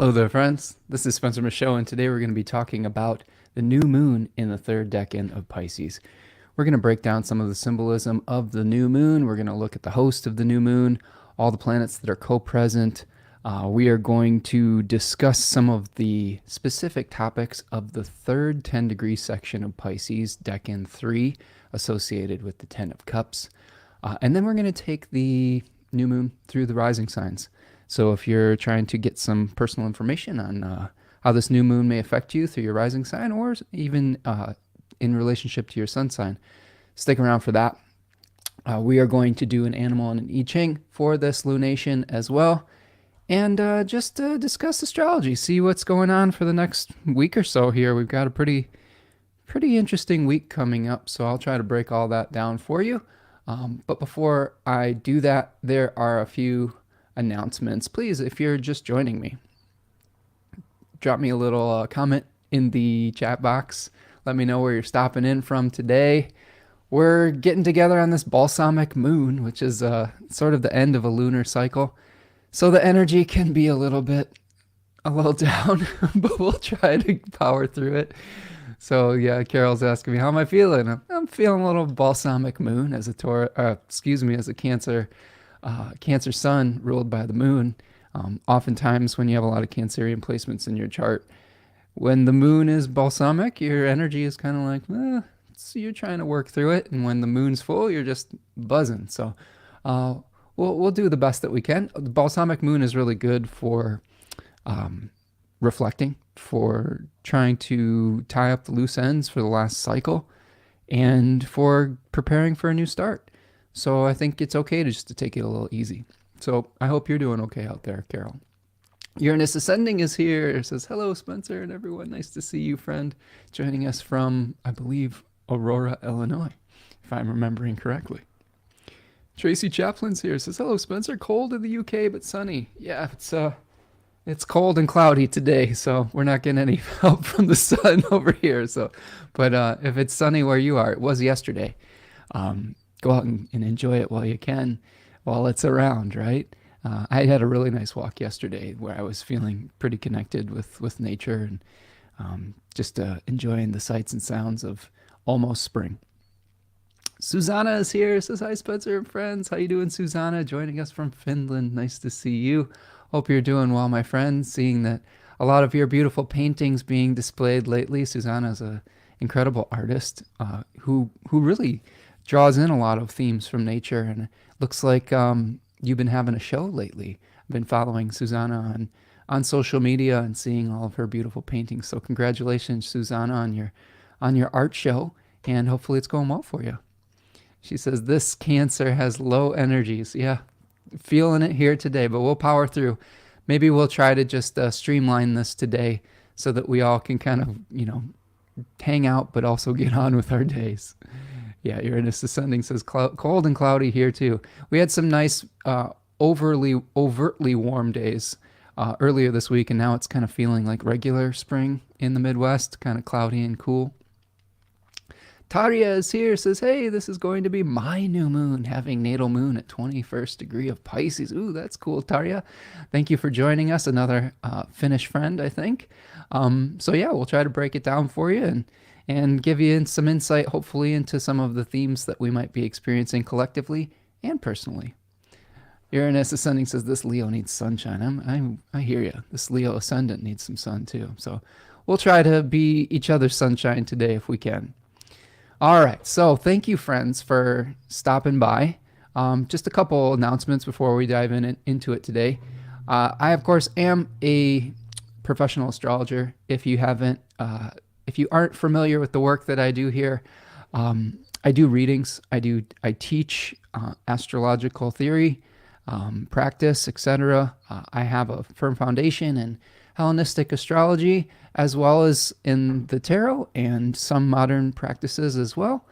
Hello there, friends. This is Spencer Michaud, and today we're going to be talking about the new moon in the third decan of Pisces. We're going to break down some of the symbolism of the new moon. We're going to look at the host of the new moon, all the planets that are co-present. We are going to discuss some of the specific topics of the third 10-degree section of Pisces, decan 3, associated with the 10 of Cups. And then we're going to take the new moon through the rising signs. So if you're trying to get some personal information on how this new moon may affect you through your rising sign, or even in relationship to your sun sign, stick around for that. We are going to do an animal and an I-Ching for this lunation as well, and just discuss astrology, see what's going on for the next week or so here. We've got a pretty interesting week coming up, so I'll try to break all that down for you. But before I do that, there are a few announcements. Please, if you're just joining me, drop me a little comment in the chat box. Let me know where you're stopping in from today. We're getting together on this balsamic moon, which is sort of the end of a lunar cycle. So the energy can be a little down, but we'll try to power through it. So yeah, Carol's asking me, how am I feeling? I'm feeling a little balsamic moon as a Cancer sun ruled by the moon. Oftentimes when you have a lot of Cancerian placements in your chart, when the moon is balsamic, your energy is kind of like, so you're trying to work through it. And when the moon's full, you're just buzzing. So we'll do the best that we can. The balsamic moon is really good for reflecting, for trying to tie up the loose ends for the last cycle, and for preparing for a new start. So I think it's okay to take it a little easy. So I hope you're doing okay out there, Carol. Uranus Ascending is here. It says, hello, Spencer and everyone. Nice to see you, friend. Joining us from, I believe, Aurora, Illinois, if I'm remembering correctly. Tracy Chaplin's here. It says, hello, Spencer. Cold in the UK, but sunny. Yeah, it's cold and cloudy today, so we're not getting any help from the sun over here. But if it's sunny where you are, it was yesterday. Go out and enjoy it while you can, while it's around, right? I had a really nice walk yesterday where I was feeling pretty connected with nature and just enjoying the sights and sounds of almost spring. Susanna is here. Says, hi, Spencer and friends. How you doing, Susanna? Joining us from Finland. Nice to see you. Hope you're doing well, my friend. Seeing that a lot of your beautiful paintings being displayed lately. Susanna is an incredible artist who really draws in a lot of themes from nature, and it looks like you've been having a show lately. I've been following Susanna on social media and seeing all of her beautiful paintings. So congratulations, Susanna, on your art show, and hopefully it's going well for you. She says, this Cancer has low energies. Yeah, feeling it here today, but we'll power through. Maybe we'll try to just streamline this today so that we all can kind of, hang out, but also get on with our days. Yeah, Uranus Ascending says cold and cloudy here too. We had some nice overtly warm days earlier this week, and now it's kind of feeling like regular spring in the Midwest, kind of cloudy and cool. Taria is here, says, hey, this is going to be my new moon, having natal moon at 21st degree of Pisces. Ooh, that's cool, Taria. Thank you for joining us, another Finnish friend, I think. So yeah, we'll try to break it down for you and give you some insight, hopefully, into some of the themes that we might be experiencing collectively and personally. Uranus Ascending says, this Leo needs sunshine. I hear you. This Leo Ascendant needs some sun too. So we'll try to be each other's sunshine today if we can. All right, so thank you, friends, for stopping by. Just a couple announcements before we dive into it today. I, of course, am a professional astrologer. If you aren't familiar with the work that I do here, I do readings. I teach astrological theory, practice, etc. I have a firm foundation in Hellenistic astrology, as well as in the tarot and some modern practices as well.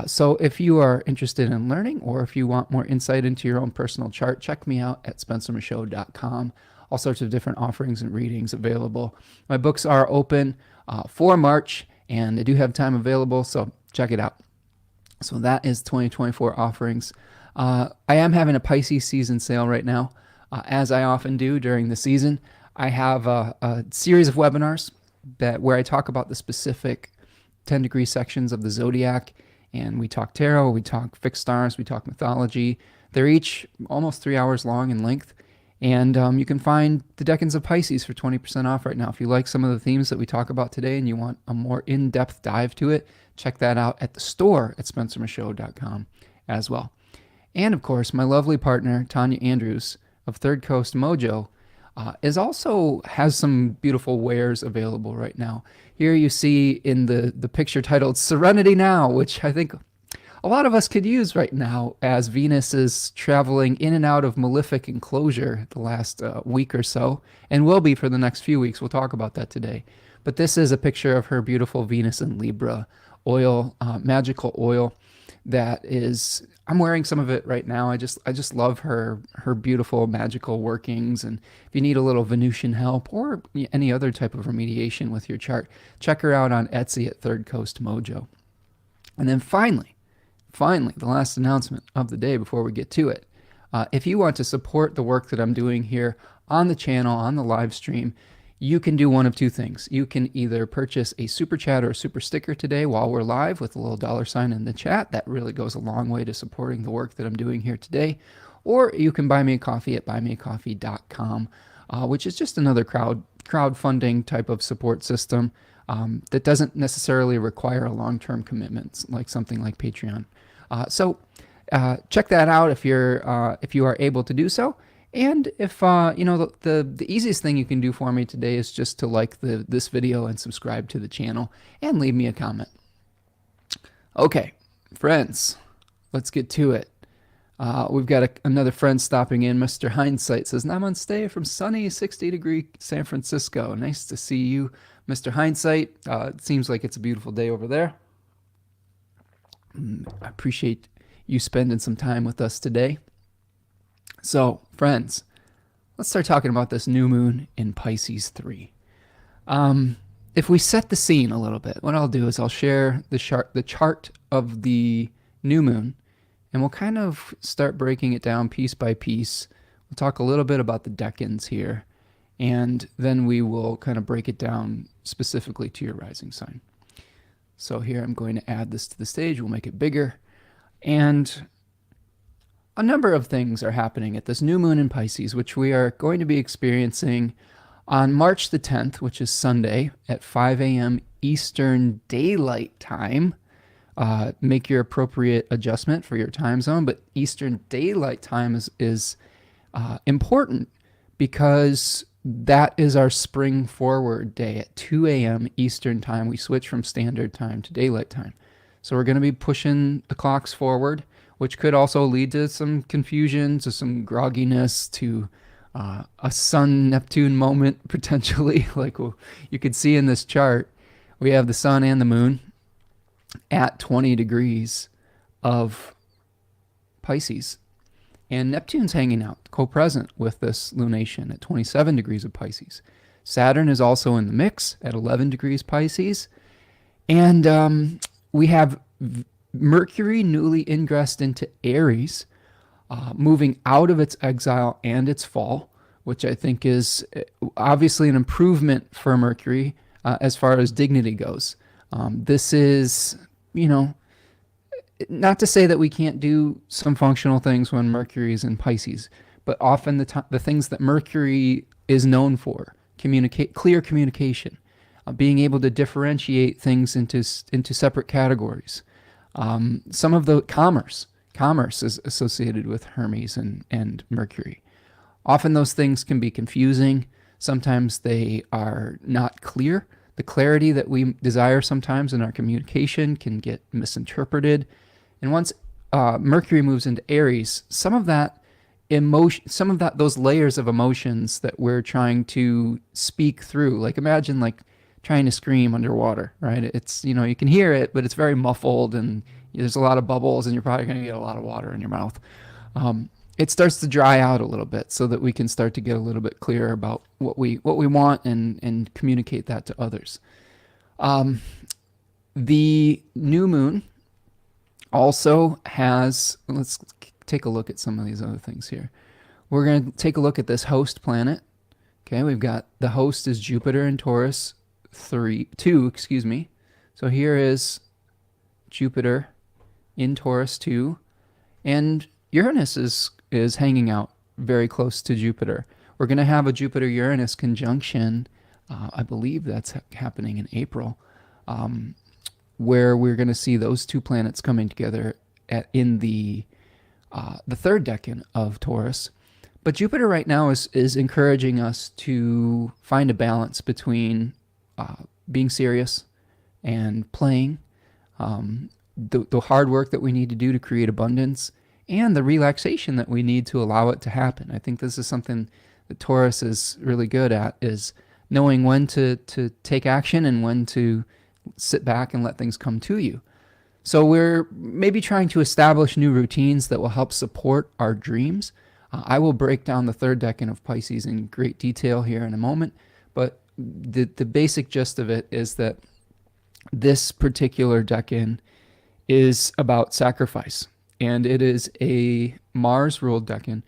So if you are interested in learning, or if you want more insight into your own personal chart, check me out at spencermichaud.com. All sorts of different offerings and readings available. My books are open for March, and I do have time available, so check it out. So that is 2024 offerings. I am having a Pisces season sale right now, as I often do during the season. I have a series of webinars where I talk about the specific 10-degree sections of the zodiac, and we talk tarot, we talk fixed stars, we talk mythology. They're each almost 3 hours long in length, and you can find the decans of Pisces for 20% off right now. If you like some of the themes that we talk about today and you want a more in-depth dive to it, check that out at the store at spencermichaud.com as well. And of course, my lovely partner, Tanya Andrews of Third Coast Mojo, has some beautiful wares available right now. Here you see in the picture titled Serenity Now, which I think a lot of us could use right now as Venus is traveling in and out of Malefic enclosure the last week or so, and will be for the next few weeks. We'll talk about that today. But this is a picture of her beautiful Venus in Libra oil, magical oil that is, I'm wearing some of it right now. I just love her beautiful magical workings. And if you need a little Venusian help or any other type of remediation with your chart, check her out on Etsy at Third Coast Mojo. And then finally, the last announcement of the day before we get to it. If you want to support the work that I'm doing here on the channel, on the live stream, you can do one of two things. You can either purchase a super chat or a super sticker today while we're live with a little $ in the chat. That really goes a long way to supporting the work that I'm doing here today. Or you can buy me a coffee at buymeacoffee.com, which is just another crowdfunding type of support system that doesn't necessarily require a long-term commitment like something like Patreon. So check that out if you are able to do so. And if, the easiest thing you can do for me today is just to like this video and subscribe to the channel and leave me a comment. Okay, friends, let's get to it. We've got another friend stopping in. Mr. Hindsight says, Namaste from sunny 60-degree San Francisco. Nice to see you, Mr. Hindsight. It seems like it's a beautiful day over there. I appreciate you spending some time with us today. So, friends, let's start talking about this new moon in Pisces III. If we set the scene a little bit, what I'll do is I'll share the chart of the new moon, and we'll kind of start breaking it down piece by piece. We'll talk a little bit about the decans here, and then we will kind of break it down specifically to your rising sign. So here I'm going to add this to the stage. We'll make it bigger. And a number of things are happening at this new moon in Pisces, which we are going to be experiencing on March the 10th, which is Sunday at 5 a.m. Eastern Daylight Time. Make your appropriate adjustment for your time zone, but Eastern Daylight Time is important because that is our spring forward day at 2 a.m. Eastern Time. We switch from Standard Time to Daylight Time. So we're going to be pushing the clocks forward, which could also lead to some confusion, to some grogginess, to a Sun-Neptune moment, potentially. Like you could see in this chart, we have the Sun and the Moon at 20 degrees of Pisces. And Neptune's hanging out, co-present with this lunation at 27 degrees of Pisces. Saturn is also in the mix at 11 degrees Pisces. And we have Mercury newly ingressed into Aries, moving out of its exile and its fall, which I think is obviously an improvement for Mercury as far as dignity goes. This is, not to say that we can't do some functional things when Mercury is in Pisces, but often the things that Mercury is known for, clear communication, being able to differentiate things into separate categories. Some of the commerce is associated with Hermes and Mercury. Often those things can be confusing. Sometimes they are not clear. The clarity that we desire sometimes in our communication can get misinterpreted. And once Mercury moves into Aries, some of those layers of emotions that we're trying to speak through, like imagine like trying to scream underwater, right? It's, you can hear it, but it's very muffled and there's a lot of bubbles and you're probably going to get a lot of water in your mouth. It starts to dry out a little bit so that we can start to get a little bit clearer about what we want and communicate that to others. The new moon also has, let's take a look at some of these other things here. We're going to take a look at this host planet Okay, we've got the host is Jupiter in Taurus 2, excuse me. So here is Jupiter in Taurus 2, and Uranus is hanging out very close to Jupiter. We're going to have a Jupiter-Uranus conjunction. I believe that's happening in April, where we're going to see those two planets coming together in the third decan of Taurus. But Jupiter right now is encouraging us to find a balance between being serious and playing, the hard work that we need to do to create abundance, and the relaxation that we need to allow it to happen. I think this is something that Taurus is really good at, is knowing when to take action and when to sit back and let things come to you. So we're maybe trying to establish new routines that will help support our dreams. I will break down the third decan of Pisces in great detail here in a moment, but the basic gist of it is that this particular decan is about sacrifice, and it is a Mars-ruled decan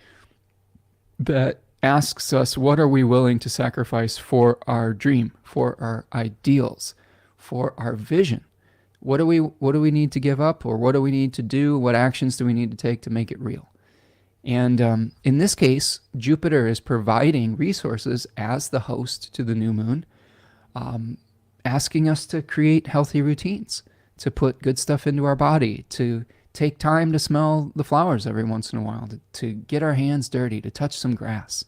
that asks us, what are we willing to sacrifice for our dream, for our ideals, for our vision? What do we need to give up, or what do we need to do? What actions do we need to take to make it real? And in this case, Jupiter is providing resources as the host to the new moon, asking us to create healthy routines, to put good stuff into our body, to take time to smell the flowers every once in a while, to get our hands dirty, to touch some grass.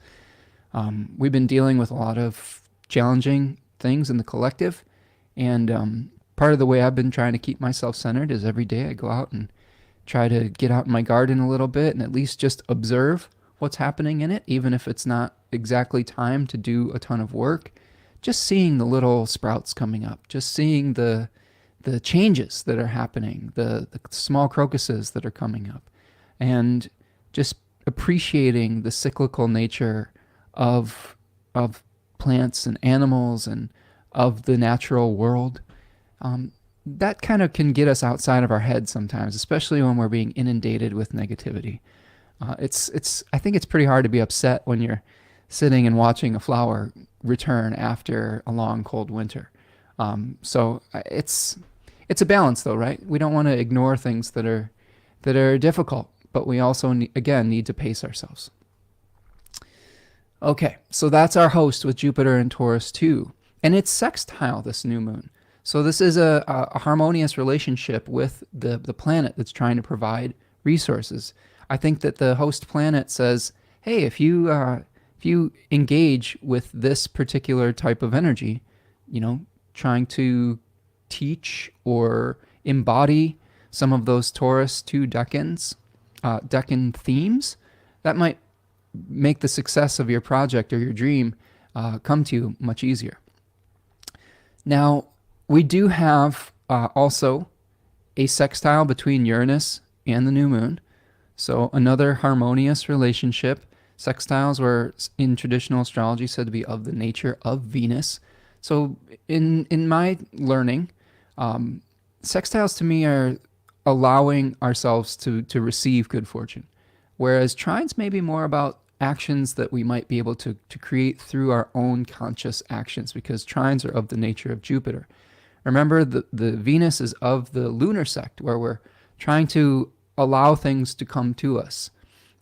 We've been dealing with a lot of challenging things in the collective, and part of the way I've been trying to keep myself centered is every day I go out and try to get out in my garden a little bit and at least just observe what's happening in it, even if it's not exactly time to do a ton of work. Just seeing the little sprouts coming up, just seeing the changes that are happening, the small crocuses that are coming up, and just appreciating the cyclical nature of plants and animals and of the natural world. That kind of can get us outside of our head sometimes, especially when we're being inundated with negativity. I think it's pretty hard to be upset when you're sitting and watching a flower return after a long cold winter. So it's a balance, though, right? We don't want to ignore things that are difficult, but we also need to pace ourselves. Okay, so that's our host with Jupiter in Taurus 2, and it's sextile this new moon. So this is a harmonious relationship with the planet that's trying to provide resources. I think that the host planet says, hey, if you engage with this particular type of energy, trying to teach or embody some of those Taurus 2 decan themes, that might make the success of your project or your dream come to you much easier. Now, we do have also a sextile between Uranus and the new moon. So another harmonious relationship. Sextiles were in traditional astrology said to be of the nature of Venus. So in my learning, sextiles to me are allowing ourselves to receive good fortune, whereas trines may be more about actions that we might be able to create through our own conscious actions, because trines are of the nature of Jupiter. Remember, the Venus is of the lunar sect, where we're trying to allow things to come to us.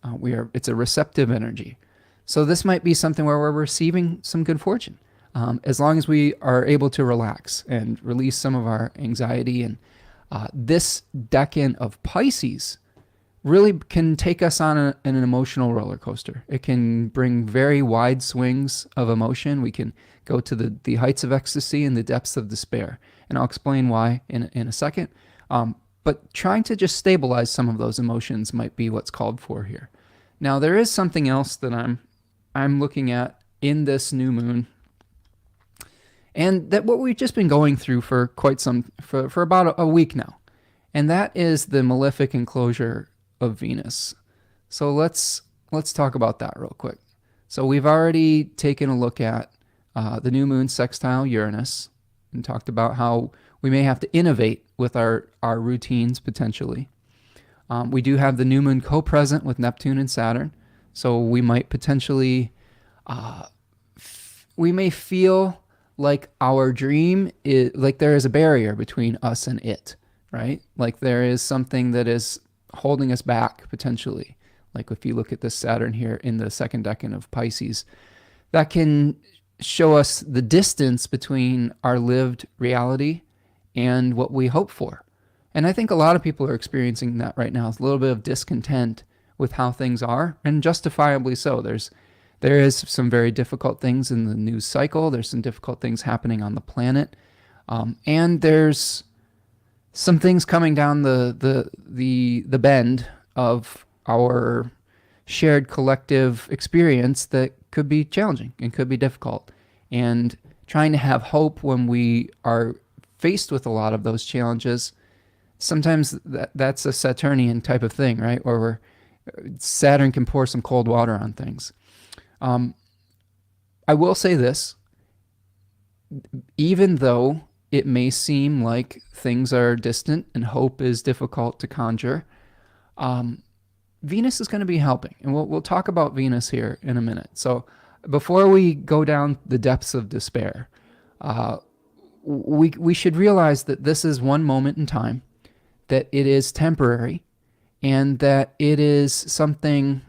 It's a receptive energy. So this might be something where we're receiving some good fortune, as long as we are able to relax and release some of our anxiety. And this decan of Pisces really can take us on an emotional roller coaster. It can bring very wide swings of emotion. We can go to the heights of ecstasy and the depths of despair. And I'll explain why in a second. But trying to just stabilize some of those emotions might be what's called for here. Now, there is something else that I'm looking at in this new moon, and that what we've just been going through for for about a week now, and that is the malefic enclosure of Venus. So let's talk about that real quick. So we've already taken a look at the new moon sextile Uranus and talked about how we may have to innovate with our routines potentially. We do have the new moon co-present with Neptune and Saturn, so we might potentially we may feel like our dream is like there is a barrier between us and it, right? Like there is something that is holding us back potentially. Like if you look at this Saturn here in the second decan of Pisces, that can show us the distance between our lived reality and what we hope for. And I think a lot of people are experiencing that right now. It's a little bit of discontent with how things are, and justifiably so. There is some very difficult things in the news cycle. There's some difficult things happening on the planet, and there's some things coming down the bend of our shared collective experience that could be challenging and could be difficult. And trying to have hope when we are faced with a lot of those challenges, sometimes that's a Saturnian type of thing, right? Or Saturn can pour some cold water on things. I will say this, even though it may seem like things are distant and hope is difficult to conjure, Venus is going to be helping. And we'll talk about Venus here in a minute. So before we go down the depths of despair, we should realize that this is one moment in time, that it is temporary, and that it is something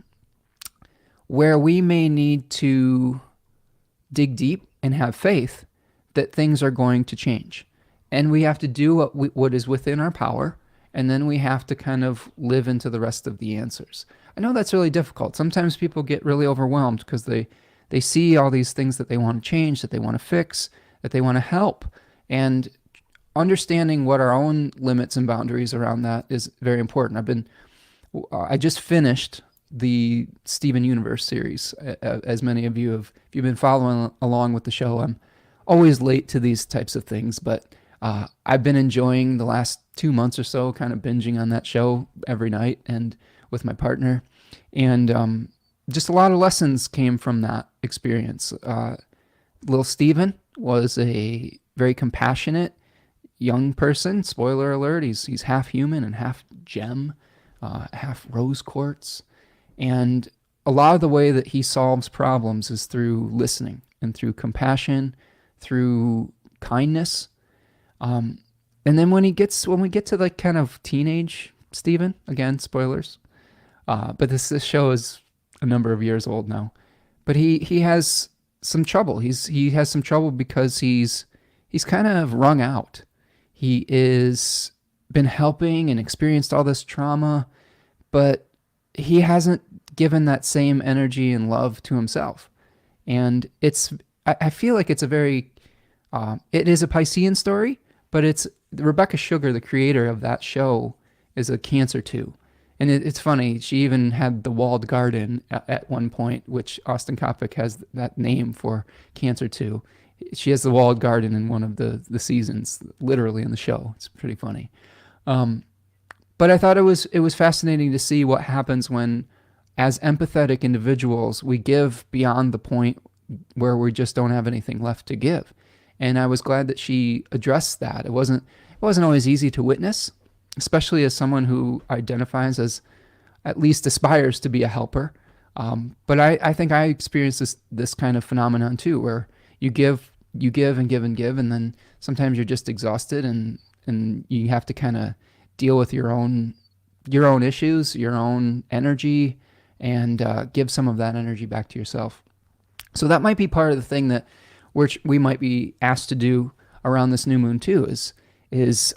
where we may need to dig deep and have faith that things are going to change. And we have to do what is within our power, and then we have to kind of live into the rest of the answers. I know that's really difficult. Sometimes people get really overwhelmed because they see all these things that they want to change, that they want to fix, that they want to help. And understanding what our own limits and boundaries around that is very important. I just finished the Steven Universe series. As many of you have, if you've been following along with the show, I'm always late to these types of things, but I've been enjoying the last 2 months or so, kind of binging on that show every night and with my partner. And just a lot of lessons came from that experience. Little Steven was a very compassionate young person. Spoiler alert, he's half human and half gem, half rose quartz. And a lot of the way that he solves problems is through listening and through compassion, through kindness. And then when we get to like kind of teenage Steven, again, spoilers, but this show is a number of years old now, but he has some trouble. He has some trouble because he's kind of wrung out. He is been helping and experienced all this trauma, but he hasn't given that same energy and love to himself. And I feel like it's a very, it is a Piscean story, but it's Rebecca Sugar, the creator of that show, is a Cancer too. And it's funny, she even had the walled garden at one point, which Austin Kopik has that name for Cancer too. She has the walled garden in one of the seasons, literally in the show. It's pretty funny. But I thought it was fascinating to see what happens when, as empathetic individuals, we give beyond the point where we just don't have anything left to give. And I was glad that she addressed that. It wasn't always easy to witness, especially as someone who identifies as, at least aspires to be a helper. But I think I experienced this kind of phenomenon too, where you give and give and give, and then sometimes you're just exhausted and you have to kind of deal with your own issues, your own energy, and give some of that energy back to yourself. So that might be part of the thing that we might be asked to do around this new moon too, is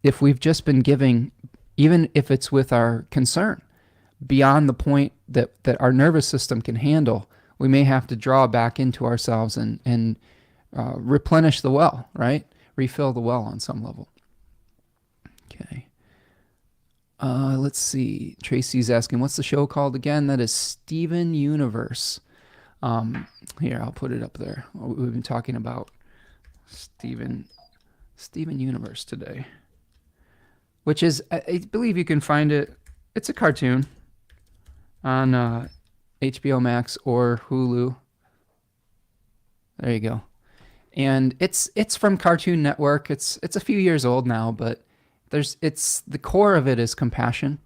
if we've just been giving, even if it's with our concern, beyond the point that our nervous system can handle, we may have to draw back into ourselves and replenish the well, right? Refill the well on some level. Okay. Let's see. Tracy's asking, what's the show called again? That is Steven Universe. Here, I'll put it up there. We've been talking about Steven Universe today, which is, I believe you can find it. It's a cartoon on HBO Max or Hulu. There you go. And it's from Cartoon Network. It's a few years old now, but the core of it is compassion,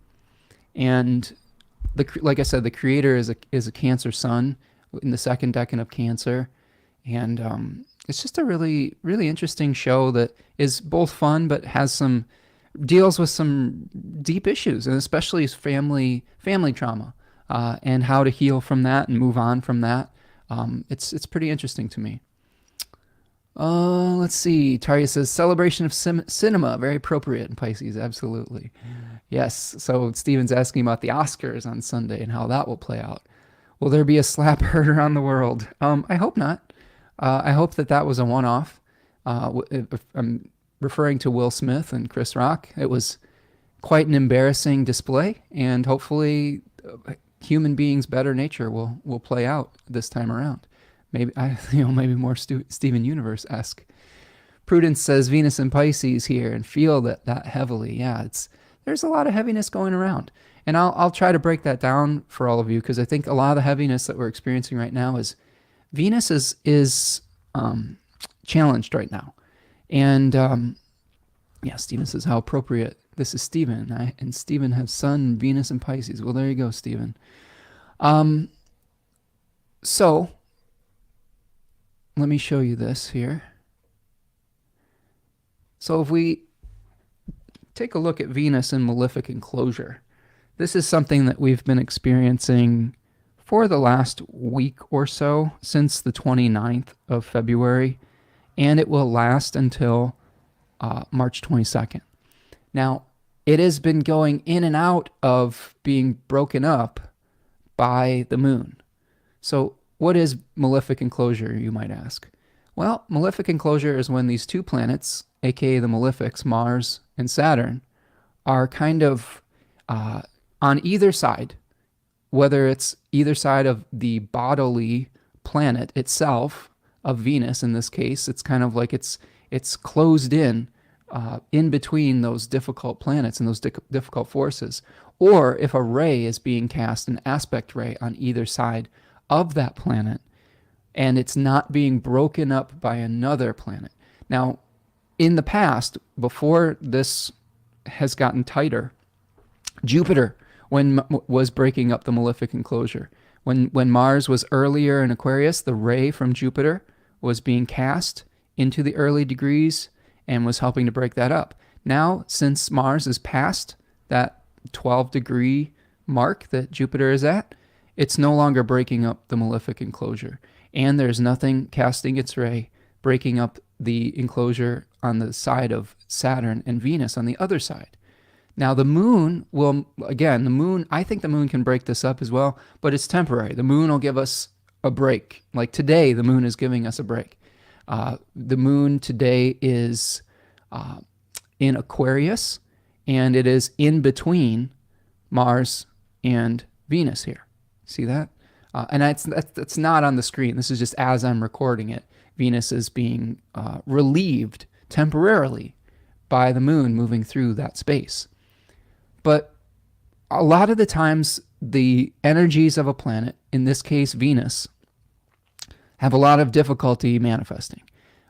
and like I said, the creator is a Cancer sun in the second decan of Cancer, And it's just a really, really interesting show that is both fun but has some deals with some deep issues, and especially family trauma, and how to heal from that and move on from that. It's pretty interesting to me. Let's see. Taria says celebration of cinema, very appropriate in Pisces. Absolutely, yes. So Steven's asking about the Oscars on Sunday and how that will play out. Will there be a slap heard around the world? I hope not. I hope that was a one-off. If I'm referring to Will Smith and Chris Rock. It was quite an embarrassing display, and hopefully, human beings' better nature will play out this time around. Maybe maybe more Steven Universe-esque. Prudence says Venus and Pisces here, and feel that heavily. Yeah, there's a lot of heaviness going around, and I'll try to break that down for all of you, because I think a lot of the heaviness that we're experiencing right now is Venus is challenged right now, and yeah, Stephen says how appropriate. This is Stephen, and Stephen has Sun, Venus, and Pisces. Well, there you go, Stephen. So let me show you this here. So if we take a look at Venus in malefic enclosure, this is something that we've been experiencing for the last week or so, since the 29th of February, and it will last until March 22nd. Now, it has been going in and out of being broken up by the moon. So what is malefic enclosure, you might ask? Well, malefic enclosure is when these two planets, aka the malefics, Mars and Saturn, are kind of on either side, whether it's either side of the bodily planet itself, of Venus in this case. It's kind of like it's closed in between those difficult planets and those difficult forces. Or if a ray is being cast, an aspect ray on either side of that planet, and it's not being broken up by another planet. Now, in the past, before this has gotten tighter, Jupiter was breaking up the malefic enclosure. When Mars was earlier in Aquarius, the ray from Jupiter was being cast into the early degrees and was helping to break that up. Now, since Mars is past that 12-degree mark that Jupiter is at, it's no longer breaking up the malefic enclosure. And there's nothing casting its ray, breaking up the enclosure on the side of Saturn and Venus on the other side. Now, the moon will, again, I think the moon can break this up as well, but it's temporary. The moon will give us a break. Like today, the moon is giving us a break. The moon today is in Aquarius, and it is in between Mars and Venus here. See that? And that's not on the screen. This is just as I'm recording it. Venus is being relieved temporarily by the moon moving through that space. But a lot of the times, the energies of a planet, in this case Venus, have a lot of difficulty manifesting.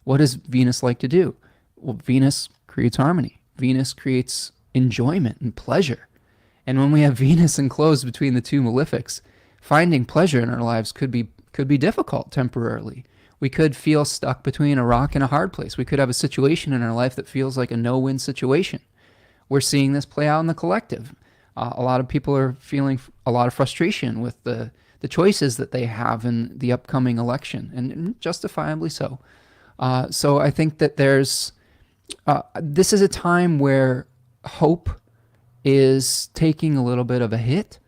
What does Venus like to do? Well, Venus creates harmony. Venus creates enjoyment and pleasure. And when we have Venus enclosed between the two malefics, finding pleasure in our lives could be difficult temporarily. We could feel stuck between a rock and a hard place. We could have a situation in our life that feels like a no-win situation. We're seeing this play out in the collective. A lot of people are feeling a lot of frustration with the choices that they have in the upcoming election, and justifiably so. So I think that this is a time where hope is taking a little bit of a hit.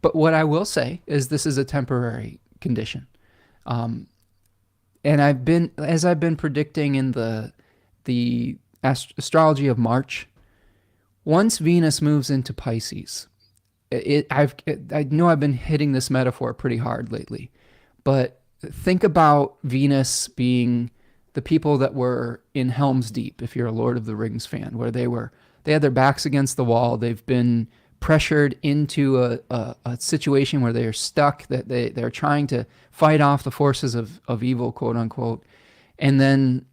But what I will say is this is a temporary condition. And as I've been predicting in the astrology of March, once Venus moves into Pisces, I know I've been hitting this metaphor pretty hard lately, but think about Venus being the people that were in Helm's Deep, if you're a Lord of the Rings fan, where they had their backs against the wall. They've been pressured into a situation where they are stuck, that they're trying to fight off the forces of evil, quote unquote, and then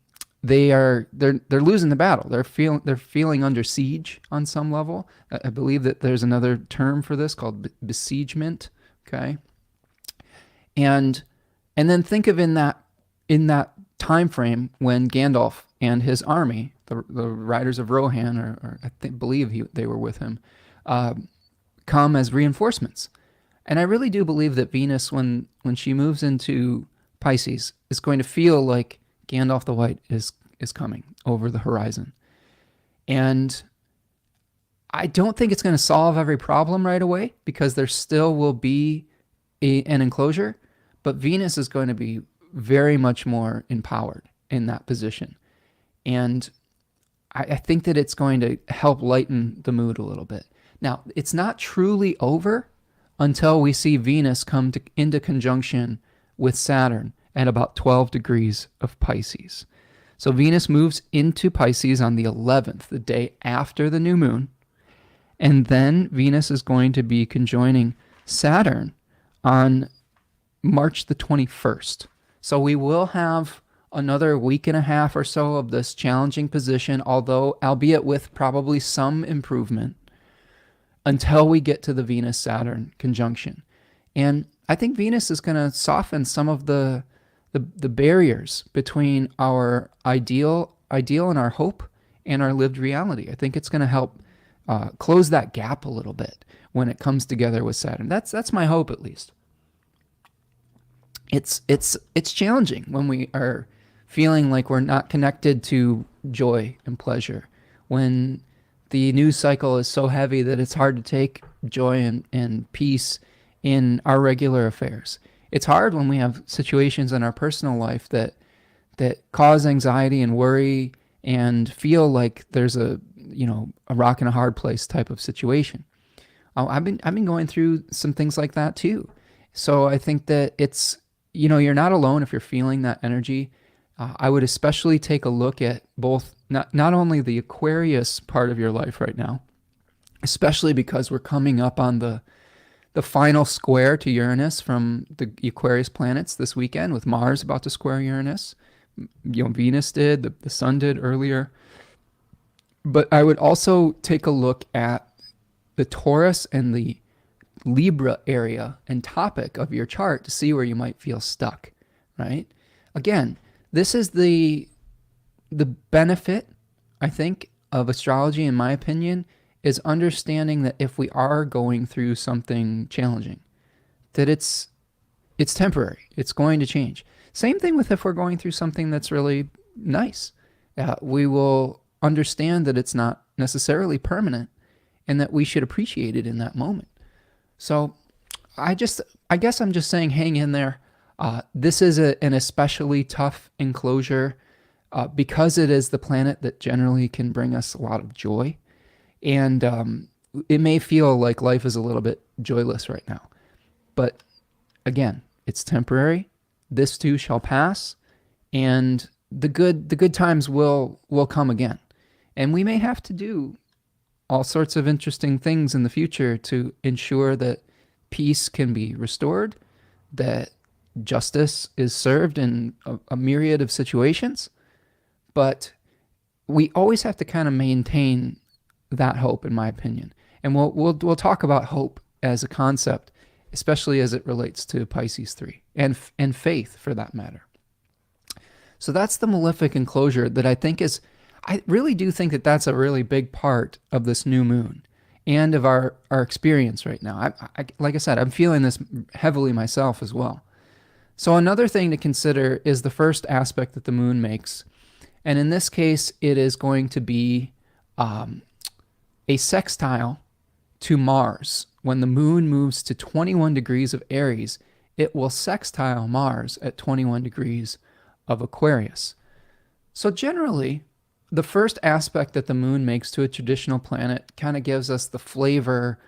they're losing the battle. They're feeling under siege on some level. I believe that there's another term for this called besiegement. Okay, and then think of in in that time frame when Gandalf and his army, the Riders of Rohan, or believe they were with him, uh, come as reinforcements. And I really do believe that Venus, when she moves into Pisces, is going to feel like Gandalf the White is coming over the horizon. And I don't think it's going to solve every problem right away, because there still will be an enclosure, but Venus is going to be very much more empowered in that position. And I think that it's going to help lighten the mood a little bit. Now, it's not truly over until we see Venus come into conjunction with Saturn at about 12 degrees of Pisces. So Venus moves into Pisces on the 11th, the day after the new moon. And then Venus is going to be conjoining Saturn on March the 21st. So we will have another week and a half or so of this challenging position, although albeit with probably some improvement, until we get to the Venus-Saturn conjunction. And I think Venus is going to soften some of the barriers between our ideal and our hope and our lived reality. I think it's going to help close that gap a little bit when it comes together with Saturn. That's my hope, at least. It's challenging when we are feeling like we're not connected to joy and pleasure, when the news cycle is so heavy that it's hard to take joy and peace in our regular affairs. It's hard when we have situations in our personal life that cause anxiety and worry and feel like there's a rock and a hard place type of situation. I've been going through some things like that too. So I think that it's, you're not alone if you're feeling that energy. I would especially take a look at both, not only the Aquarius part of your life right now, especially because we're coming up on the final square to Uranus from the Aquarius planets this weekend, with Mars about to square Uranus. Venus did, the sun did earlier. But I would also take a look at the Taurus and the Libra area and topic of your chart to see where you might feel stuck, right? Again, this is the benefit, I think, of astrology, in my opinion, is understanding that if we are going through something challenging, that it's temporary. It's going to change. Same thing with if we're going through something that's really nice. We will understand that it's not necessarily permanent and that we should appreciate it in that moment. So I guess I'm just saying, hang in there. This is an especially tough enclosure because it is the planet that generally can bring us a lot of joy. And it may feel like life is a little bit joyless right now. But again, it's temporary. This too shall pass. And the good times will come again. And we may have to do all sorts of interesting things in the future to ensure that peace can be restored, that justice is served in a myriad of situations. But we always have to kind of maintain that hope, in my opinion. And we'll talk about hope as a concept, especially as it relates to Pisces III and faith, for that matter. So that's the malefic enclosure that I really do think that that's a really big part of this new moon and of our experience right now. Like I said, I'm feeling this heavily myself as well. So another thing to consider is the first aspect that the moon makes. And in this case, it is going to be a sextile to Mars. When the moon moves to 21 degrees of Aries, it will sextile Mars at 21 degrees of Aquarius. So generally, the first aspect that the moon makes to a traditional planet kind of gives us the flavor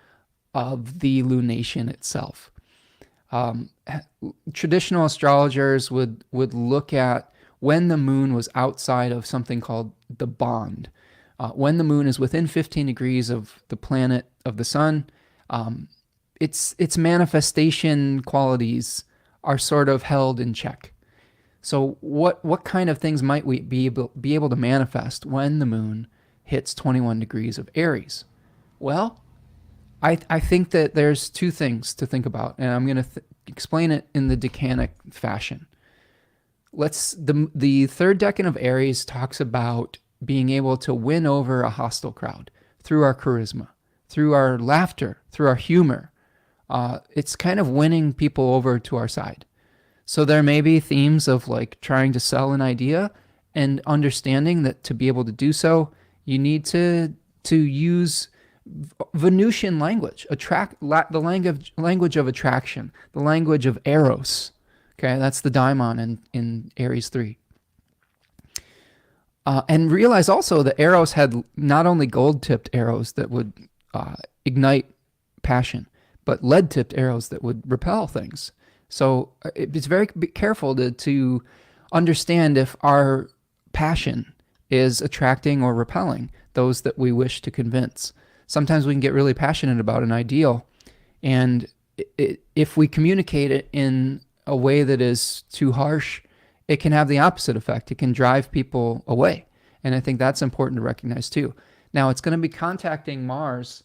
of the lunation itself. Traditional astrologers would look at when the moon was outside of something called the bond. When the moon is within 15 degrees of the planet of the sun, its manifestation qualities are sort of held in check. So what kind of things might we be able to manifest when the moon hits 21 degrees of Aries? Well, I think that there's two things to think about, and I'm going to explain it in the decanic fashion. the third decan of Aries talks about being able to win over a hostile crowd through our charisma, through our laughter, through our humor. It's kind of winning people over to our side. So there may be themes of like trying to sell an idea and understanding that to be able to do so, you need to use Venusian language, the language of attraction, the language of Eros. Okay, that's the daimon in Aries 3. And realize also that Eros had not only gold-tipped arrows that would ignite passion, but lead-tipped arrows that would repel things. So it's very careful to understand if our passion is attracting or repelling those that we wish to convince. Sometimes we can get really passionate about an ideal, and if we communicate it in a way that is too harsh, it can have the opposite effect. It can drive people away. And I think that's important to recognize too. Now, it's going to be contacting Mars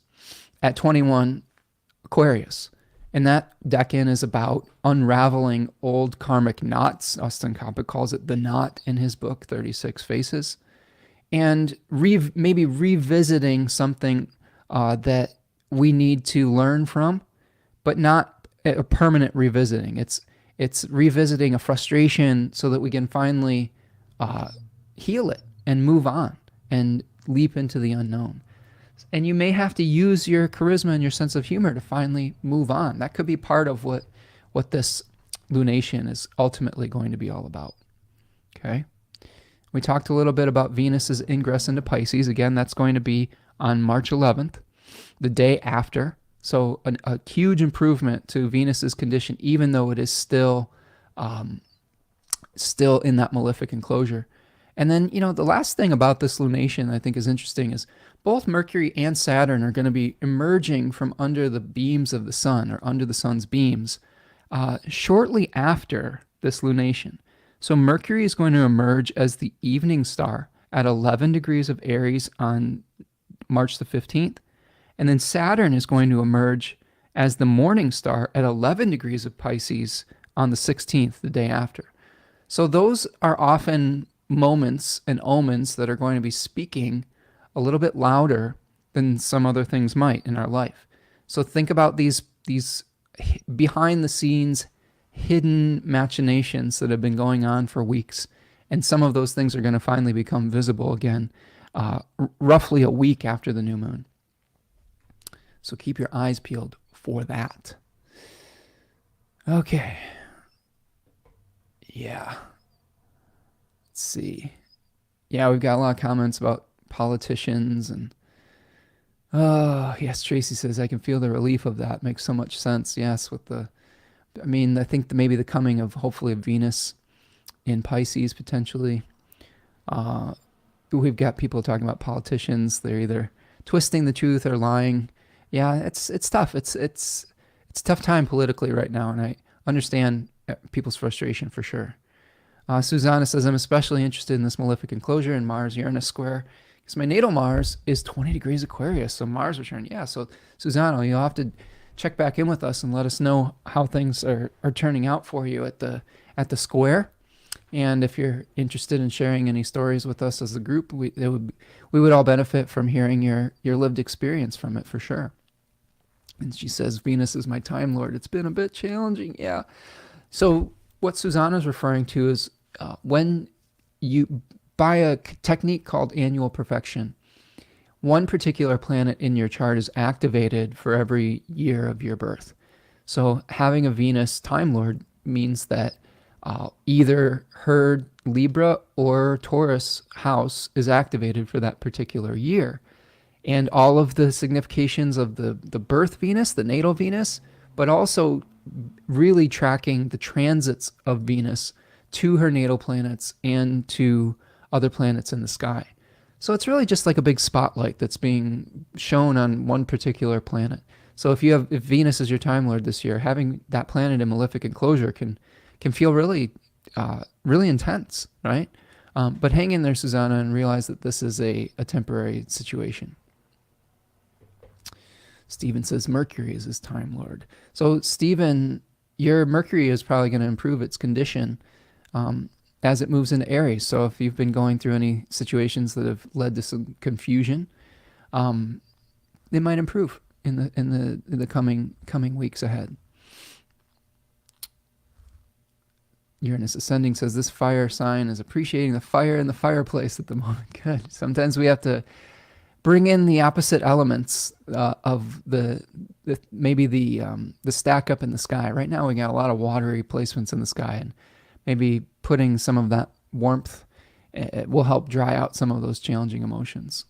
at 21 Aquarius. And that decan is about unraveling old karmic knots. Austin Coppock calls it the knot in his book, 36 Faces. And maybe revisiting something that we need to learn from, but not a permanent revisiting. It's revisiting a frustration so that we can finally heal it and move on and leap into the unknown. And you may have to use your charisma and your sense of humor to finally move on. That could be part of what this lunation is ultimately going to be all about. Okay? We talked a little bit about Venus's ingress into Pisces. Again, that's going to be on March 11th, the day after. So a huge improvement to Venus's condition, even though it is still in that malefic enclosure. And then, the last thing about this lunation I think is interesting is both Mercury and Saturn are going to be emerging from under the beams of the sun, or under the sun's beams, shortly after this lunation. So Mercury is going to emerge as the evening star at 11 degrees of Aries on March the 15th. And then Saturn is going to emerge as the morning star at 11 degrees of Pisces on the 16th, the day after. So those are often moments and omens that are going to be speaking a little bit louder than some other things might in our life. So think about these behind the scenes hidden machinations that have been going on for weeks. And some of those things are going to finally become visible again, roughly a week after the new moon. So keep your eyes peeled for that. Okay. Yeah. Let's see. Yeah, we've got a lot of comments about politicians and yes, Tracy says, I can feel the relief of that. Makes so much sense. Yes, I think maybe the coming of hopefully Venus in Pisces potentially. We've got people talking about politicians. They're either twisting the truth or lying. Yeah, it's tough. It's a tough time politically right now, and I understand people's frustration for sure. Susanna says, I'm especially interested in this malefic enclosure in Mars-Uranus square because my natal Mars is 20 degrees Aquarius, so Mars return. Yeah, so Susanna, you'll have to check back in with us and let us know how things are turning out for you at the square. And if you're interested in sharing any stories with us as a group, we would all benefit from hearing your lived experience from it for sure. And she says, Venus is my Time Lord. It's been a bit challenging. Yeah. So what Susanna's referring to is when you, by a technique called annual perfection, one particular planet in your chart is activated for every year of your birth. So having a Venus Time Lord means that either her Libra or Taurus house is activated for that particular year. And all of the significations of the birth Venus, the natal Venus, but also really tracking the transits of Venus to her natal planets and to other planets in the sky. So it's really just like a big spotlight that's being shown on one particular planet. So if Venus is your Time Lord this year, having that planet in malefic enclosure can feel really, really intense, right? But hang in there, Susanna, and realize that this is a temporary situation. Stephen says Mercury is his Time Lord. So Stephen, your Mercury is probably going to improve its condition as it moves into Aries. So if you've been going through any situations that have led to some confusion, it might improve in the coming weeks ahead. Uranus ascending says this fire sign is appreciating the fire in the fireplace at the moment. Good. Sometimes we have to bring in the opposite elements of maybe the stack up in the sky. Right now we got a lot of watery placements in the sky, and maybe putting some of that warmth will help dry out some of those challenging emotions.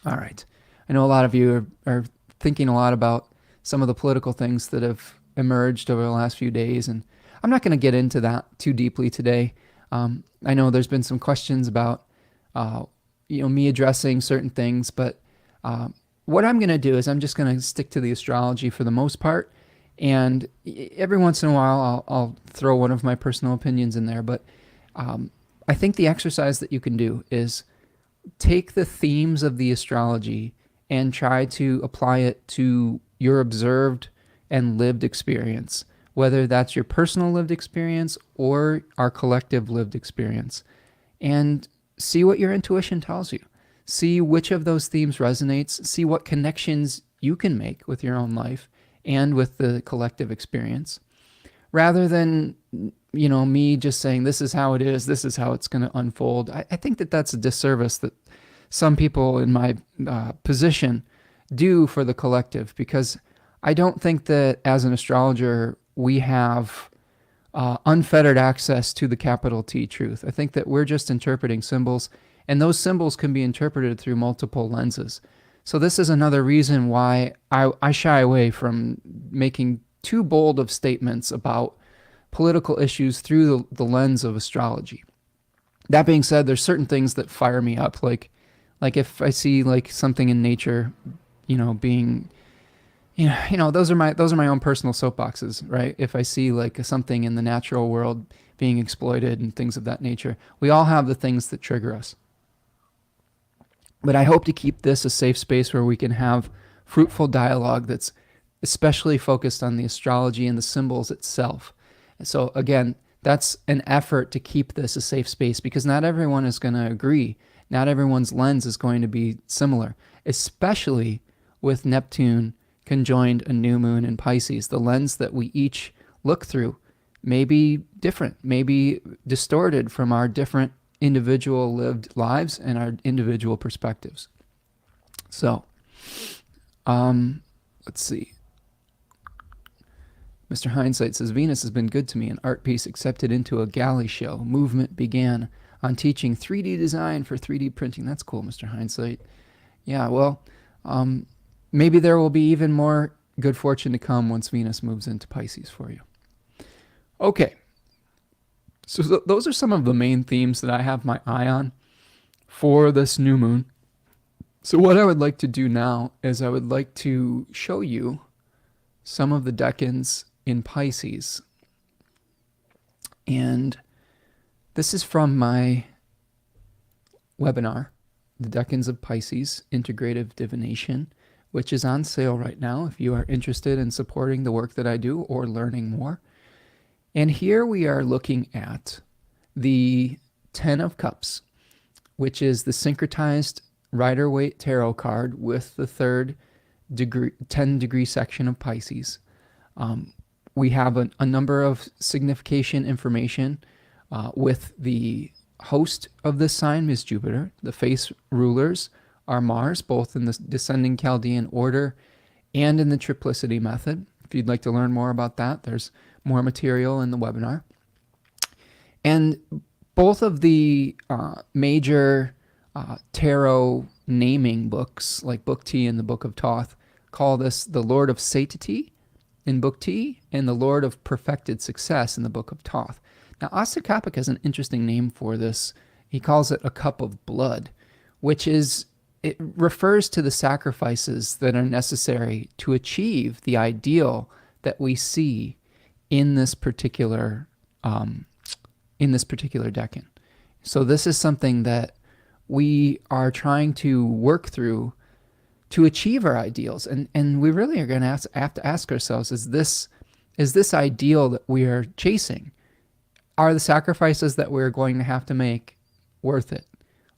All right. I know a lot of you are thinking a lot about some of the political things that have emerged over the last few days, and I'm not going to get into that too deeply today. I know there's been some questions about me addressing certain things, but what I'm going to do is I'm just going to stick to the astrology for the most part, and every once in a while I'll throw one of my personal opinions in there. But I think the exercise that you can do is take the themes of the astrology and try to apply it to your observed and lived experience, whether that's your personal lived experience or our collective lived experience, and see what your intuition tells you. See which of those themes resonates, see what connections you can make with your own life and with the collective experience, rather than, me just saying, this is how it is, this is how it's going to unfold. I think that that's a disservice that some people in my position do for the collective, because I don't think that as an astrologer, we have unfettered access to the capital T truth. I think that we're just interpreting symbols, and those symbols can be interpreted through multiple lenses. So this is another reason why I shy away from making too bold of statements about political issues through the lens of astrology. That being said, there's certain things that fire me up, like if I see like something in nature, being, those are my own personal soapboxes, right? If I see like something in the natural world being exploited and things of that nature, we all have the things that trigger us. But I hope to keep this a safe space where we can have fruitful dialogue that's especially focused on the astrology and the symbols itself. And so again, that's an effort to keep this a safe space, because not everyone is going to agree. Not everyone's lens is going to be similar, especially with Neptune conjoined a new moon in Pisces. The lens that we each look through may be different, may be distorted from our different individual lived lives and our individual perspectives. So, let's see. Mr. Hindsight says, Venus has been good to me. An art piece accepted into a galley show. Movement began on teaching 3D design for 3D printing. That's cool, Mr. Hindsight. Yeah, well, maybe there will be even more good fortune to come once Venus moves into Pisces for you. Okay. So those are some of the main themes that I have my eye on for this new moon. So what I would like to do now is I would like to show you some of the decans in Pisces. And this is from my webinar, The Decans of Pisces, Integrative Divination, which is on sale right now if you are interested in supporting the work that I do or learning more. And here we are looking at the 10 of Cups, which is the syncretized Rider-Waite tarot card with the 10-degree section of Pisces. We have a number of signification information with the host of this sign, Ms. Jupiter. The face rulers are Mars, both in the descending Chaldean order and in the triplicity method. If you'd like to learn more about that, there's more material in the webinar. And both of the major tarot naming books, like Book T and the Book of Thoth, call this the Lord of Satiety in Book T and the Lord of Perfected Success in the Book of Thoth. Now, Ostacopic has an interesting name for this. He calls it a cup of blood, which is, it refers to the sacrifices that are necessary to achieve the ideal that we see in this particular decan. So this is something that we are trying to work through to achieve our ideals, and we really are going to have to ask ourselves: is this ideal that we are chasing are the sacrifices that we're going to have to make worth it?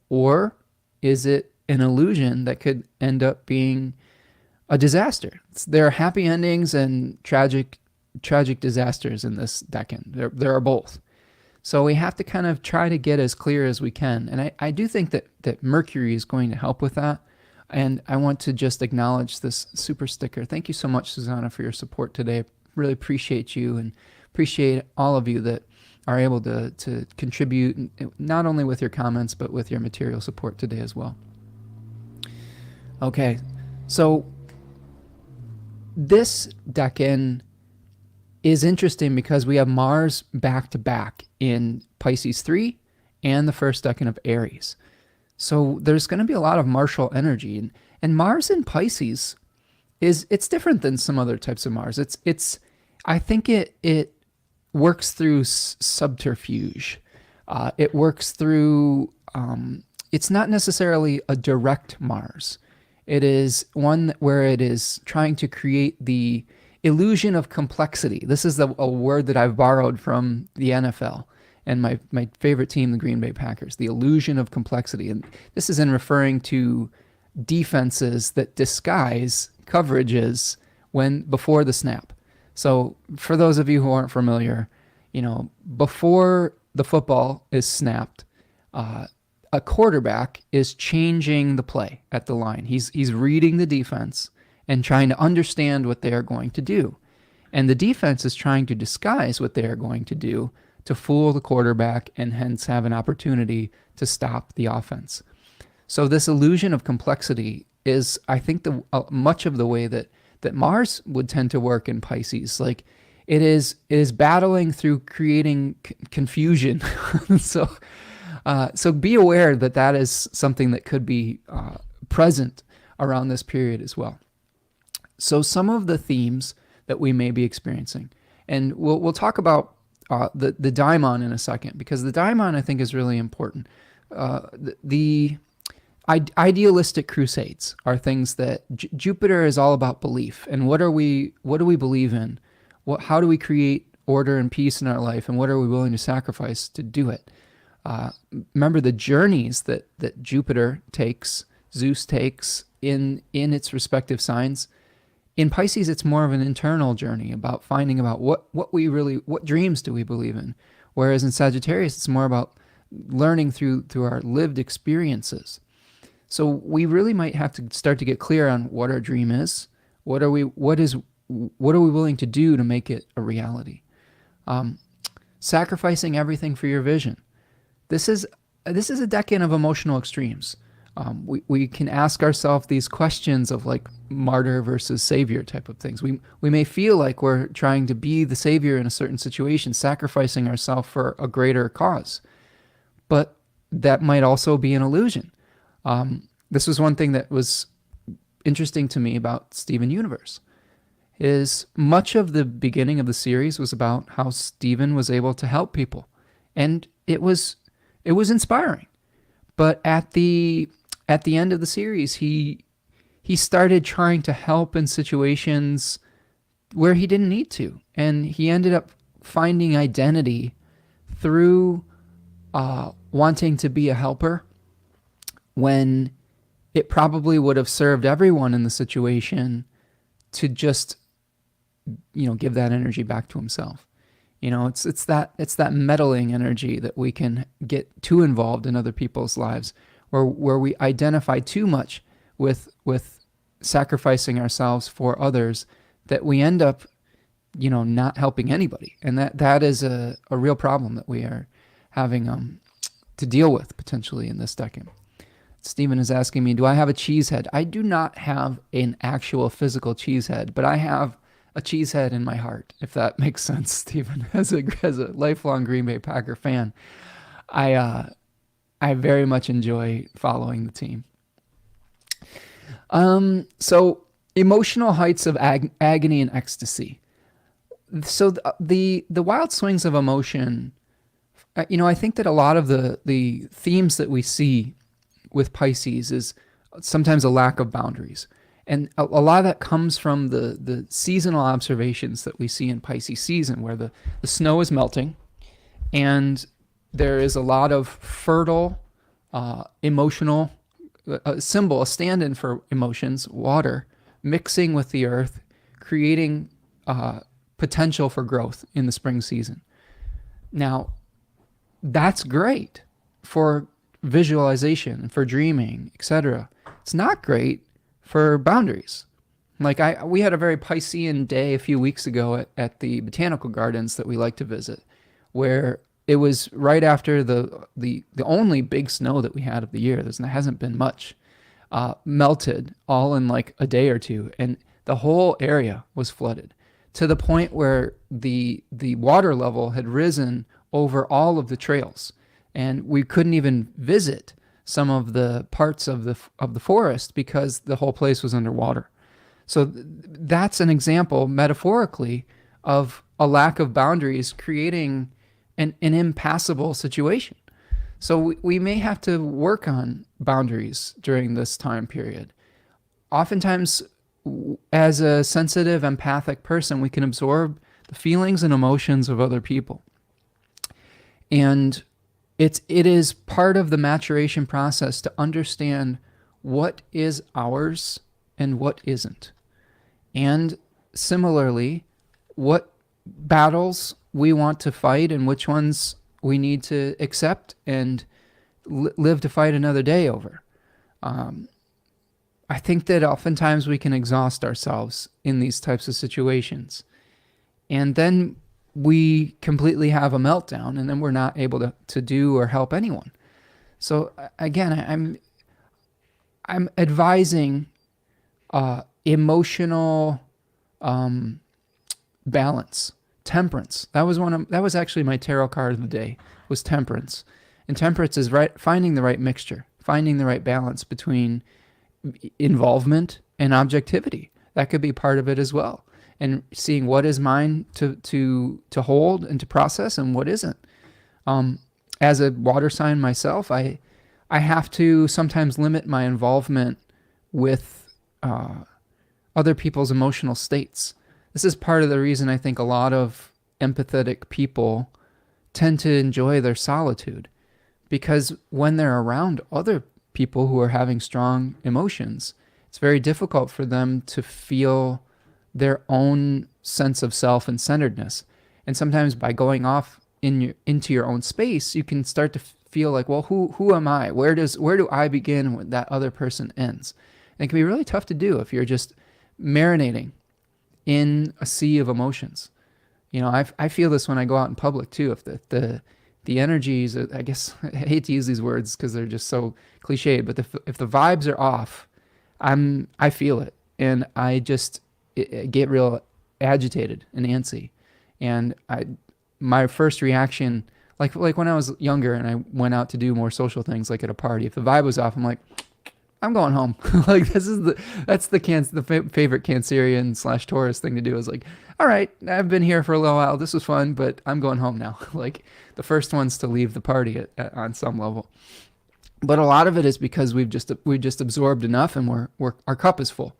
Or is it an illusion that could end up being a disaster? There are happy endings and tragic disasters in this decan. There are both. So we have to kind of try to get as clear as we can. And I do think that Mercury is going to help with that. And I want to just acknowledge this super sticker. Thank you so much, Susanna, for your support today. Really appreciate you and appreciate all of you that are able to contribute, not only with your comments, but with your material support today as well. Okay, so this decan is interesting because we have Mars back to back in Pisces 3 and the first decan of Aries. So there's going to be a lot of martial energy, and Mars in Pisces it's different than some other types of Mars. I think it works through subterfuge. It works through. It's not necessarily a direct Mars. It is one where it is trying to create the illusion of complexity. This is a word that I've borrowed from the NFL and my favorite team, the Green Bay Packers, the illusion of complexity. And this is in referring to defenses that disguise coverages before the snap. So for those of you who aren't familiar, before the football is snapped, a quarterback is changing the play at the line. He's reading the defense and trying to understand what they are going to do. And the defense is trying to disguise what they are going to do to fool the quarterback and hence have an opportunity to stop the offense. So this illusion of complexity is, I think, much of the way that Mars would tend to work in Pisces. Like it is battling through creating confusion. So be aware that is something that could be present around this period as well. So some of the themes that we may be experiencing, and we'll talk about the daimon in a second, because the daimon, I think, is really important. The idealistic crusades are things that Jupiter is all about belief, and what do we believe in? How do we create order and peace in our life, and what are we willing to sacrifice to do it? Remember the journeys that Jupiter takes, Zeus takes in its respective signs. In Pisces, it's more of an internal journey about finding about what dreams do we believe in. Whereas in Sagittarius, it's more about learning through our lived experiences. So we really might have to start to get clear on what our dream is. What are we willing to do to make it a reality? Sacrificing everything for your vision. This is a decan of emotional extremes. We can ask ourselves these questions of like martyr versus savior type of things. We may feel like we're trying to be the savior in a certain situation, sacrificing ourselves for a greater cause. But that might also be an illusion. This was one thing that was interesting to me about Steven Universe, is much of the beginning of the series was about how Steven was able to help people. And it was inspiring. But at the end of the series, he started trying to help in situations where he didn't need to. And he ended up finding identity through wanting to be a helper when it probably would have served everyone in the situation to just, give that energy back to himself. It's that meddling energy that we can get too involved in other people's lives, where we identify too much with sacrificing ourselves for others, that we end up, not helping anybody. And that is a real problem that we are having to deal with potentially in this decan. Stephen is asking me, do I have a cheese head? I do not have an actual physical cheese head, but I have a cheese head in my heart, if that makes sense, Stephen. As a lifelong Green Bay Packer fan, I very much enjoy following the team. So emotional heights of agony and ecstasy. So the wild swings of emotion, I think that a lot of the themes that we see with Pisces is sometimes a lack of boundaries. And a lot of that comes from the seasonal observations that we see in Pisces season, where the snow is melting And there is a lot of fertile, emotional, a symbol, a stand-in for emotions, water, mixing with the earth, creating potential for growth in the spring season. Now, that's great for visualization, for dreaming, etc. It's not great for boundaries. Like we had a very Piscean day a few weeks ago at the botanical gardens that we like to visit, where it was right after the only big snow that we had of the year. There hasn't been much. Melted all in like a day or two, and the whole area was flooded to the point where the water level had risen over all of the trails, and we couldn't even visit some of the parts of the forest because the whole place was underwater. So that's an example, metaphorically, of a lack of boundaries creating an impassable situation. So we may have to work on boundaries during this time period. Oftentimes, as a sensitive, empathic person, we can absorb the feelings and emotions of other people. And it is part of the maturation process to understand what is ours and what isn't. And similarly, what battles we want to fight and which ones we need to accept and live to fight another day over. I think that oftentimes we can exhaust ourselves in these types of situations. And then we completely have a meltdown, and then we're not able to do or help anyone. So again, I'm advising emotional balance, temperance. That was actually my tarot card of the day, was temperance. And temperance is finding the right mixture, finding the right balance between involvement and objectivity. That could be part of it as well. And seeing what is mine to hold and to process and what isn't. As a water sign myself, I have to sometimes limit my involvement with other people's emotional states. This is part of the reason I think a lot of empathetic people tend to enjoy their solitude, because when they're around other people who are having strong emotions, it's very difficult for them to feel their own sense of self and centeredness. And sometimes by going off into your own space, you can start to feel like, well, who am I? Where do I begin when that other person ends? And it can be really tough to do if you're just marinating in a sea of emotions. You know, I feel this when I go out in public too. If the energies, I guess I hate to use these words because they're just so cliched, but if the vibes are off, I feel it, and I just get real agitated and antsy. And my first reaction, like when I was younger and I went out to do more social things, like at a party, if the vibe was off, I'm like, I'm going home. Like that's the favorite Cancerian / Taurus thing to do, is like, all right, I've been here for a little while. This was fun, but I'm going home now. Like the first ones to leave the party on some level. But a lot of it is because we've just absorbed enough, and our cup is full,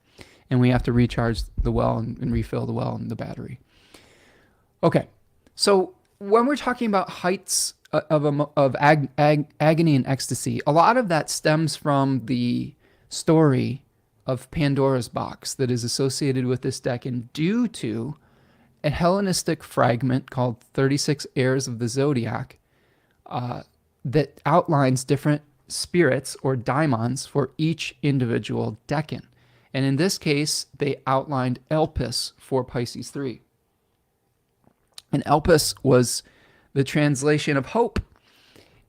and we have to recharge the well and refill the well and the battery. Okay, so when we're talking about heights of agony and ecstasy, a lot of that stems from the story of Pandora's box that is associated with this deck, and due to a Hellenistic fragment called 36 Heirs of the Zodiac that outlines different spirits or daimons for each individual decan. And in this case, they outlined Elpis for Pisces III. And Elpis was the translation of hope.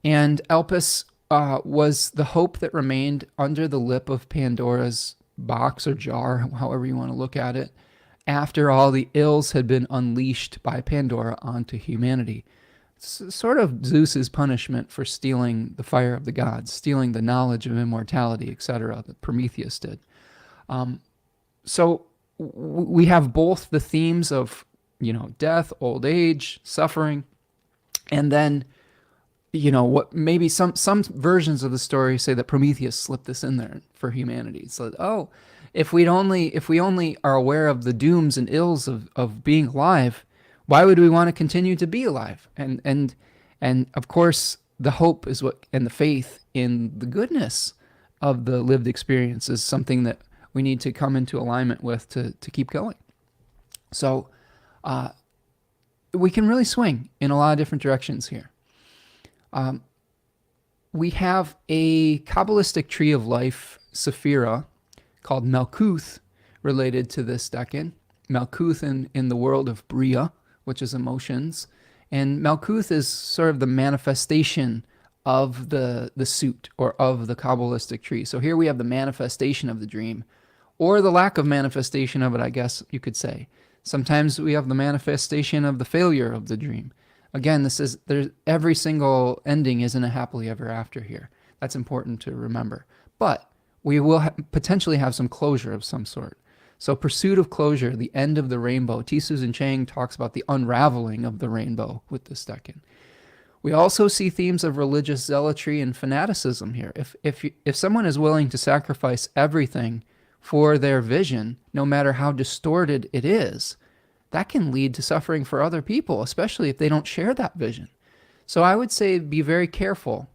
And Elpis was the hope that remained under the lip of Pandora's box or jar, however you want to look at it, after all the ills had been unleashed by Pandora onto humanity. It's sort of Zeus's punishment for stealing the fire of the gods, stealing the knowledge of immortality, etc., that Prometheus did. So we have both the themes of, death, old age, suffering, and then, what maybe some versions of the story say that Prometheus slipped this in there for humanity. So, if we only are aware of the dooms and ills of being alive, why would we want to continue to be alive? And And of course, the hope is what, and the faith in the goodness of the lived experience is something that we need to come into alignment with to keep going. So we can really swing in a lot of different directions here. We have a Kabbalistic tree of life, Sephira, called Malkuth, related to this decan. Malkuth in the world of Bria, which is emotions. And Malkuth is sort of the manifestation of the suit, or of the Kabbalistic tree. So here we have the manifestation of the dream, or the lack of manifestation of it, I guess you could say. Sometimes we have the manifestation of the failure of the dream. Again, every single ending isn't a happily ever after here. That's important to remember. But we will potentially have some closure of some sort. So pursuit of closure, the end of the rainbow. T. Susan Chang talks about the unraveling of the rainbow with this decan. We also see themes of religious zealotry and fanaticism here. If someone is willing to sacrifice everything for their vision, no matter how distorted it is, that can lead to suffering for other people, especially if they don't share that vision. So I would say be very careful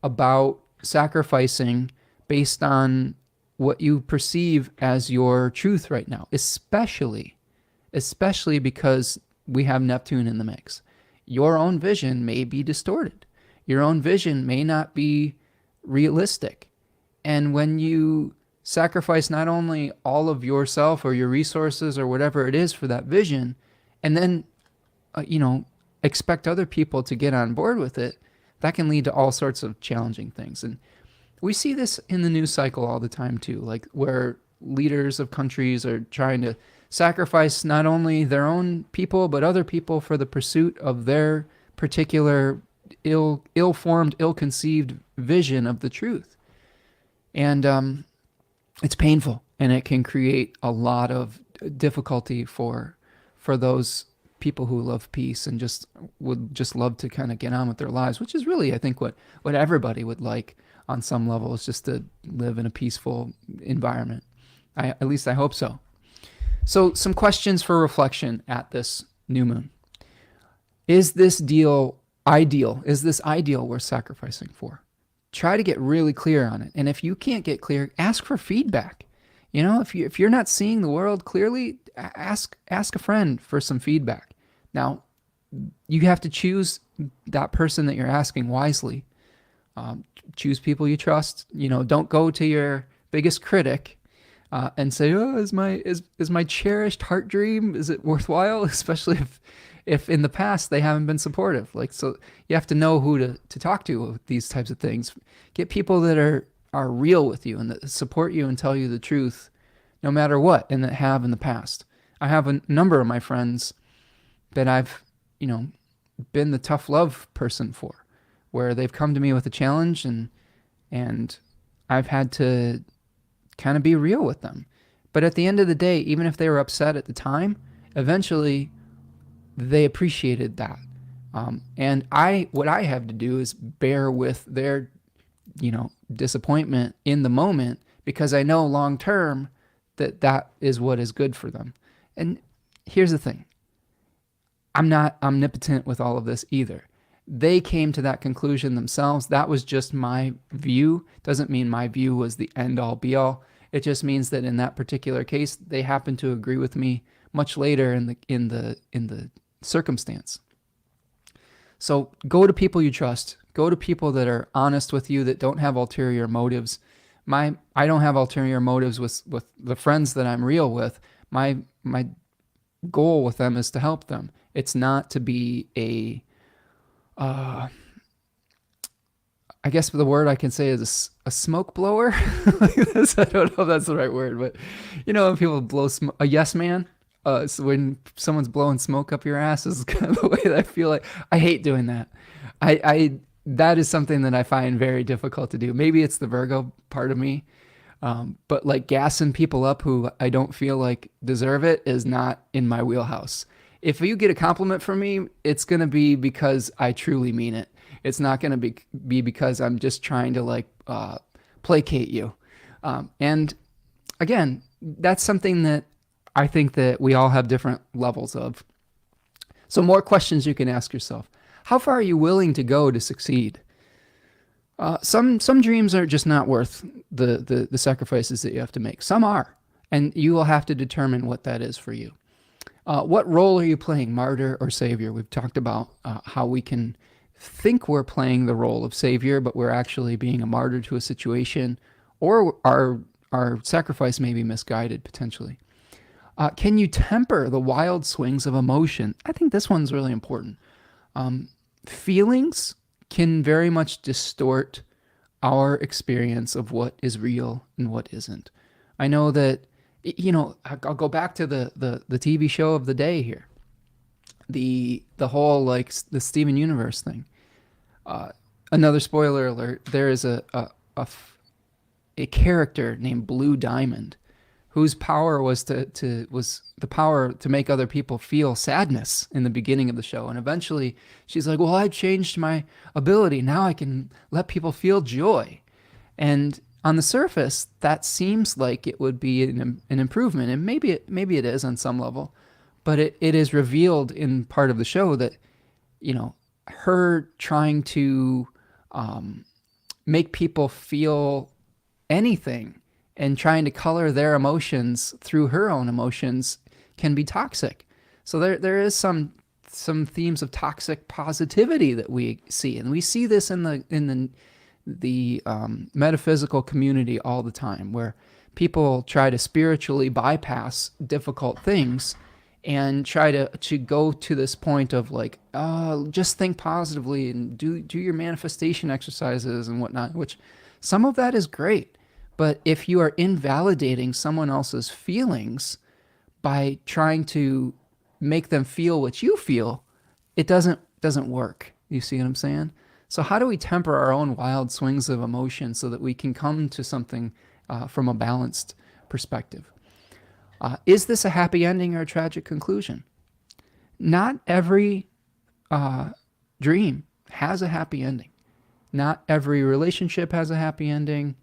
about sacrificing based on what you perceive as your truth right now, especially because we have Neptune in the mix. Your own vision may be distorted. Your own vision may not be realistic. And when you sacrifice not only all of yourself or your resources or whatever it is for that vision, and then, expect other people to get on board with it, that can lead to all sorts of challenging things. And we see this in the news cycle all the time too, like where leaders of countries are trying to sacrifice not only their own people, but other people for the pursuit of their particular ill-formed, ill-conceived vision of the truth. And it's painful, and it can create a lot of difficulty for those people who love peace and would just love to kind of get on with their lives, which is really, I think, what everybody would like on some level, is just to live in a peaceful environment. At least I hope so. So some questions for reflection at this new moon. Is this deal ideal? Is this ideal worth sacrificing for? Try to get really clear on it. And if you can't get clear, ask for feedback. If you're not seeing the world clearly, ask a friend for some feedback. Now, you have to choose that person that you're asking wisely. Choose people you trust. Don't go to your biggest critic and say, "Oh, is my cherished heart dream, is it worthwhile?" Especially if in the past they haven't been supportive. So you have to know who to talk to with these types of things. Get people that are real with you and that support you and tell you the truth, no matter what, and that have in the past. I have a number of my friends that I've been the tough love person for, where they've come to me with a challenge and I've had to kind of be real with them. But at the end of the day, even if they were upset at the time, eventually they appreciated that. And what I have to do is bear with their, disappointment in the moment, because I know long term that is what is good for them. And here's the thing. I'm not omnipotent with all of this either. They came to that conclusion themselves. That was just my view. Doesn't mean my view was the end all be all. It just means that in that particular case, they happened to agree with me much later in the circumstance. So go to people you trust. Go to people that are honest with you, that don't have ulterior motives. I don't have ulterior motives with the friends that I'm real with. My goal with them is to help them. It's not to be I guess the word I can say is a smoke blower. I don't know if that's the right word, but when people blow smoke, a yes man. So when someone's blowing smoke up your ass is kind of the way that I feel like. I hate doing that. That is something that I find very difficult to do. Maybe it's the Virgo part of me. But like gassing people up who I don't feel like deserve it is not in my wheelhouse. If you get a compliment from me, it's going to be because I truly mean it. It's not going to be because I'm just trying to placate you. And again, that's something that I think that we all have different levels of. So more questions you can ask yourself. How far are you willing to go to succeed? Some dreams are just not worth the sacrifices that you have to make. Some are, and you will have to determine what that is for you. What role are you playing, martyr or savior? We've talked about how we can think we're playing the role of savior, but we're actually being a martyr to a situation, or our sacrifice may be misguided potentially. Can you temper the wild swings of emotion? I think this one's really important. Feelings can very much distort our experience of what is real and what isn't. I know that, I'll go back to the TV show of the day here. The whole, like, the Steven Universe thing. Another spoiler alert, there is a character named Blue Diamond whose power was the power to make other people feel sadness in the beginning of the show. And eventually she's like, well, I changed my ability. Now I can let people feel joy. And on the surface, that seems like it would be an improvement. And maybe it is on some level, but it is revealed in part of the show that, her trying to make people feel anything and trying to color their emotions through her own emotions can be toxic. So there is some themes of toxic positivity that we see, and we see this in the metaphysical community all the time, where people try to spiritually bypass difficult things and try to go to this point of like, just think positively and do your manifestation exercises and whatnot, which some of that is great. But if you are invalidating someone else's feelings by trying to make them feel what you feel, it doesn't work. You see what I'm saying? So how do we temper our own wild swings of emotion so that we can come to something from a balanced perspective? Is this a happy ending or a tragic conclusion? Not every dream has a happy ending. Not every relationship has a happy ending.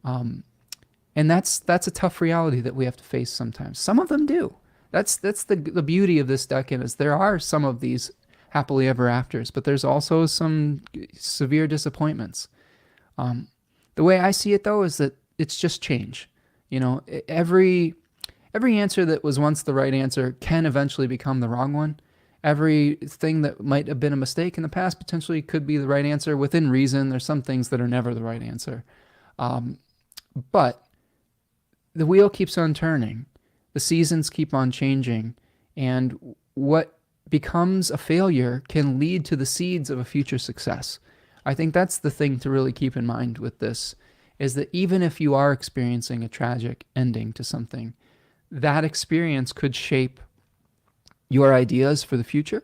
And that's a tough reality that we have to face sometimes. Some of them do. That's the beauty of this decan, is there are some of these happily ever afters, but there's also some severe disappointments. The way I see it, though, is that it's just change. Every answer that was once the right answer can eventually become the wrong one. Everything that might have been a mistake in the past potentially could be the right answer within reason. There's some things that are never the right answer. But the wheel keeps on turning, the seasons keep on changing, and what becomes a failure can lead to the seeds of a future success. I think that's the thing to really keep in mind with this, is that even if you are experiencing a tragic ending to something, that experience could shape your ideas for the future.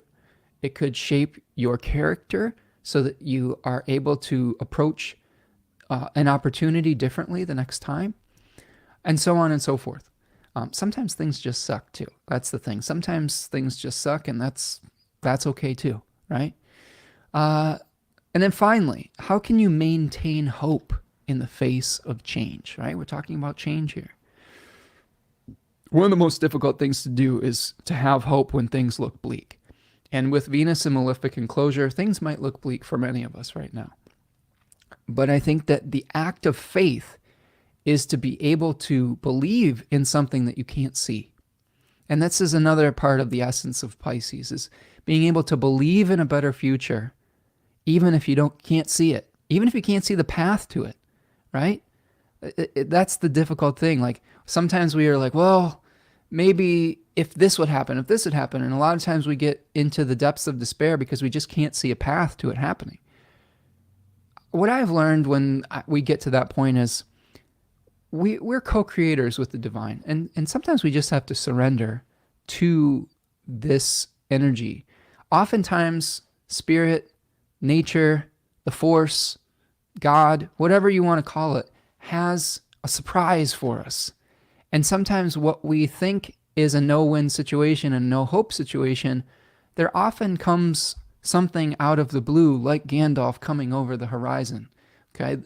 It could shape your character so that you are able to approach an opportunity differently the next time, and so on and so forth. Sometimes things just suck too. That's the thing. Sometimes things just suck, and that's okay too, right? And then finally, how can you maintain hope in the face of change, right? We're talking about change here. One of the most difficult things to do is to have hope when things look bleak. And with Venus in Malefic enclosure, things might look bleak for many of us right now. But I think that the act of faith is to be able to believe in something that you can't see. And this is another part of the essence of Pisces, is being able to believe in a better future, even if you can't see it, even if you can't see the path to it, right? That's the difficult thing. Like, sometimes we are like, well, maybe if this would happen, if this would happen. And a lot of times we get into the depths of despair because we just can't see a path to it happening. What I've learned when we get to that point is we're co-creators with the divine. And sometimes we just have to surrender to this energy. Oftentimes, spirit, nature, the force, God, whatever you want to call it, has a surprise for us. And sometimes what we think is a no-win situation and no-hope situation, there often comes something out of the blue, like Gandalf coming over the horizon. Okay,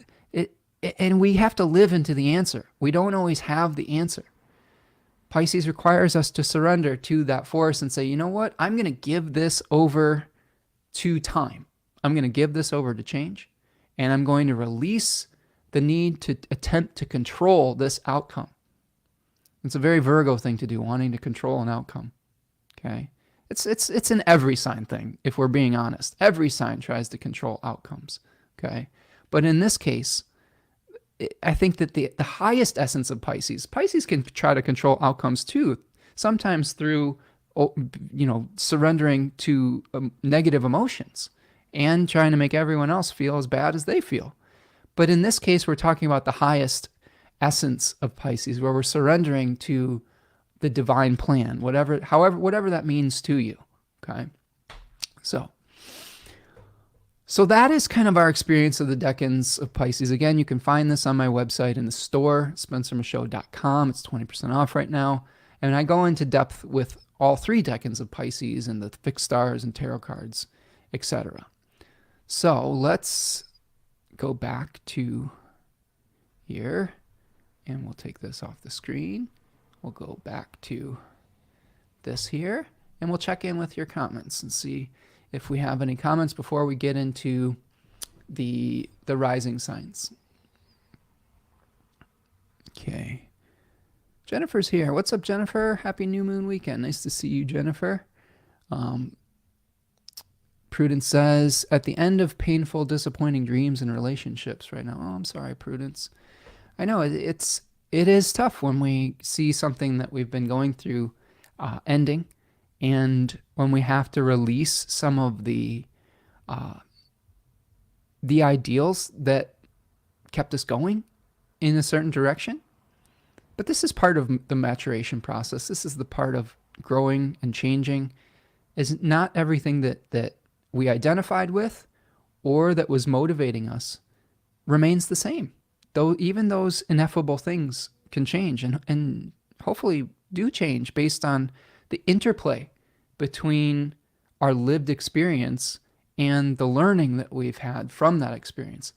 and we have to live into the answer. We don't always have the answer. Pisces requires us to surrender to that force and say, you know what? I'm going to give this over to time. I'm going to give this over to change, and I'm going to release the need to attempt to control this outcome. It's a very Virgo thing to do, wanting to control an outcome. Okay? It's an every sign thing, if we're being honest. Every sign tries to control outcomes. Okay? But in this case, I think that the highest essence of Pisces can try to control outcomes too, sometimes through, surrendering to negative emotions and trying to make everyone else feel as bad as they feel. But in this case, we're talking about the highest essence of Pisces, where we're surrendering to the divine plan, whatever that means to you. Okay. So that is kind of our experience of the decans of Pisces. Again, you can find this on my website in the store, spencermichaud.com. It's 20% off right now. And I go into depth with all 3 decans of Pisces and the fixed stars and tarot cards, etc. So let's go back to here, and we'll take this off the screen. We'll go back to this here, and we'll check in with your comments and see if we have any comments before we get into the rising signs. Okay. Jennifer's here. What's up, Jennifer? Happy new moon weekend. Nice to see you, Jennifer. Prudence says, at the end of painful, disappointing dreams and relationships right now. Oh, I'm sorry, Prudence. I know it is tough when we see something that we've been going through ending, and when we have to release some of the ideals that kept us going in a certain direction. But this is part of the maturation process. This is the part of growing and changing. Is not everything that we identified with or that was motivating us remains the same. Though even those ineffable things can change and hopefully do change based on the interplay between our lived experience and the learning that we've had from that experience.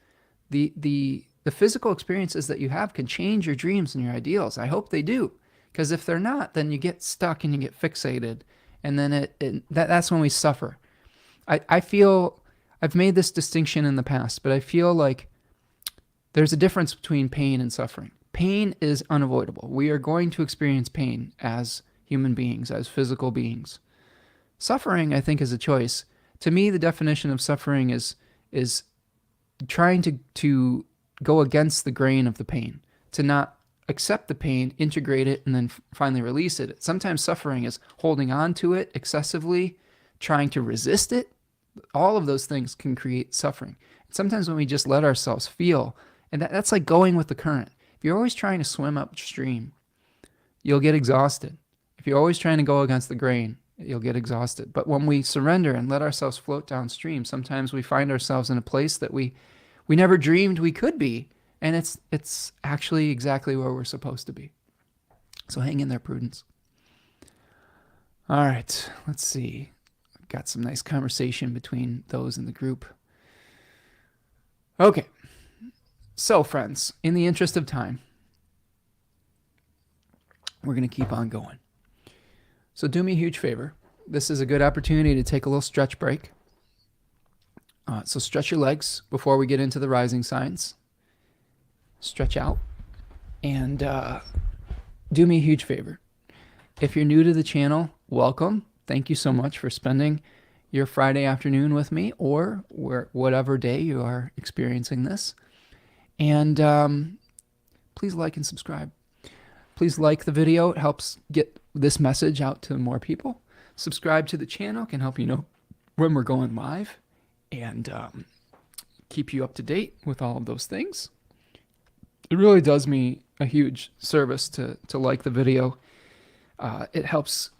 The physical experiences that you have can change your dreams and your ideals. I hope they do, because if they're not, then you get stuck and you get fixated, and then that's when we suffer. I feel I've made this distinction in the past, but I feel like there's a difference between pain and suffering. Pain is unavoidable. We are going to experience pain as human beings, as physical beings. Suffering, I think, is a choice. To me, the definition of suffering is trying to go against the grain of the pain, to not accept the pain, integrate it, and then finally release it. Sometimes suffering is holding on to it excessively, trying to resist it. All of those things can create suffering. Sometimes when we just let ourselves feel, and that's like going with the current. If you're always trying to swim upstream, you'll get exhausted. If you're always trying to go against the grain, you'll get exhausted. But when we surrender and let ourselves float downstream, sometimes we find ourselves in a place that we never dreamed we could be, and it's actually exactly where we're supposed to be. So hang in there, Prudence. All right, let's see. Got some nice conversation between those in the group. Okay. So, friends, in the interest of time, we're going to keep on going. So do me a huge favor. This is a good opportunity to take a little stretch break. So stretch your legs before we get into the rising signs. Stretch out. And do me a huge favor. If you're new to the channel, welcome. Thank you so much for spending your Friday afternoon with me, or whatever day you are experiencing this. And please like and subscribe. Please like the video. It helps get this message out to more people. Subscribe to the channel can help you know when we're going live, and keep you up to date with all of those things. It really does me a huge service to like the video. It helps,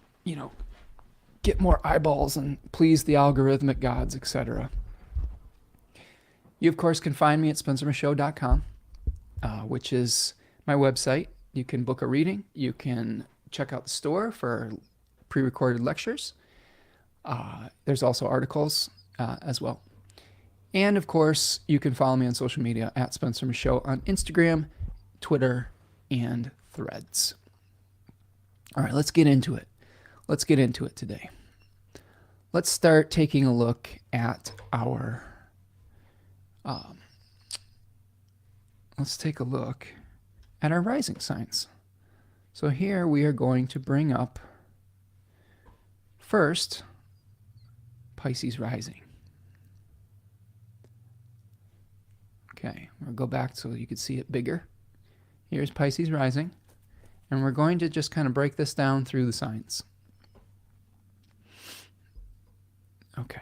get more eyeballs and please the algorithmic gods, etc. You, of course, can find me at spencermichaud.com, which is my website. You can book a reading. You can check out the store for pre-recorded lectures. There's also articles as well. And, of course, you can follow me on social media at Spencer Michaud on Instagram, Twitter, and Threads. All right, let's get into it. Let's get into it today. let's start taking a look at our rising signs. So here we are going to bring up first Pisces rising. Okay, we'll go back so you can see it bigger. Here's Pisces rising, and we're going to just kind of break this down through the signs. Okay.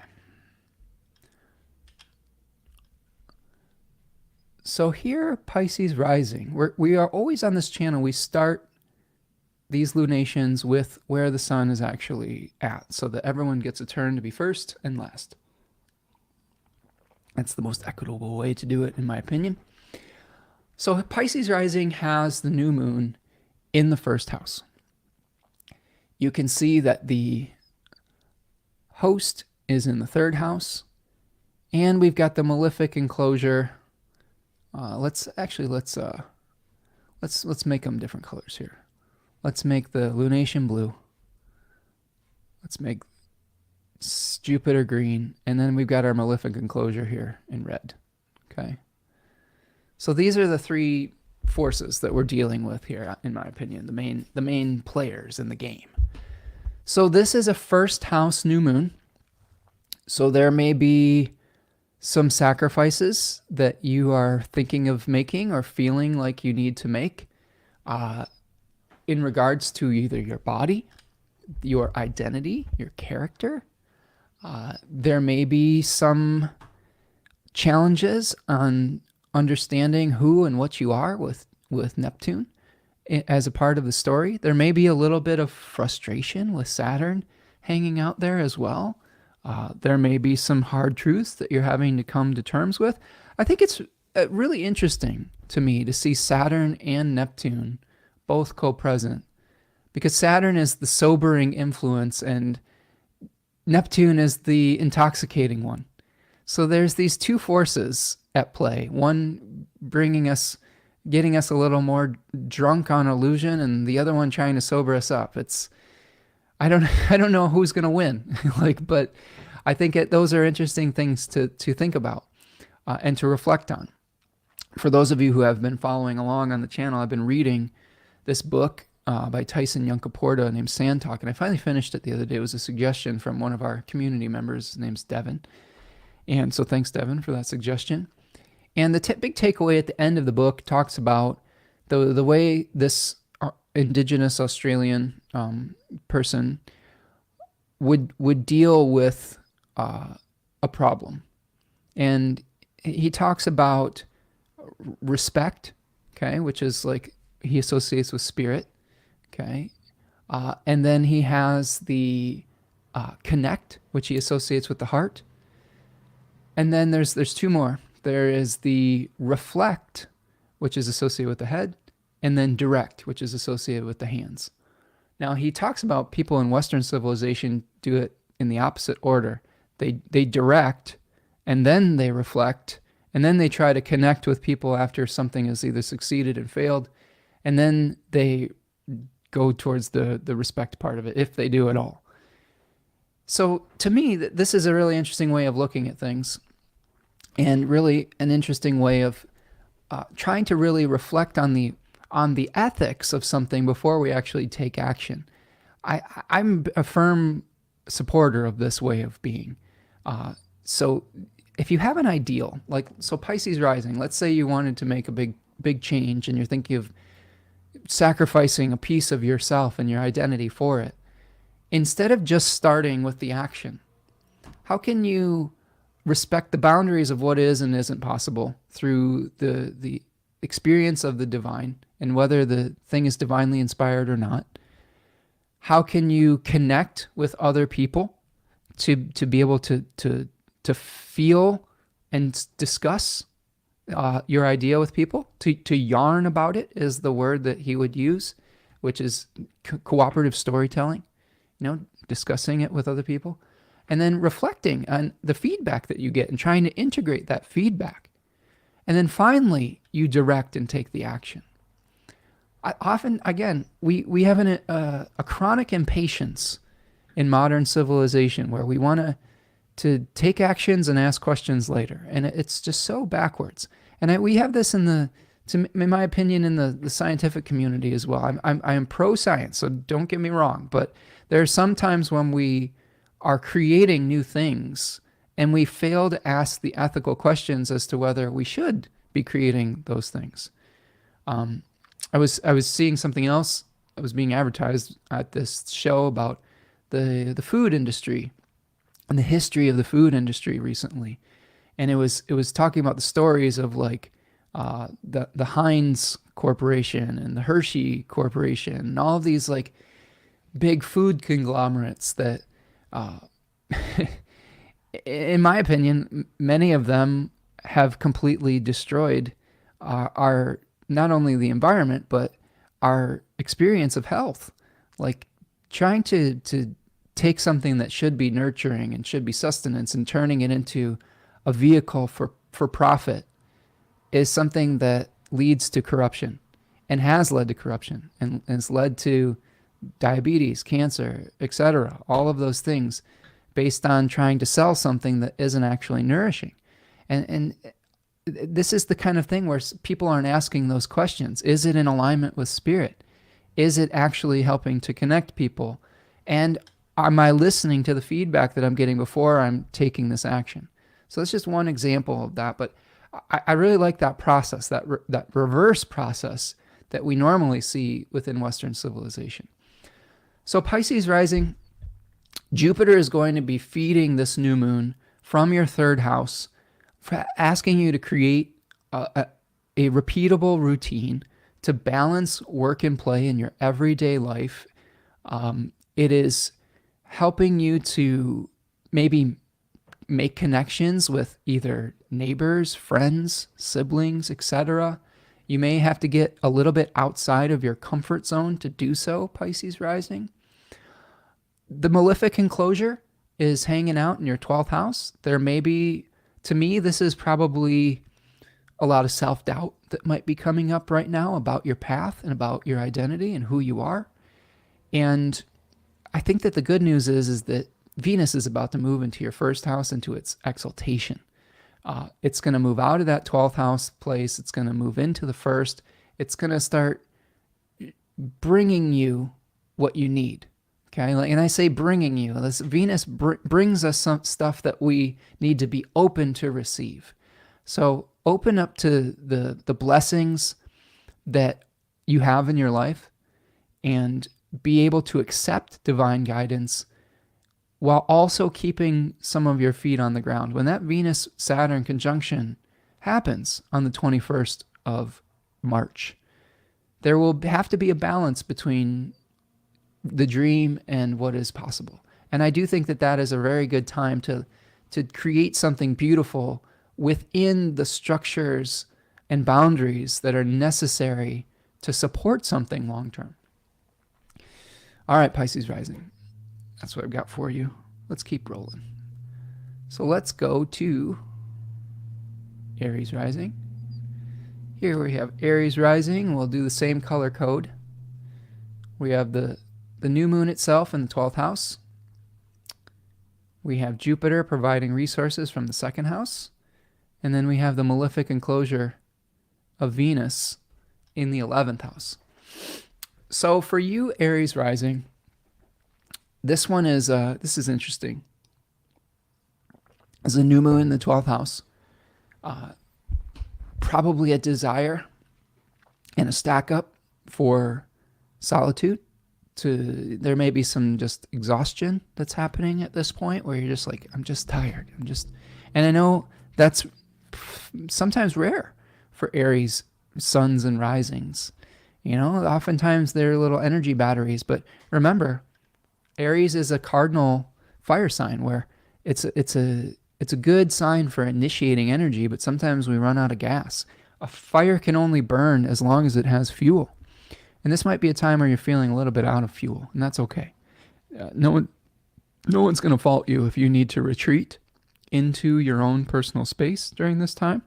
So here, Pisces rising. We are always on this channel. We start these lunations with where the sun is actually at, so that everyone gets a turn to be first and last. That's the most equitable way to do it, in my opinion. So Pisces rising has the new moon in the first house. You can see that the host is in the third house, and we've got the Malefic enclosure. Let's make them different colors here. Let's make the Lunation blue. Let's make Jupiter green, and then we've got our Malefic enclosure here in red. Okay. So these are the three forces that we're dealing with here, in my opinion, the main players in the game. So this is a first house new moon. So there may be some sacrifices that you are thinking of making or feeling like you need to make in regards to either your body, your identity, your character. There may be some challenges on understanding who and what you are with Neptune as a part of the story. There may be a little bit of frustration with Saturn hanging out there as well. There may be some hard truths that you're having to come to terms with. I think it's really interesting to me to see Saturn and Neptune both co-present, because Saturn is the sobering influence and Neptune is the intoxicating one. So there's these two forces at play, one getting us a little more drunk on illusion, and the other one trying to sober us up. I don't know who's going to win, but I think those are interesting things to think about and to reflect on. For those of you who have been following along on the channel, I've been reading this book by Tyson Yunkaporta named Sand Talk, and I finally finished it the other day. It was a suggestion from one of our community members. His name's Devin. And so thanks, Devin, for that suggestion. And the big takeaway at the end of the book talks about the way this indigenous Australian person would deal with a problem. And he talks about respect, okay, which is like he associates with spirit, okay. And then he has the connect, which he associates with the heart. And then there's two more. There is the reflect, which is associated with the head, and then direct, which is associated with the hands. Now, he talks about people in Western civilization do it in the opposite order. They direct, and then they reflect, and then they try to connect with people after something has either succeeded and failed, and then they go towards the respect part of it, if they do at all. So to me, this is a really interesting way of looking at things, and really an interesting way of trying to really reflect on the ethics of something before we actually take action. I'm a firm supporter of this way of being. So if you have an ideal, so Pisces rising, let's say you wanted to make a big change and you're thinking of sacrificing a piece of yourself and your identity for it. Instead of just starting with the action, how can you respect the boundaries of what is and isn't possible through the experience of the divine and whether the thing is divinely inspired or not? How can you connect with other people to be able to feel and discuss your idea with people? To yarn about it is the word that he would use, which is cooperative storytelling, discussing it with other people. And then reflecting on the feedback that you get and trying to integrate that feedback. And then finally, you direct and take the action. Often, again, we have a chronic impatience in modern civilization, where we want to take actions and ask questions later. And it's just so backwards. And we have this in my opinion, in the scientific community as well. I am pro-science, so don't get me wrong. But there are some times when we are creating new things and we fail to ask the ethical questions as to whether we should be creating those things. I was seeing something else. I was being advertised at this show about the food industry and the history of the food industry recently, and it was talking about the stories of like the Heinz Corporation and the Hershey Corporation and all of these like big food conglomerates that, in my opinion, many of them have completely destroyed our not only the environment but our experience of health. Like trying to take something that should be nurturing and should be sustenance and turning it into a vehicle for profit is something that leads to corruption and has led to corruption and has led to diabetes, cancer, etc. All of those things based on trying to sell something that isn't actually nourishing. And this is the kind of thing where people aren't asking those questions. Is it in alignment with spirit? Is it actually helping to connect people? And am I listening to the feedback that I'm getting before I'm taking this action? So that's just one example of that. But I really like that process, that reverse process that we normally see within Western civilization. So Pisces rising, Jupiter is going to be feeding this new moon from your third house, asking you to create a repeatable routine to balance work and play in your everyday life. It is helping you to maybe make connections with either neighbors, friends, siblings, etc. You may have to get a little bit outside of your comfort zone to do so, Pisces rising. The Malefic enclosure is hanging out in your 12th house. There may be, to me, this is probably a lot of self-doubt that might be coming up right now about your path and about your identity and who you are. And I think that the good news is that Venus is about to move into your first house, into its exaltation. It's going to move out of that 12th house place. It's going to move into the first. It's going to start bringing you what you need. Okay, and I say bringing you. This Venus brings us some stuff that we need to be open to receive. So open up to the blessings that you have in your life and be able to accept divine guidance while also keeping some of your feet on the ground. When that Venus-Saturn conjunction happens on the 21st of March, there will have to be a balance between the dream and what is possible. And I do think that that is a very good time to create something beautiful within the structures and boundaries that are necessary to support something long-term. All right, Pisces rising. That's what I've got for you. Let's keep rolling. So let's go to Aries rising. Here we have Aries rising. We'll do the same color code. We have the new moon itself in the 12th house. We have Jupiter providing resources from the second house. And then we have the malefic enclosure of Venus in the 11th house. So for you, Aries rising, this one is this is interesting. There's a new moon in the 12th house. Probably a desire and a stack up for solitude. There may be some just exhaustion that's happening at this point where you're just like, I'm just tired. And I know that's sometimes rare for Aries suns and risings. You know, oftentimes they're little energy batteries, but remember, Aries is a cardinal fire sign where it's a good sign for initiating energy, but sometimes we run out of gas. A fire can only burn as long as it has fuel. And this might be a time where you're feeling a little bit out of fuel, and that's okay. No one's going to fault you if you need to retreat into your own personal space during this time.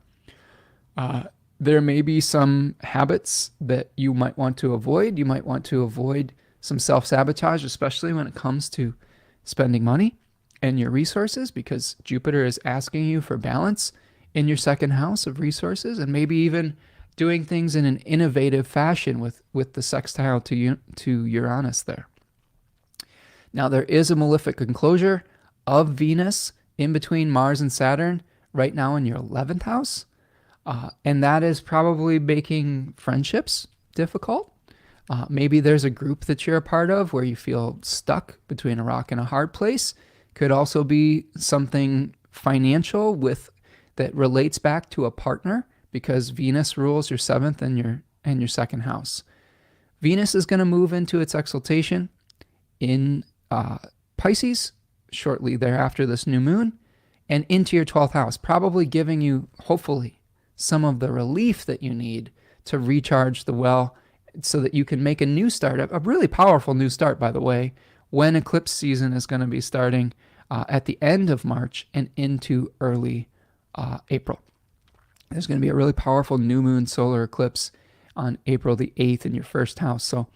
There may be some habits that you might want to avoid. You might want to avoid some self-sabotage, especially when it comes to spending money and your resources, because Jupiter is asking you for balance in your second house of resources, and maybe even doing things in an innovative fashion with the sextile to Uranus there. Now, there is a malefic enclosure of Venus in between Mars and Saturn right now in your 11th house. And that is probably making friendships difficult. Maybe there's a group that you're a part of where you feel stuck between a rock and a hard place. Could also be something financial that relates back to a partner, because Venus rules your 7th and your second house. Venus is going to move into its exaltation in Pisces shortly thereafter, this new moon, and into your 12th house, probably giving you, hopefully, some of the relief that you need to recharge the well so that you can make a new start, a really powerful new start, by the way, when eclipse season is going to be starting at the end of March and into early April. There's going to be a really powerful new moon solar eclipse on April the 8th in your first house. So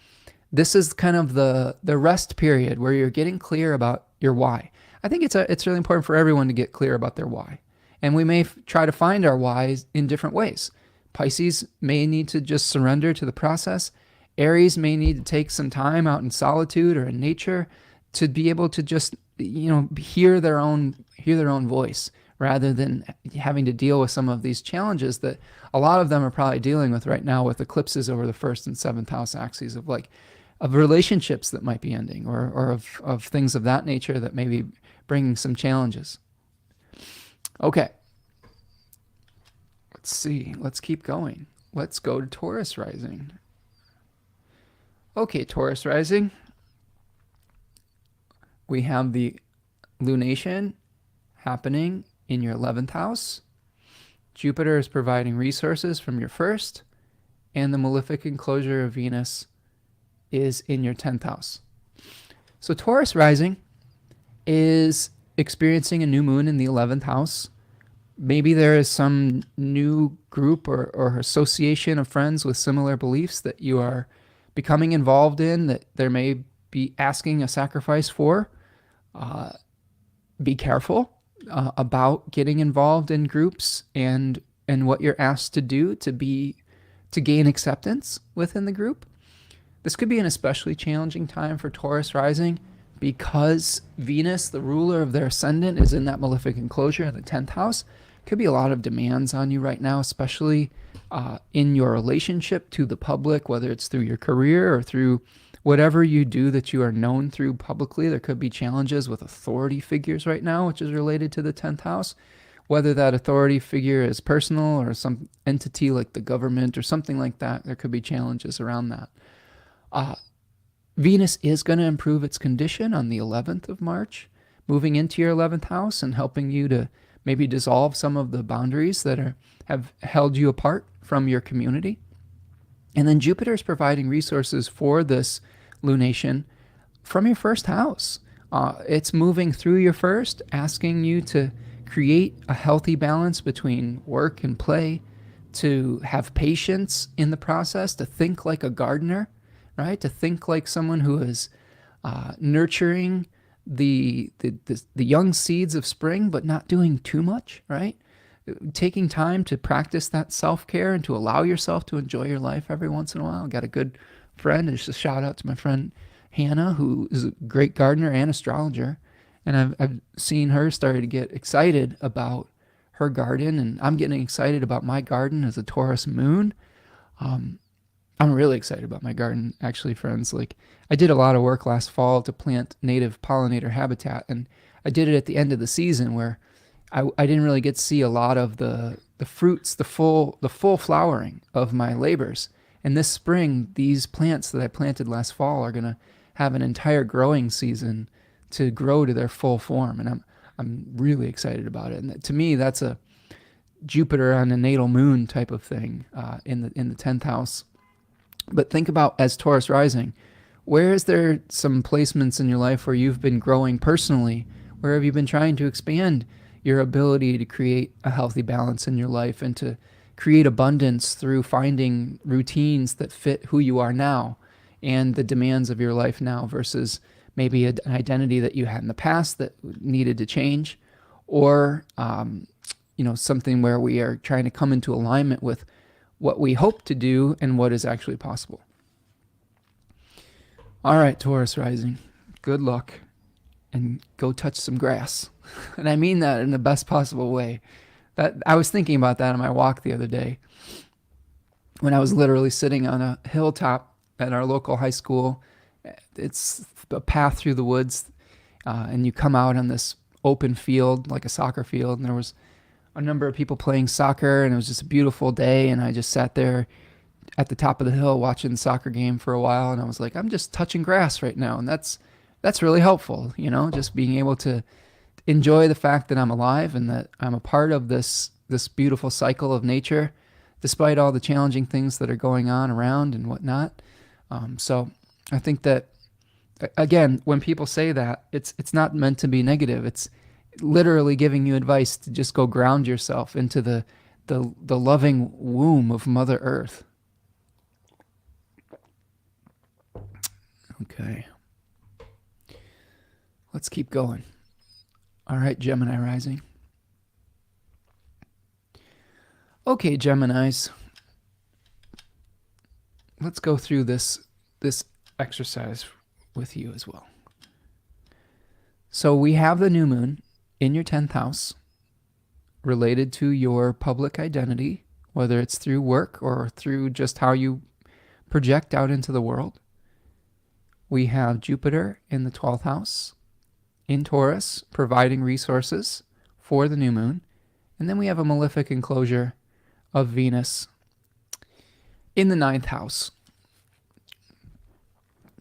this is kind of the rest period where you're getting clear about your why. I think it's really important for everyone to get clear about their why. And we may try to find our whys in different ways. Pisces may need to just surrender to the process. Aries may need to take some time out in solitude or in nature to be able to just, hear their own voice, rather than having to deal with some of these challenges that a lot of them are probably dealing with right now with eclipses over the 1st and 7th house axes of relationships that might be ending, or of things of that nature that may be bringing some challenges. Okay. Let's see. Let's keep going. Let's go to Taurus Rising. Okay, Taurus Rising. We have the lunation happening in your 11th house. Jupiter is providing resources from your 1st, and the malefic enclosure of Venus is in your 10th house. So Taurus Rising is experiencing a new moon in the 11th house. Maybe there is some new group or association of friends with similar beliefs that you are becoming involved in, that there may be asking a sacrifice for. Be careful about getting involved in groups and what you're asked to do to gain acceptance within the group. This could be an especially challenging time for Taurus Rising because Venus, the ruler of their ascendant, is in that malefic enclosure in the 10th house. Could be a lot of demands on you right now, especially in your relationship to the public, whether it's through your career or through whatever you do that you are known through publicly. There could be challenges with authority figures right now, which is related to the 10th house. Whether that authority figure is personal or some entity like the government or something like that, there could be challenges around that. Venus is going to improve its condition on the 11th of March, moving into your 11th house and helping you to maybe dissolve some of the boundaries that have held you apart from your community. And then Jupiter is providing resources for this lunation from your 1st house. It's moving through your 1st, asking you to create a healthy balance between work and play, to have patience in the process, to think like a gardener, right? To think like someone who is nurturing the young seeds of spring, but not doing too much, right? Taking time to practice that self-care and to allow yourself to enjoy your life every once in a while. I got a good friend, and just a shout out to my friend Hannah, who is a great gardener and astrologer. And I've seen her starting to get excited about her garden, and I'm getting excited about my garden as a Taurus moon. I'm really excited about my garden, actually, friends. Like, I did a lot of work last fall to plant native pollinator habitat, and I did it at the end of the season where I didn't really get to see a lot of the fruits, the full flowering of my labors. And this spring, these plants that I planted last fall are going to have an entire growing season to grow to their full form, and I'm really excited about it. And to me, that's a Jupiter on a natal moon type of thing in the 10th house. But think about, as Taurus Rising, where is there some placements in your life where you've been growing personally? Where have you been trying to expand your ability to create a healthy balance in your life and to create abundance through finding routines that fit who you are now and the demands of your life now, versus maybe an identity that you had in the past that needed to change, or something where we are trying to come into alignment with what we hope to do and what is actually possible. All right, Taurus rising, good luck, and go touch some grass. And I mean that in the best possible way. That I was thinking about that on my walk the other day, when I was literally sitting on a hilltop at our local high school. It's a path through the woods, and you come out on this open field, like a soccer field, and there was a number of people playing soccer, and it was just a beautiful day, and I just sat there at the top of the hill watching the soccer game for a while, and I was like, I'm just touching grass right now, and that's really helpful, just being able to enjoy the fact that I'm alive and that I'm a part of this beautiful cycle of nature, despite all the challenging things that are going on around and whatnot. So I think that, again, when people say that, it's not meant to be negative. It's literally giving you advice to just go ground yourself into the loving womb of Mother Earth. Okay. Let's keep going. All right, Gemini rising. Okay, Geminis. Let's go through this exercise with you as well. So we have the new moon in your 10th house, related to your public identity, whether it's through work or through just how you project out into the world. We have Jupiter in the 12th house, in Taurus, providing resources for the new moon. And then we have a malefic enclosure of Venus in the 9th house.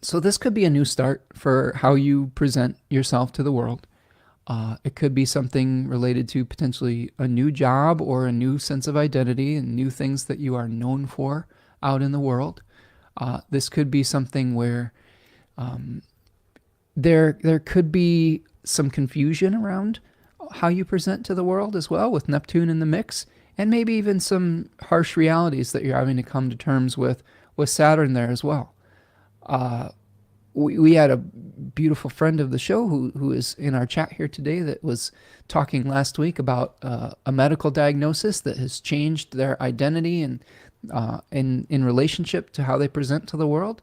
So this could be a new start for how you present yourself to the world. It could be something related to potentially a new job or a new sense of identity and new things that you are known for out in the world. This could be something where there could be some confusion around how you present to the world as well, with Neptune in the mix, and maybe even some harsh realities that you're having to come to terms with Saturn there as well. We had a beautiful friend of the show who is in our chat here today that was talking last week about a medical diagnosis that has changed their identity and in relationship to how they present to the world.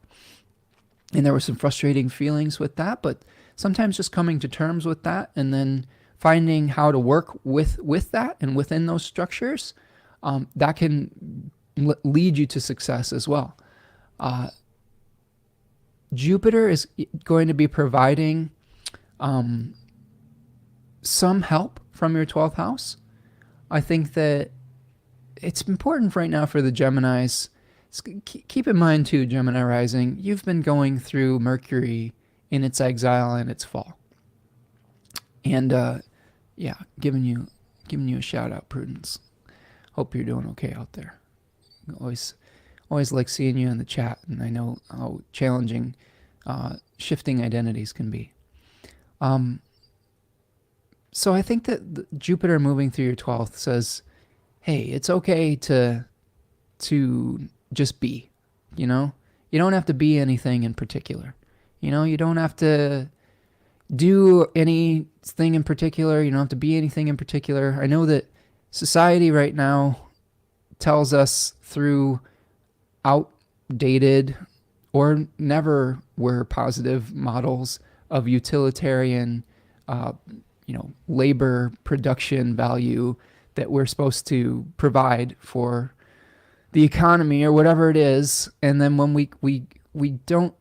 And there were some frustrating feelings with that, but sometimes just coming to terms with that and then finding how to work with that and within those structures, that can lead you to success as well. Jupiter is going to be providing some help from your 12th house. I think that it's important right now for the Geminis. Keep in mind too, Gemini rising, you've been going through Mercury in its exile and its fall. And giving you a shout out, Prudence. Hope you're doing okay out there. Always like seeing you in the chat, and I know how challenging shifting identities can be. So I think that Jupiter moving through your 12th says, hey, it's okay to just be, you don't have to be anything in particular. You don't have to do anything in particular. You don't have to be anything in particular. I know that society right now tells us through outdated or never were positive models of utilitarian, labor production value that we're supposed to provide for the economy or whatever it is. And then when we don't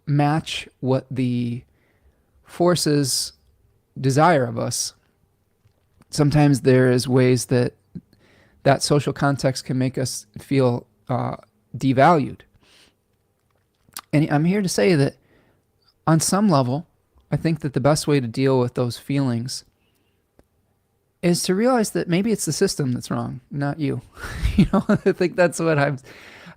match what the forces desire of us, sometimes there is ways that social context can make us feel devalued. And I'm here to say that on some level, I think that the best way to deal with those feelings is to realize that maybe it's the system that's wrong, not you. I think that's how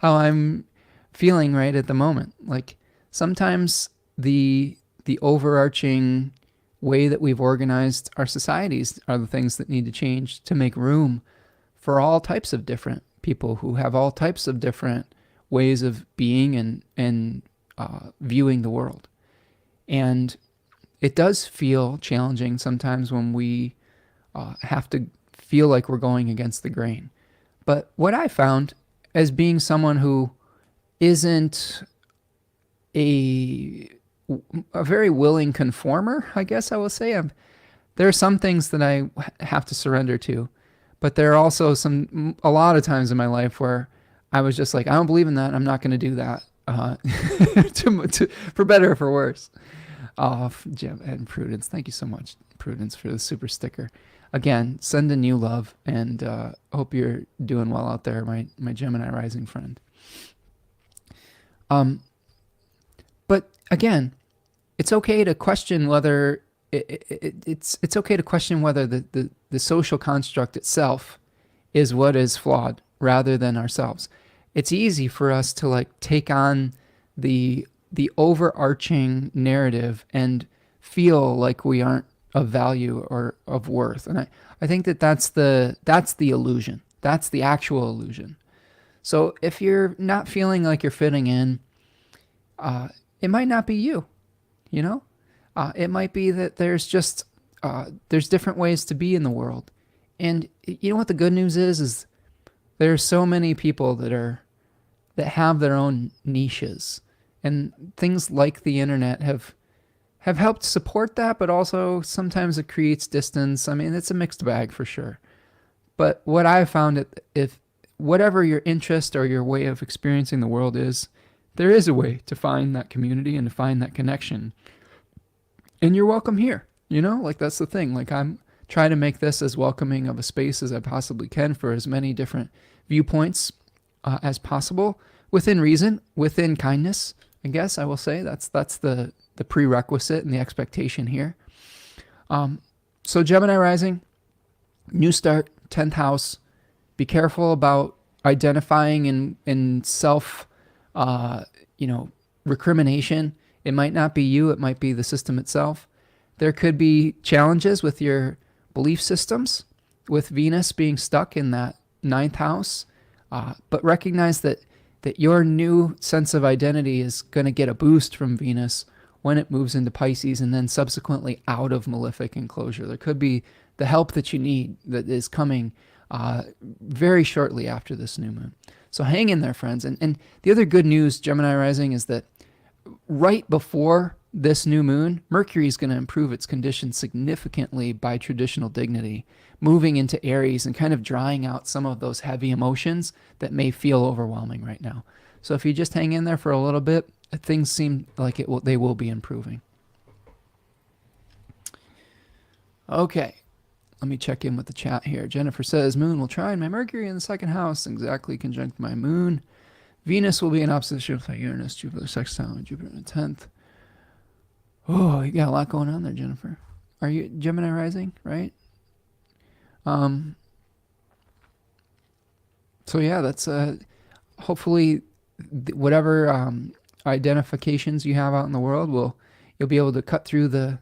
I'm feeling right at the moment. Like sometimes the overarching way that we've organized our societies are the things that need to change to make room for all types of different people who have all types of different ways of being and viewing the world. And it does feel challenging sometimes when we have to feel like we're going against the grain. But what I found, as being someone who isn't a very willing conformer, I guess I will say, there are some things that I have to surrender to, but there are also a lot of times in my life where I was just like, I don't believe in that. I'm not going to do that, for better or for worse. Oh, Jim and Prudence, thank you so much, Prudence, for the super sticker. Again, sending you love, and hope you're doing well out there, my Gemini rising friend. But again, it's okay to question whether it's okay to question whether the social construct itself is what is flawed rather than ourselves. It's easy for us to like take on the overarching narrative and feel like we aren't of value or of worth. And I think that's the illusion. That's the actual illusion. So if you're not feeling like you're fitting in, it might not be you, you know? It might be that there's just, there's different ways to be in the world. And you know what the good news is there's so many people that have their own niches. And things like the internet have helped support that, but also sometimes it creates distance. I mean, it's a mixed bag for sure. But what I found, if whatever your interest or your way of experiencing the world is, there is a way to find that community and to find that connection. And you're welcome here, you know? Like, that's the thing. Like, I'm trying to make this as welcoming of a space as I possibly can for as many different viewpoints as possible, within reason, within kindness, I guess I will say. That's the prerequisite and the expectation here. So Gemini rising, new start, 10th house. Be careful about identifying in self, recrimination. It might not be you, it might be the system itself. There could be challenges with your belief systems, with Venus being stuck in that 9th house. But recognize that your new sense of identity is going to get a boost from Venus when it moves into Pisces and then subsequently out of Malefic enclosure. There could be the help that you need that is coming very shortly after this new moon. So hang in there, friends. And the other good news, Gemini rising, is that right before this new moon, Mercury is going to improve its condition significantly by traditional dignity, moving into Aries and kind of drying out some of those heavy emotions that may feel overwhelming right now. So if you just hang in there for a little bit, things seem like they will be improving. Okay, let me check in with the chat here. Jennifer says, Moon will trine my Mercury in the 2nd house, exactly conjunct my Moon. Venus will be in opposition with my Uranus, Jupiter sextile, and Jupiter in the 10th. Oh, you got a lot going on there, Jennifer. Are you Gemini rising, right? So yeah, that's hopefully whatever identifications you have out in the world you'll be able to cut through the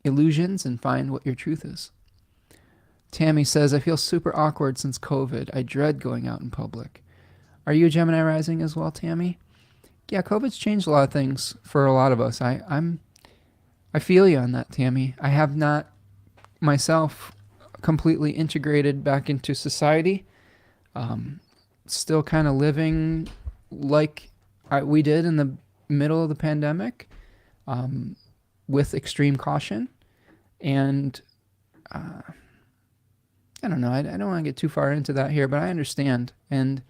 illusions and find what your truth is. Tammy says, I feel super awkward since COVID. I dread going out in public. Are you a Gemini rising as well, Tammy? Yeah, COVID's changed a lot of things for a lot of us. I feel you on that, Tammy. I have not myself completely integrated back into society. Still kind of living like we did in the middle of the pandemic, with extreme caution. And I don't know. I don't want to get too far into that here, but I understand. And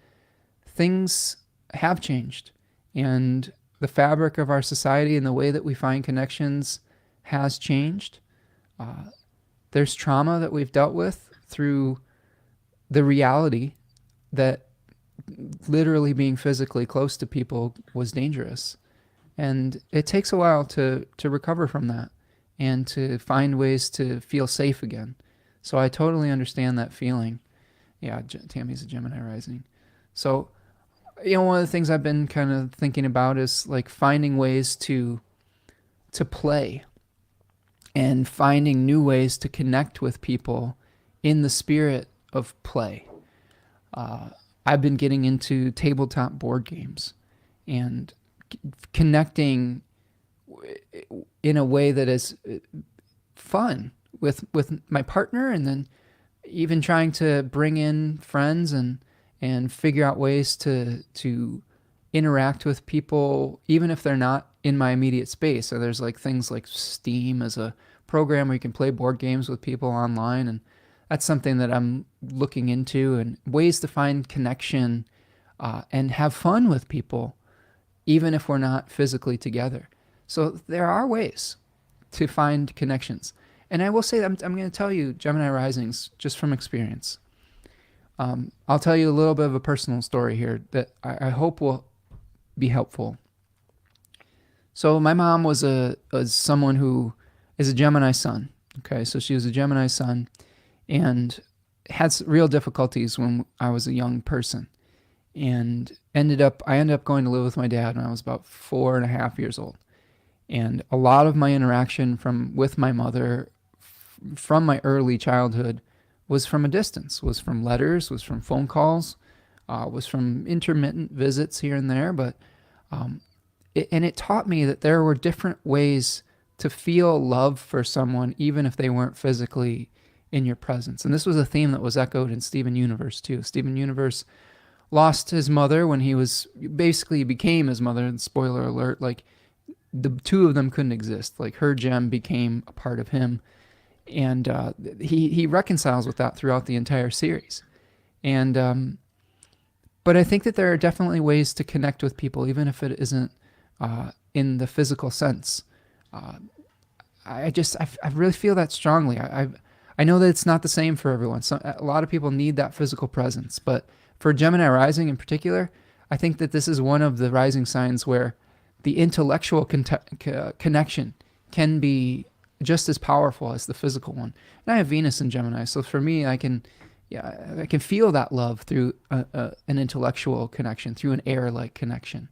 things have changed. And the fabric of our society and the way that we find connections has changed. There's trauma that we've dealt with through the reality that literally being physically close to people was dangerous. And it takes a while to recover from that and to find ways to feel safe again. So I totally understand that feeling. Yeah, Tammy's a Gemini rising. So, one of the things I've been kind of thinking about is like finding ways to play and finding new ways to connect with people in the spirit of play. I've been getting into tabletop board games and connecting in a way that is fun with my partner, and then even trying to bring in friends and figure out ways to interact with people, even if they're not in my immediate space. So there's like things like Steam as a program where you can play board games with people online, and that's something that I'm looking into, and ways to find connection and have fun with people, even if we're not physically together. So there are ways to find connections. And I will say, I'm going to tell you, Gemini Risings, just from experience. I'll tell you a little bit of a personal story here that I hope will be helpful. So my mom was someone who is a Gemini sun. Okay, so she was a Gemini sun and had real difficulties when I was a young person, and I ended up going to live with my dad when I was about 4.5 years old. And a lot of my interaction with my mother from my early childhood was from a distance, was from letters, was from phone calls, was from intermittent visits here and there. But it taught me that there were different ways to feel love for someone, even if they weren't physically in your presence. And this was a theme that was echoed in Steven Universe too. Steven Universe lost his mother when he became his mother. And spoiler alert, like the two of them couldn't exist. Like her gem became a part of him. And he reconciles with that throughout the entire series. And but I think that there are definitely ways to connect with people, even if it isn't in the physical sense. I really feel that strongly. I know that it's not the same for everyone. A lot of people need that physical presence, but for Gemini Rising in particular, I think that this is one of the rising signs where the intellectual connection can be just as powerful as the physical one. And I have Venus in Gemini, so for me, I can feel that love through an intellectual connection, through an air-like connection.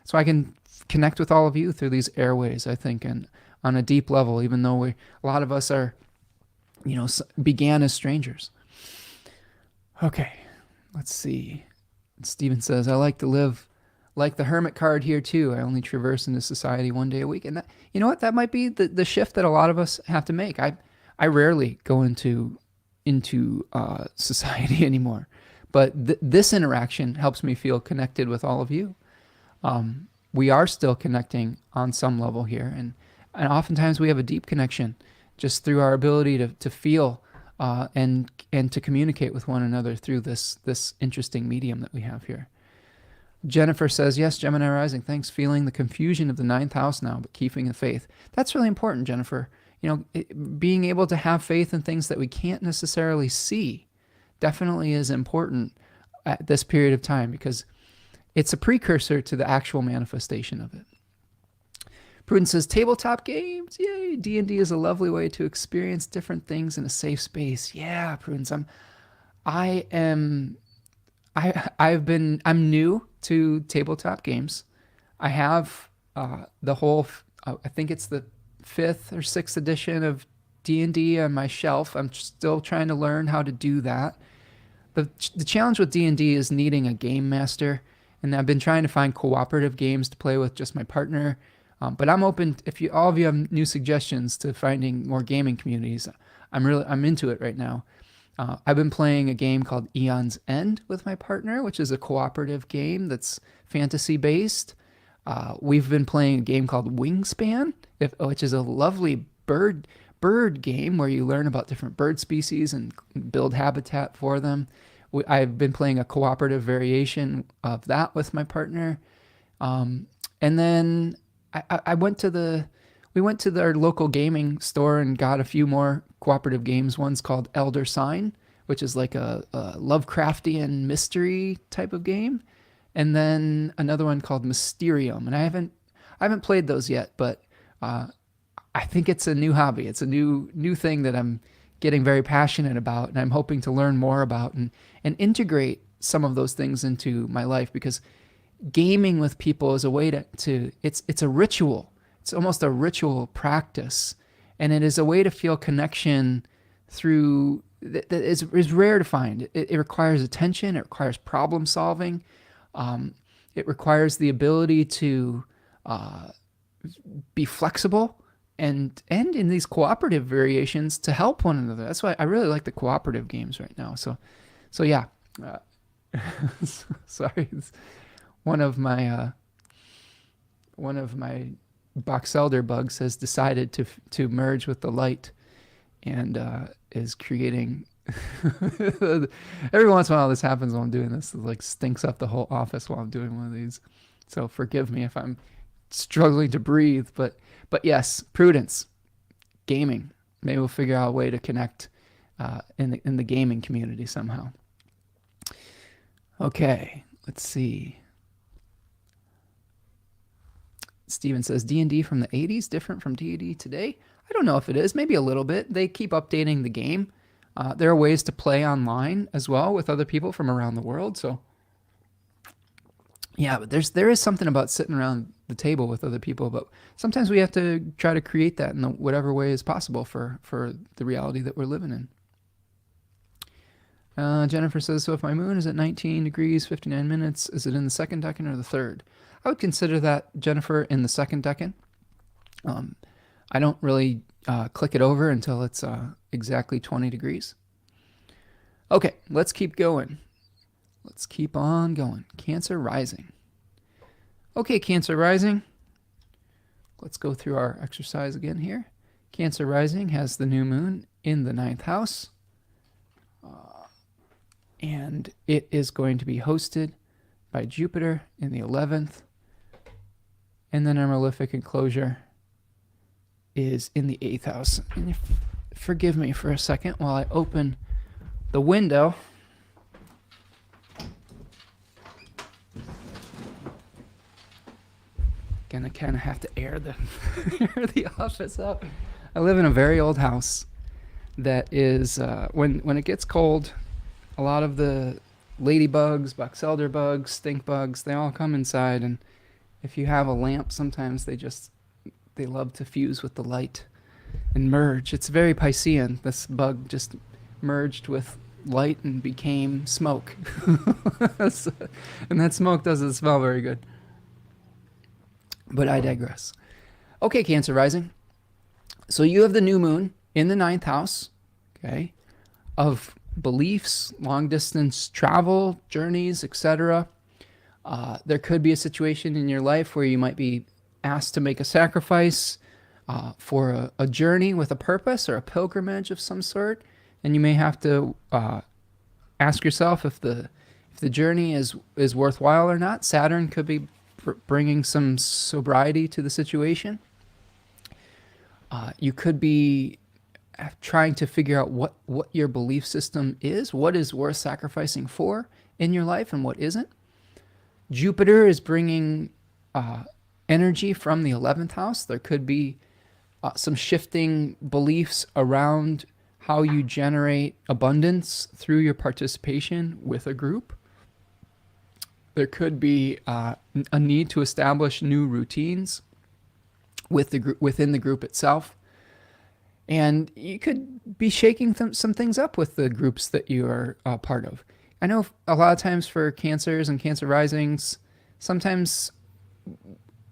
So I can connect with all of you through these airways, I think, and on a deep level, even though a lot of us are, began as strangers. Okay, let's see. Stephen says, I like to live like the hermit card here too. I only traverse into society one day a week. And that, you know what? That might be the shift that a lot of us have to make. I rarely go into society anymore, but this interaction helps me feel connected with all of you. We are still connecting on some level here, and oftentimes we have a deep connection just through our ability to feel and to communicate with one another through this interesting medium that we have here. Jennifer says, yes, Gemini Rising, thanks. Feeling the confusion of the 9th house now, but keeping the faith. That's really important, Jennifer. Being able to have faith in things that we can't necessarily see definitely is important at this period of time, because it's a precursor to the actual manifestation of it. Prudence says, tabletop games, yay! D&D is a lovely way to experience different things in a safe space. Yeah, Prudence, I'm new to tabletop games. I have the whole, I think it's the 5th or 6th edition of D&D on my shelf. I'm still trying to learn how to do that. The challenge with D&D is needing a game master, and I've been trying to find cooperative games to play with just my partner. But I'm open, if all of you have new suggestions to finding more gaming communities, I'm into it right now. I've been playing a game called Eon's End with my partner, which is a cooperative game that's fantasy based. We've been playing a game called Wingspan, which is a lovely bird game where you learn about different bird species and build habitat for them. I've been playing a cooperative variation of that with my partner. And then we went to our local gaming store and got a few more cooperative games. One's called Elder Sign, which is like a Lovecraftian mystery type of game. And then another one called Mysterium. And I haven't played those yet, but I think it's a new hobby. It's a new thing that I'm getting very passionate about, and I'm hoping to learn more about and integrate some of those things into my life, because gaming with people is a way to it's a ritual. It's almost a ritual practice, and it is a way to feel connection through that is rare to find. It requires attention. It requires problem solving. It requires the ability to be flexible and in these cooperative variations to help one another. That's why I really like the cooperative games right now. So yeah. Sorry, it's one of my box elder bugs has decided to merge with the light and is creating. Every once in a while, this happens while I'm doing this. It like stinks up the whole office while I'm doing one of these. So forgive me if I'm struggling to breathe. But yes, prudence, gaming. Maybe we'll figure out a way to connect in the gaming community somehow. Okay, let's see. Steven says D&D from the 80s different from D&D today. I don't know if it is. Maybe a little bit. They keep updating the game. There are ways to play online as well with other people from around the world. So, yeah, but there is something about sitting around the table with other people. But sometimes we have to try to create that in whatever way is possible for the reality that we're living in. Jennifer says, so if my moon is at 19 degrees, 59 minutes, is it in the second decan or the third? I would consider that, Jennifer, in the second decan. I don't really click it over until it's exactly 20 degrees. Okay, let's keep going. Let's keep on going. Cancer Rising. Okay, Cancer Rising. Let's go through our exercise again here. Cancer Rising has the new moon in the 9th house. And it is going to be hosted by Jupiter in the 11th. And then our Malefic enclosure is in the 8th house. And forgive me for a second while I open the window. Gonna kind of have to air the office up. I live in a very old house that is, when it gets cold, a lot of the ladybugs, box elder bugs, stink bugs, they all come inside. And if you have a lamp, sometimes they love to fuse with the light and merge. It's very Piscean. This bug just merged with light and became smoke. And that smoke doesn't smell very good. But I digress. Okay, Cancer Rising. So you have the new moon in the 9th house, okay, of beliefs, long distance travel, journeys, etc. There could be a situation in your life where you might be asked to make a sacrifice for a journey with a purpose or a pilgrimage of some sort, and you may have to ask yourself if the journey is worthwhile or not. Saturn could be bringing some sobriety to the situation. You could be trying to figure out what your belief system is, what is worth sacrificing for in your life and what isn't. Jupiter is bringing energy from the 11th house. There could be some shifting beliefs around how you generate abundance through your participation with a group. There could be a need to establish new routines within the group itself. And you could be shaking some things up with the groups that you are part of. I know a lot of times for Cancers and Cancer Risings, sometimes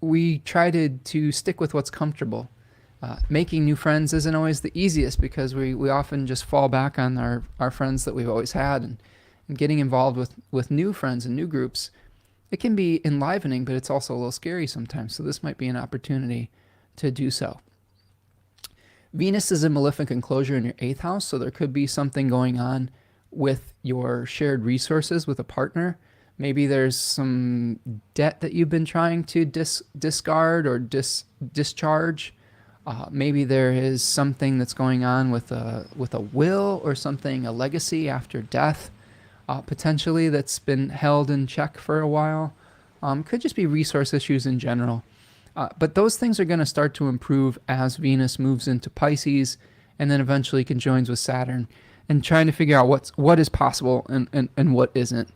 we try to stick with what's comfortable. Making new friends isn't always the easiest because we often just fall back on our friends that we've always had. And getting involved with new friends and new groups, it can be enlivening, but it's also a little scary sometimes. So this might be an opportunity to do so. Venus is in malefic enclosure in your 8th house, so there could be something going on with your shared resources with a partner. Maybe there's some debt that you've been trying to discard or discharge. Maybe there is something that's going on with a will or something, a legacy after death, potentially that's been held in check for a while. Could just be resource issues in general. But those things are going to start to improve as Venus moves into Pisces and then eventually conjoins with Saturn, and trying to figure out what is possible and what isn't,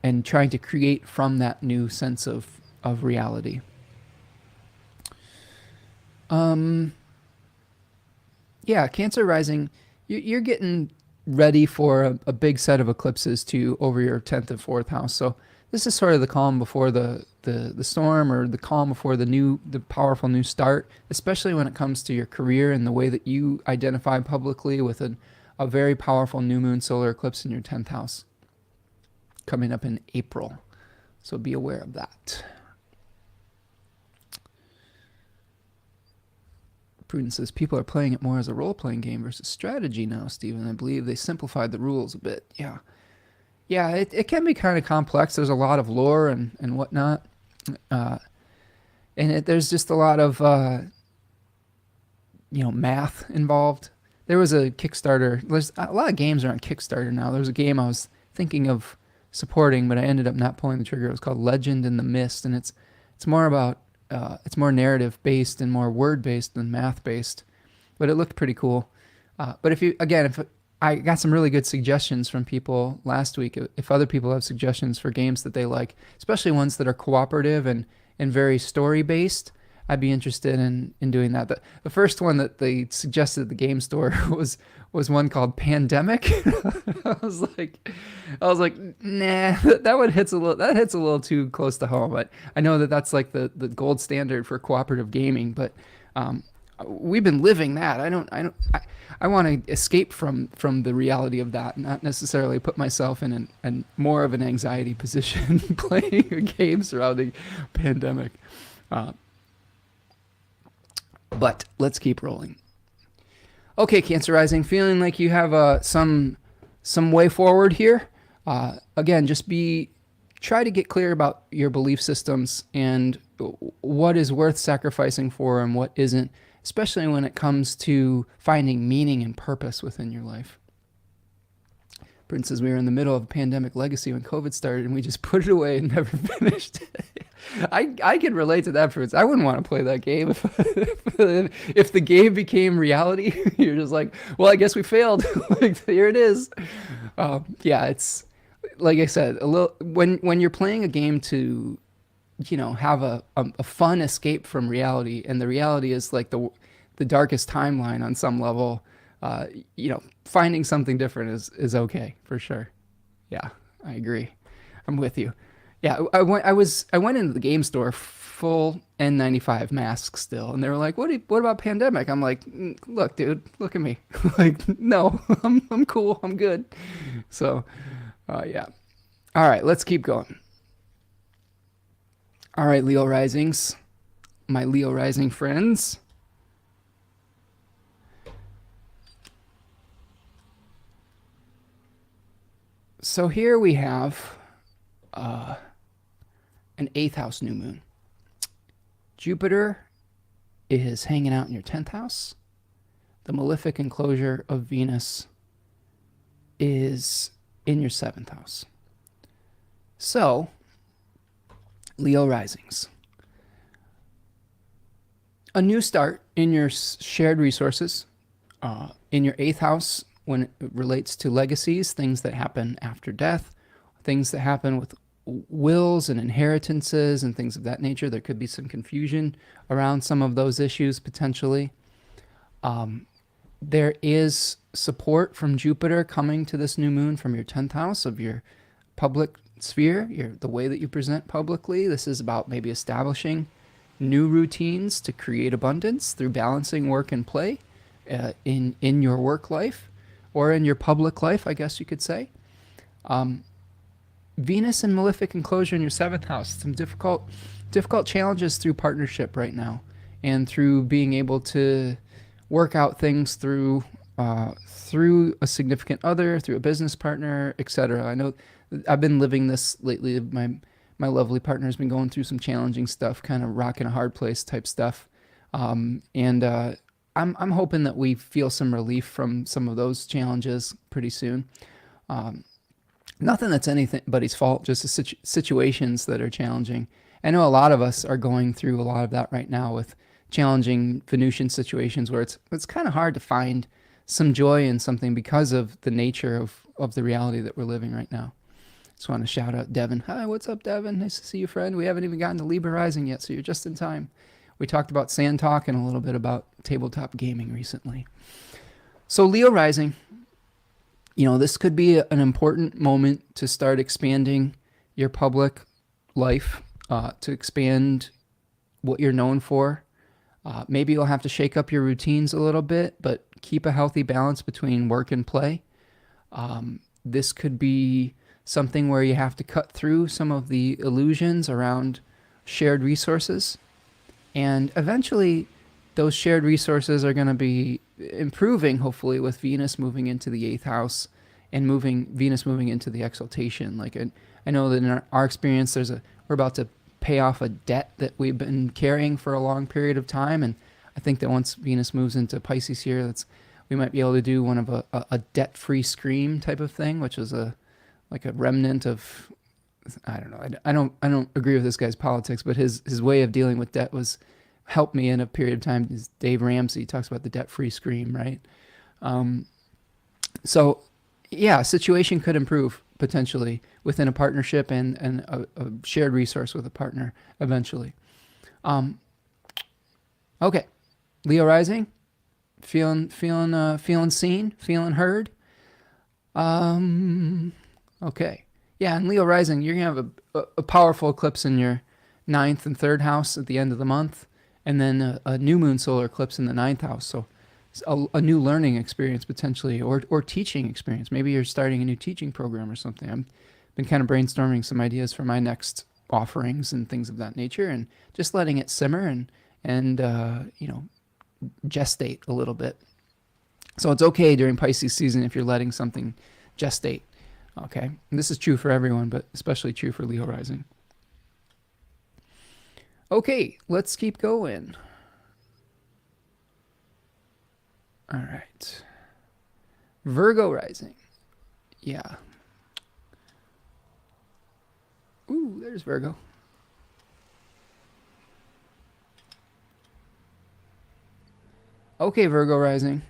and trying to create from that new sense of reality. Yeah, Cancer Rising, you're getting ready for a big set of eclipses over your 10th and 4th house. So this is sort of the calm before the the storm or the calm before the powerful new start, especially when it comes to your career and the way that you identify publicly with a very powerful new moon solar eclipse in your 10th house coming up in April. So be aware of that. Prudence says, people are playing it more as a role-playing game versus strategy now, Stephen. I believe they simplified the rules a bit. Yeah. Yeah, it can be kind of complex. There's a lot of lore and whatnot. There's just a lot of, math involved. There was a Kickstarter. There's a lot of games are on Kickstarter now. There was a game I was thinking of supporting, but I ended up not pulling the trigger. It was called Legend in the Mist, and it's more about it's more narrative based and more word based than math based, but it looked pretty cool. But if I got some really good suggestions from people last week, if other people have suggestions for games that they like, especially ones that are cooperative and very story based, I'd be interested in doing that. The first one that they suggested at the game store was one called Pandemic. I was like, nah, that one hits a little too close to home. But I know that that's like the gold standard for cooperative gaming. But we've been living that. I want to escape from the reality of that, not necessarily put myself in more of an anxiety position playing a game surrounding pandemic. But let's keep rolling. Okay, Cancer Rising, feeling like you have some way forward here. Again, just try to get clear about your belief systems and what is worth sacrificing for and what isn't, especially when it comes to finding meaning and purpose within your life. Prudence says, we were in the middle of a pandemic legacy when COVID started and we just put it away and never finished it. I can relate to that, Prudence. I wouldn't want to play that game if the game became reality. You're just like, well, I guess we failed. Like, here it is. Yeah, it's like I said, a little when you're playing a game to, have a fun escape from reality, and the reality is like the darkest timeline on some level. Finding something different is okay for sure. Yeah, I agree. I'm with you. Yeah, I went into the game store full N95 mask still, and they were like, "What about pandemic?" I'm like, "Look, dude, look at me." Like, no, I'm cool. I'm good. So, yeah. All right, let's keep going. All right, Leo risings, my Leo rising friends. So here we have an 8th house new moon. Jupiter is hanging out in your 10th house. The malefic enclosure of Venus is in your 7th house. So, Leo risings. A new start in your shared resources, in your 8th house when it relates to legacies, things that happen after death, things that happen with wills and inheritances and things of that nature. There could be some confusion around some of those issues potentially. There is support from Jupiter coming to this new moon from your 10th house of your public sphere, the way that you present publicly. This is about maybe establishing new routines to create abundance through balancing work and play in your work life or in your public life, I guess you could say. Venus and malefic enclosure in your 7th house. Some difficult challenges through partnership right now, and through being able to work out things through a significant other, through a business partner, etc. I know I've been living this lately. My lovely partner has been going through some challenging stuff, kind of rocking a hard place type stuff, I'm hoping that we feel some relief from some of those challenges pretty soon. Nothing that's anybody's fault, just the situations that are challenging. I know a lot of us are going through a lot of that right now with challenging Venusian situations where it's kind of hard to find some joy in something because of the nature of the reality that we're living right now. Just want to shout out Devin. Hi, what's up, Devin? Nice to see you, friend. We haven't even gotten to Libra Rising yet, so you're just in time. We talked about Sand Talk and a little bit about tabletop gaming recently. So Leo Rising, this could be an important moment to start expanding your public life to expand what you're known for. Maybe you'll have to shake up your routines a little bit, but keep a healthy balance between work and play. This could be something where you have to cut through some of the illusions around shared resources. And eventually, those shared resources are going to be improving, hopefully, with Venus moving into the 8th house and Venus moving into the exaltation. Like I know that in our experience, we're about to pay off a debt that we've been carrying for a long period of time. And I think that once Venus moves into Pisces here, we might be able to do one of a debt-free scream type of thing, which is like a remnant of, I don't know. I don't agree with this guy's politics, but his way of dealing with debt was helped me in a period of time. Is Dave Ramsey talks about the debt-free scream, right? So yeah, situation could improve potentially within a partnership and a shared resource with a partner eventually. Okay, Leo rising, feeling seen, feeling heard. Okay. Yeah, and Leo rising, you're going to have a powerful eclipse in your 9th and 3rd house at the end of the month, and then a new moon solar eclipse in the 9th house. So a new learning experience potentially, or teaching experience. Maybe you're starting a new teaching program or something. I've been kind of brainstorming some ideas for my next offerings and things of that nature, and just letting it simmer and gestate a little bit. So it's okay during Pisces season if you're letting something gestate. Okay, and this is true for everyone, but especially true for Leo rising. Okay, let's keep going. All right. Virgo rising. Yeah. Ooh, there's Virgo. Okay, Virgo rising.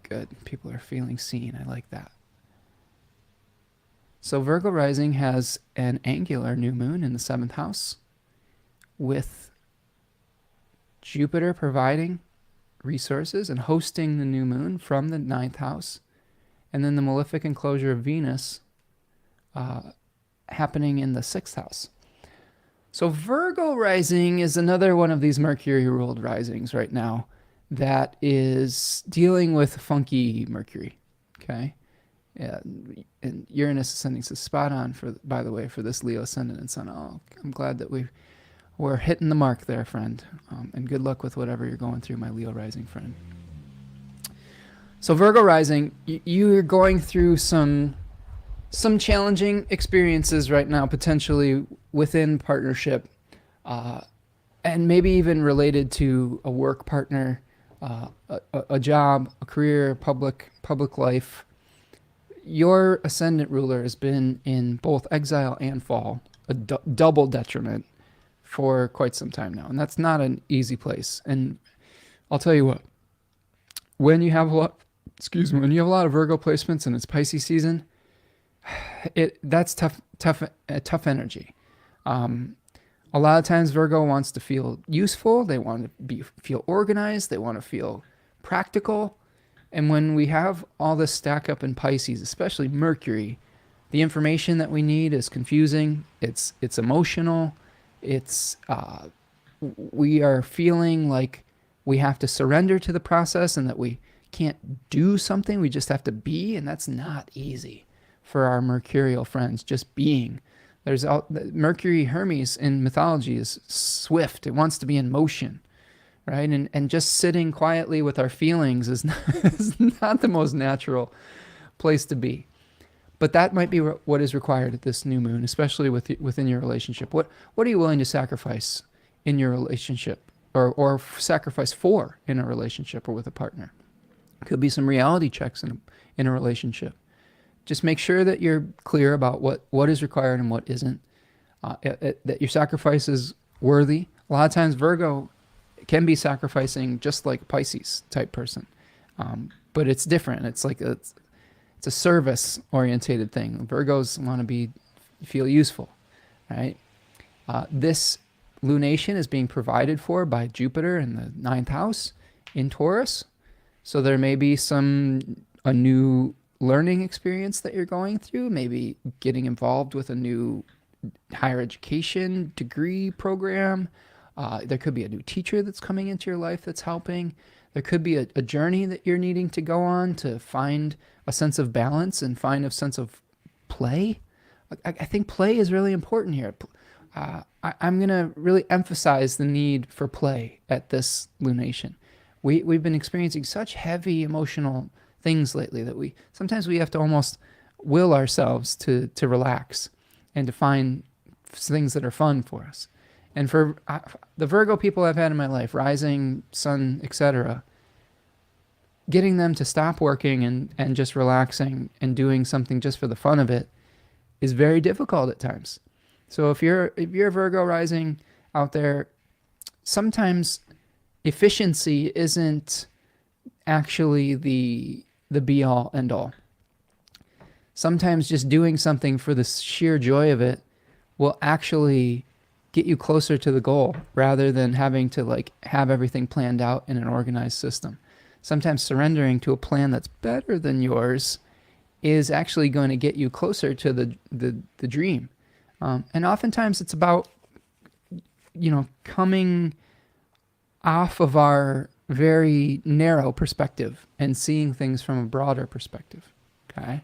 Good. People are feeling seen. I like that. So Virgo rising has an angular new moon in the 7th house with Jupiter providing resources and hosting the new moon from the 9th house, and then the malefic enclosure of Venus happening in the 6th house. So Virgo rising is another one of these Mercury ruled risings right now that is dealing with funky Mercury. Okay. Yeah, and Uranus ascending is spot on by the way, for this Leo ascendant and sun. Oh, I'm glad that we're hitting the mark there, friend. And good luck with whatever you're going through, my Leo rising friend. So Virgo rising, you're going through some challenging experiences right now, potentially within partnership, and maybe even related to a work partner, a job, a career, public life. Your ascendant ruler has been in both exile and fall, a double detriment for quite some time now. And that's not an easy place. And I'll tell you what, when you have a lot of Virgo placements and it's Pisces season, that's tough energy. A lot of times Virgo wants to feel useful. They want to feel organized. They want to feel practical. And when we have all this stack up in Pisces, especially Mercury, the information that we need is confusing. It's emotional. We are feeling like we have to surrender to the process and that we can't do something. We just have to be, and that's not easy for our mercurial friends. Just being. Mercury Hermes in mythology is swift. It wants to be in motion. Right? And just sitting quietly with our feelings is not the most natural place to be. But that might be what is required at this new moon, especially within your relationship. What are you willing to sacrifice in your relationship or sacrifice for in a relationship or with a partner? Could be some reality checks in a relationship. Just make sure that you're clear about what is required and what isn't, that your sacrifice is worthy. A lot of times Virgo can be sacrificing just like a Pisces type person. But it's different. It's like it's a service orientated thing. Virgos want to feel useful, right? This lunation is being provided for by Jupiter in the 9th house in Taurus. So there may be a new learning experience that you're going through, maybe getting involved with a new higher education degree program. There could be a new teacher that's coming into your life that's helping. There could be a journey that you're needing to go on to find a sense of balance and find a sense of play. I think play is really important here. I'm going to really emphasize the need for play at this lunation. We've been experiencing such heavy emotional things lately that sometimes we have to almost will ourselves to relax and to find things that are fun for us. And for the Virgo people I've had in my life, rising, sun, etc., getting them to stop working and just relaxing and doing something just for the fun of it is very difficult at times. So if you're a Virgo rising out there, sometimes efficiency isn't actually the be all end all. Sometimes just doing something for the sheer joy of it will actually get you closer to the goal rather than having to have everything planned out in an organized system. Sometimes surrendering to a plan that's better than yours is actually going to get you closer to the dream. And oftentimes it's about, coming off of our very narrow perspective and seeing things from a broader perspective. Okay.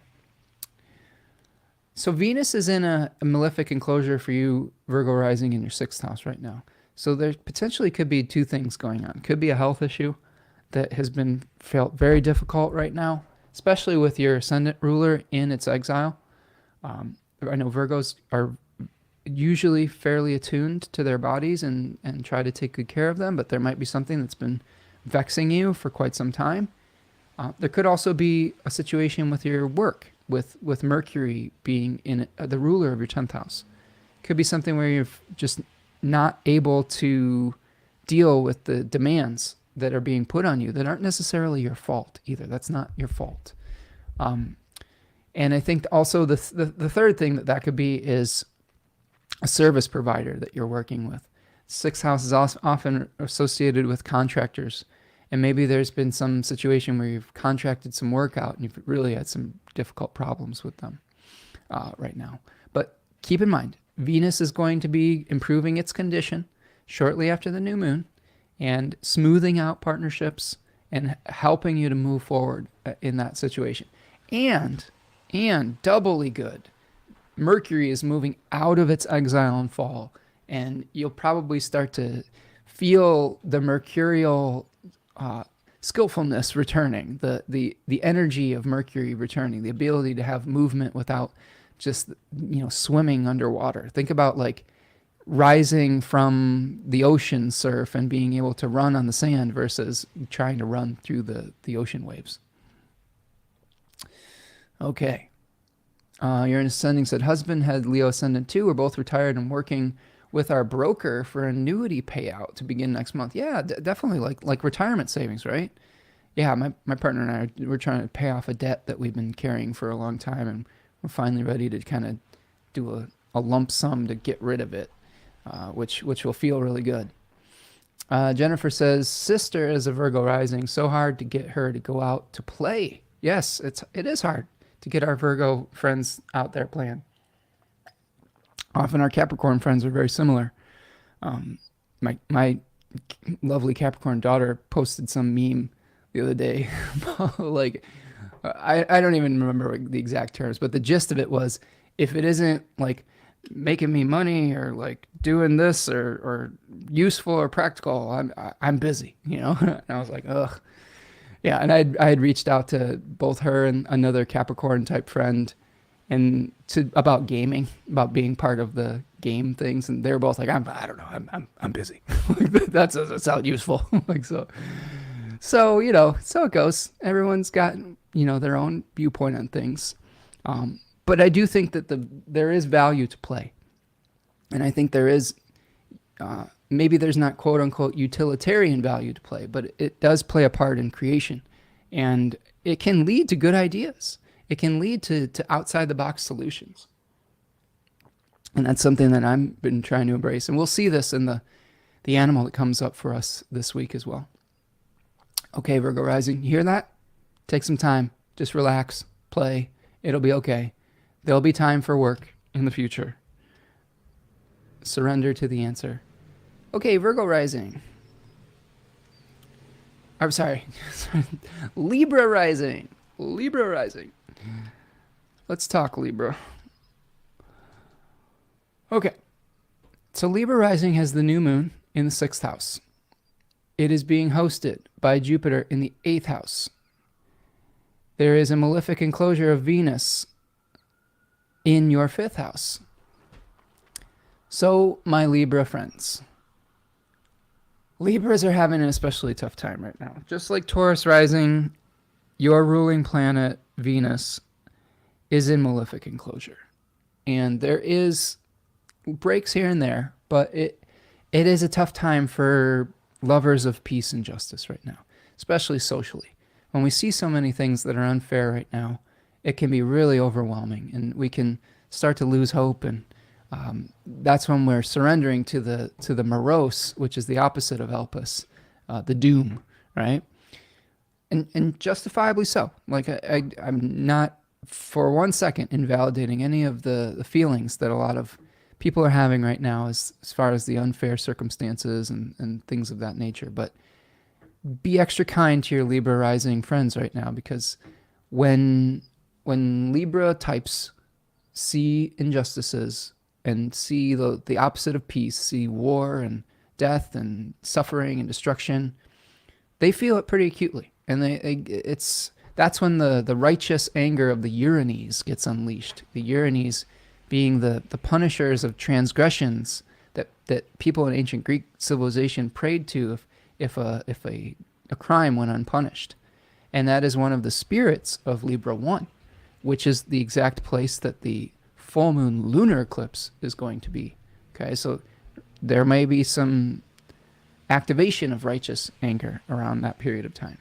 So Venus is in a malefic enclosure for you, Virgo rising, in your 6th house right now. So there potentially could be two things going on. Could be a health issue that has been felt very difficult right now, especially with your ascendant ruler in its exile. I know Virgos are usually fairly attuned to their bodies and try to take good care of them, but there might be something that's been vexing you for quite some time. There could also be a situation with your work, with Mercury being in the ruler of your 10th house. Could be something where you're just not able to deal with the demands that are being put on you that aren't necessarily your fault either. That's not your fault. And I think also the third thing that could be is a service provider that you're working with. 6th house is often associated with contractors. And maybe there's been some situation where you've contracted some work out and you've really had some difficult problems with them right now. But keep in mind, Venus is going to be improving its condition shortly after the new moon and smoothing out partnerships and helping you to move forward in that situation. And doubly good, Mercury is moving out of its exile and fall, and you'll probably start to feel the mercurial skillfulness returning, the energy of Mercury returning, the ability to have movement without just swimming underwater. Think about rising from the ocean surf and being able to run on the sand versus trying to run through the ocean waves. Okay. Your ascending said, husband had Leo ascendant too. We're both retired and working with our broker for annuity payout to begin next month. Yeah, definitely like retirement savings, right? Yeah, my partner and we're trying to pay off a debt that we've been carrying for a long time, and we're finally ready to kind of do a lump sum to get rid of it, which will feel really good. Jennifer says, sister is a Virgo rising, so hard to get her to go out to play. Yes, it is hard to get our Virgo friends out there playing. Often our Capricorn friends are very similar. My lovely Capricorn daughter posted some meme the other day. I don't even remember the exact terms, but the gist of it was, if it isn't making me money or doing this or useful or practical, I'm busy, And I was like, ugh. Yeah, and I had reached out to both her and another Capricorn type friend and about gaming, about being part of the game things, and they were both like, I don't know, I'm busy. That doesn't sound useful. So it goes. Everyone's got their own viewpoint on things, but I do think that there is value to play, and I think there is. Maybe there's not quote unquote utilitarian value to play, but it does play a part in creation, and it can lead to good ideas. It can lead to outside the box solutions. And that's something that I've been trying to embrace. And we'll see this in the animal that comes up for us this week as well. Okay, Virgo rising, you hear that? Take some time, just relax, play. It'll be okay. There'll be time for work in the future. surrender to the answer. Okay, Virgo rising. I'm sorry. Libra rising. Libra rising. Let's talk Libra. Okay. So Libra rising has the new moon in the 6th house. It is being hosted by Jupiter in the 8th house. There is a malefic enclosure of Venus in your 5th house. So, my Libra friends, Libras are having an especially tough time right now. Just like Taurus rising, your ruling planet, Venus, is in malefic enclosure. And there is breaks here and there, but it is a tough time for lovers of peace and justice right now, especially socially. When we see so many things that are unfair right now, it can be really overwhelming, and we can start to lose hope. And that's when we're surrendering to the morose, which is the opposite of Elpis, the doom, right? And justifiably so. Like I'm not for one second invalidating any of the feelings that a lot of people are having right now as far as the unfair circumstances and things of that nature. But be extra kind to your Libra rising friends right now, because when Libra types see injustices and see the opposite of peace, see war and death and suffering and destruction, they feel it pretty acutely. And that's when the righteous anger of the Uranus gets unleashed. The Uranus being the punishers of transgressions that people in ancient Greek civilization prayed to if a crime went unpunished. And that is one of the spirits of Libra 1, which is the exact place that the full moon lunar eclipse is going to be. Okay, so there may be some activation of righteous anger around that period of time.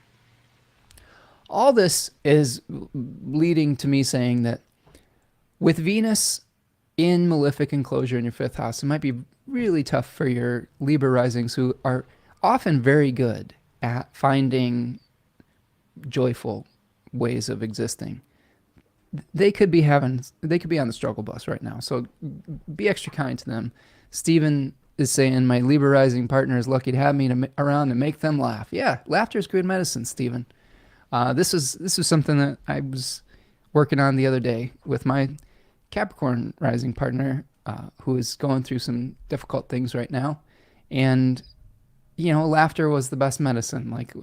All this is leading to me saying that with Venus in malefic enclosure in your 5th house, it might be really tough for your Libra risings, who are often very good at finding joyful ways of existing. They could be on the struggle bus right now. So be extra kind to them. Stephen is saying my Libra rising partner is lucky to have me around to make them laugh. Yeah, laughter is good medicine, Stephen. This was something that I was working on the other day with my Capricorn rising partner, who is going through some difficult things right now. And, laughter was the best medicine. Like,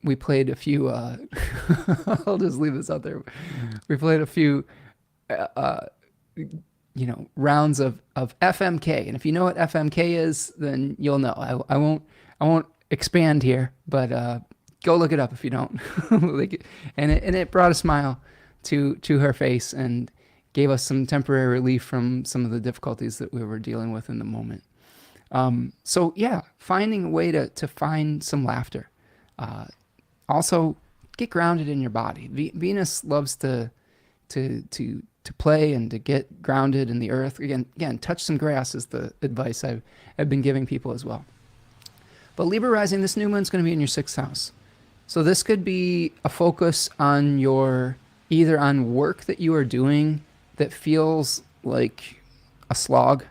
we played a few, I'll just leave this out there. We played a few, rounds of FMK. And if you know what FMK is, then you'll know. I won't expand here, but go look it up if you don't. And it brought a smile to her face and gave us some temporary relief from some of the difficulties that we were dealing with in the moment. So yeah, finding a way to find some laughter. Also, get grounded in your body. Venus loves to play and to get grounded in the earth. Again, touch some grass is the advice I've been giving people as well. But Libra rising, this new moon's going to be in your 6th house. So this could be a focus on either on work that you are doing that feels like a slog,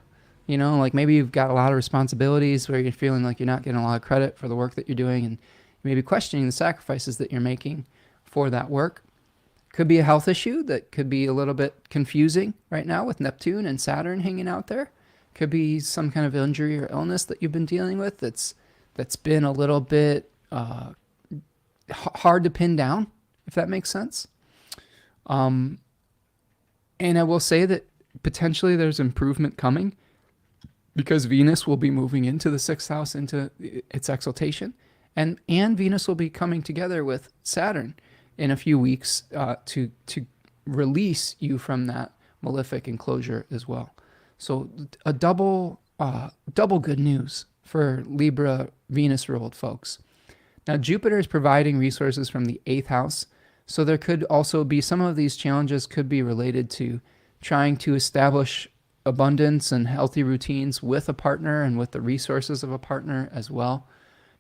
like maybe you've got a lot of responsibilities where you're feeling like you're not getting a lot of credit for the work that you're doing, and you may be questioning the sacrifices that you're making for that work. Could be a health issue that could be a little bit confusing right now with Neptune and Saturn hanging out there. Could be some kind of injury or illness that you've been dealing with that's been a little bit hard to pin down, if that makes sense. And I will say that potentially there's improvement coming because Venus will be moving into the 6th house, into its exaltation, and Venus will be coming together with Saturn in a few weeks to release you from that malefic enclosure as well. So a double good news for Libra Venus ruled folks. Now Jupiter is providing resources from the 8th house, so there could also be some of these challenges could be related to trying to establish abundance and healthy routines with a partner and with the resources of a partner as well.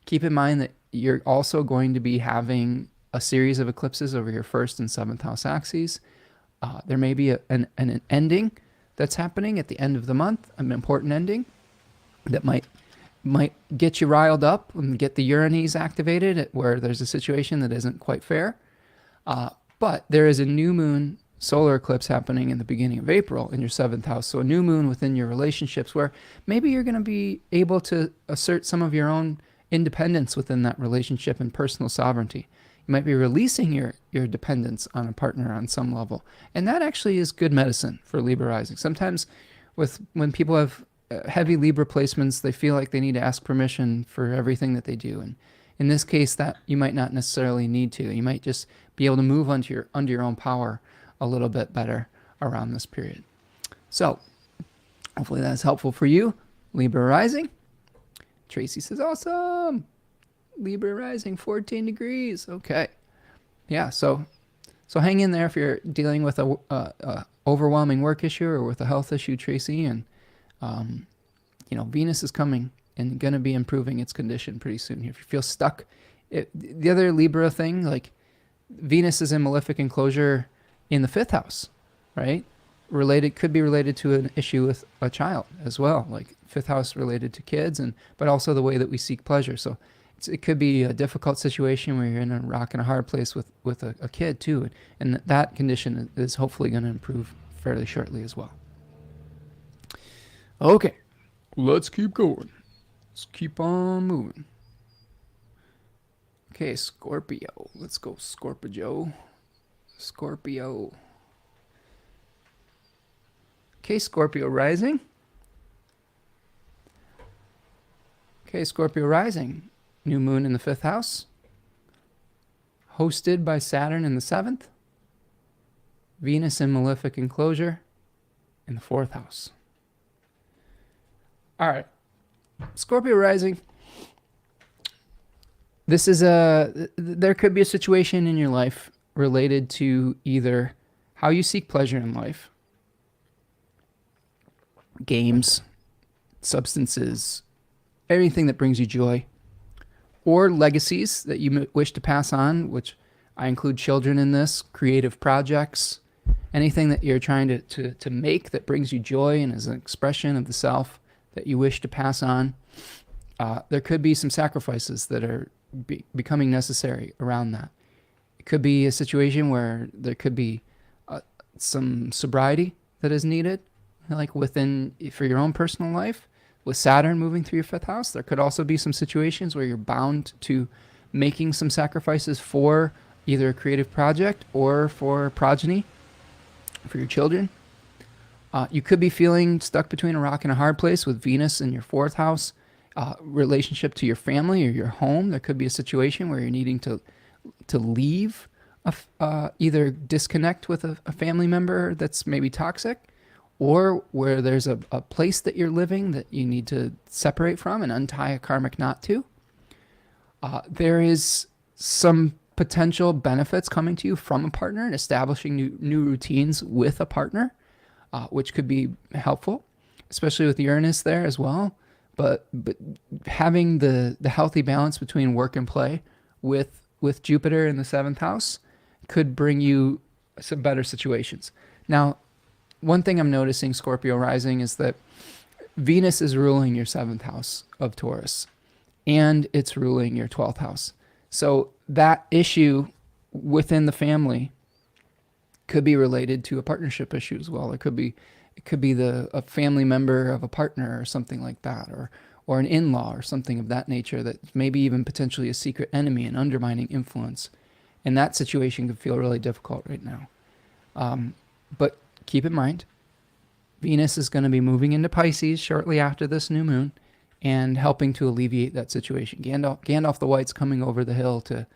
Keep in mind that you're also going to be having a series of eclipses over your 1st and 7th house axes. There may be an ending that's happening at the end of the month, an important ending that might get you riled up and get the Uranus activated where there's a situation that isn't quite fair. But there is a new moon solar eclipse happening in the beginning of April in your 7th house. So a new moon within your relationships where maybe you're going to be able to assert some of your own independence within that relationship and personal sovereignty. You might be releasing your dependence on a partner on some level. And that actually is good medicine for Libra rising. Sometimes when people have heavy Libra placements, they feel like they need to ask permission for everything that they do. And in this case, that you might not necessarily need to. You might just be able to move under your own power a little bit better around this period. So hopefully that's helpful for you. Libra rising. Tracy says, awesome. Libra rising, 14 degrees. Okay. Yeah, so hang in there if you're dealing with a overwhelming work issue or with a health issue, Tracy. And, Venus is coming and going to be improving its condition pretty soon here. If you feel stuck, the other Libra thing, like Venus is in malefic enclosure in the 5th house, right? Could be related to an issue with a child as well, like 5th house related to kids, but also the way that we seek pleasure. So it could be a difficult situation where you're in a rock and a hard place with a kid too. And that condition is hopefully going to improve fairly shortly as well. Okay, let's keep going. Let's keep on moving. Okay, Scorpio. Let's go Scorpio. Scorpio. Okay, Scorpio rising. Okay, Scorpio rising. New moon in the 5th house. Hosted by Saturn in the 7th. Venus in malefic enclosure in the 4th house. All right. Scorpio rising. There could be a situation in your life related to either how you seek pleasure in life, games, substances, everything that brings you joy, or legacies that you wish to pass on, which I include children in this, creative projects, anything that you're trying to make that brings you joy and is an expression of the self that you wish to pass on. There could be some sacrifices that are becoming necessary around that. It could be a situation where there could be some sobriety that is needed, like for your own personal life. With Saturn moving through your 5th house, there could also be some situations where you're bound to making some sacrifices for either a creative project or for progeny, for your children. You could be feeling stuck between a rock and a hard place with Venus in your 4th house, relationship to your family or your home. There could be a situation where you're needing to leave, either disconnect with a family member that's maybe toxic, or where there's a place that you're living that you need to separate from and untie a karmic knot to. There is some potential benefits coming to you from a partner and establishing new routines with a partner, which could be helpful, especially with Uranus there as well. But having the healthy balance between work and play with Jupiter in the 7th house could bring you some better situations. Now, one thing I'm noticing, Scorpio rising, is that Venus is ruling your 7th house of Taurus, and it's ruling your 12th house. So that issue within the family could be related to a partnership issue as well. It could be a family member of a partner or something like that, or an in-law or something of that nature that maybe even potentially a secret enemy and undermining influence. And that situation could feel really difficult right now. But keep in mind, Venus is going to be moving into Pisces shortly after this new moon and helping to alleviate that situation. Gandalf the White's coming over the hill to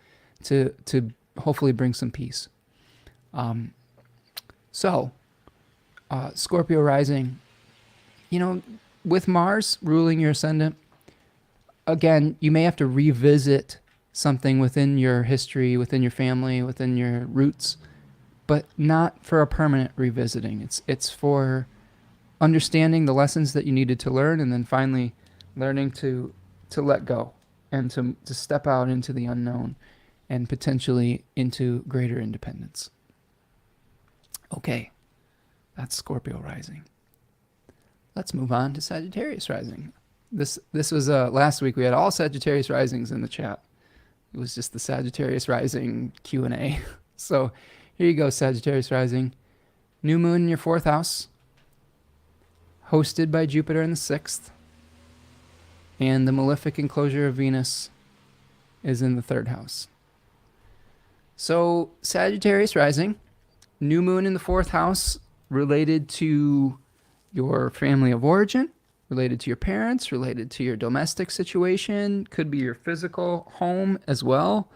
hopefully bring some peace. Scorpio rising, with Mars ruling your ascendant, again, you may have to revisit something within your history, within your family, within your roots, but not for a permanent revisiting. It's for understanding the lessons that you needed to learn, and then finally learning to let go and to step out into the unknown and potentially into greater independence. Okay, that's Scorpio rising. let's move on to Sagittarius Rising. This was last week we had all Sagittarius Risings in the chat. It was just the Sagittarius Rising Q&A. So here you go, Sagittarius Rising. New moon in your 4th house, hosted by Jupiter in the 6th, and the malefic enclosure of Venus is in the 3rd house. So Sagittarius Rising, new moon in the 4th house, related to your family of origin, related to your parents, related to your domestic situation, could be your physical home as well.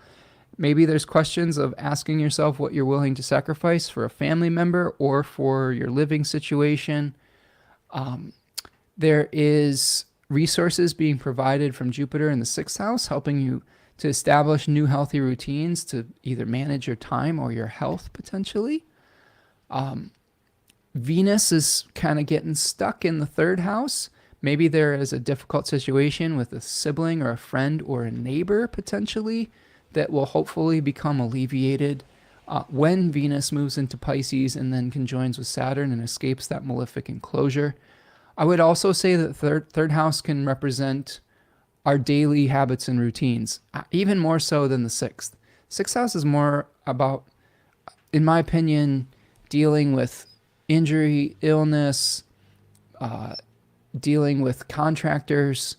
Maybe there's questions of asking yourself what you're willing to sacrifice for a family member or for your living situation. There is resources being provided from Jupiter in the 6th house, helping you to establish new healthy routines to either manage your time or your health potentially. Venus is kind of getting stuck in the 3rd house. Maybe there is a difficult situation with a sibling or a friend or a neighbor potentially that will hopefully become alleviated when Venus moves into Pisces and then conjoins with Saturn and escapes that malefic enclosure. I would also say that third house can represent our daily habits and routines, even more so than the 6th. 6th house is more about, in my opinion, dealing with injury, illness, dealing with contractors.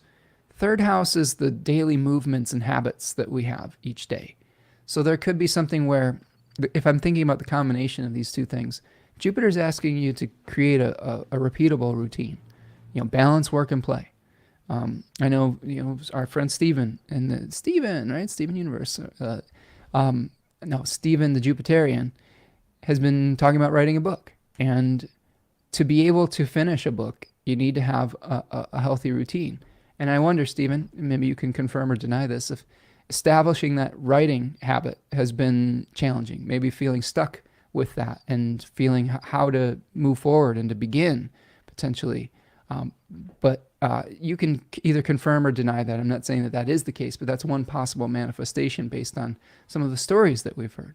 3rd house is the daily movements and habits that we have each day. So there could be something where, if I'm thinking about the combination of these two things, Jupiter's asking you to create a repeatable routine, balance work and play. I know, our friend Steven and Steven, right? Steven Universe. Steven the Jupiterian has been talking about writing a book. And to be able to finish a book, you need to have a healthy routine. And I wonder, Stephen, maybe you can confirm or deny this, if establishing that writing habit has been challenging, maybe feeling stuck with that and feeling how to move forward and to begin potentially. But you can either confirm or deny that. I'm not saying that that is the case, but that's one possible manifestation based on some of the stories that we've heard.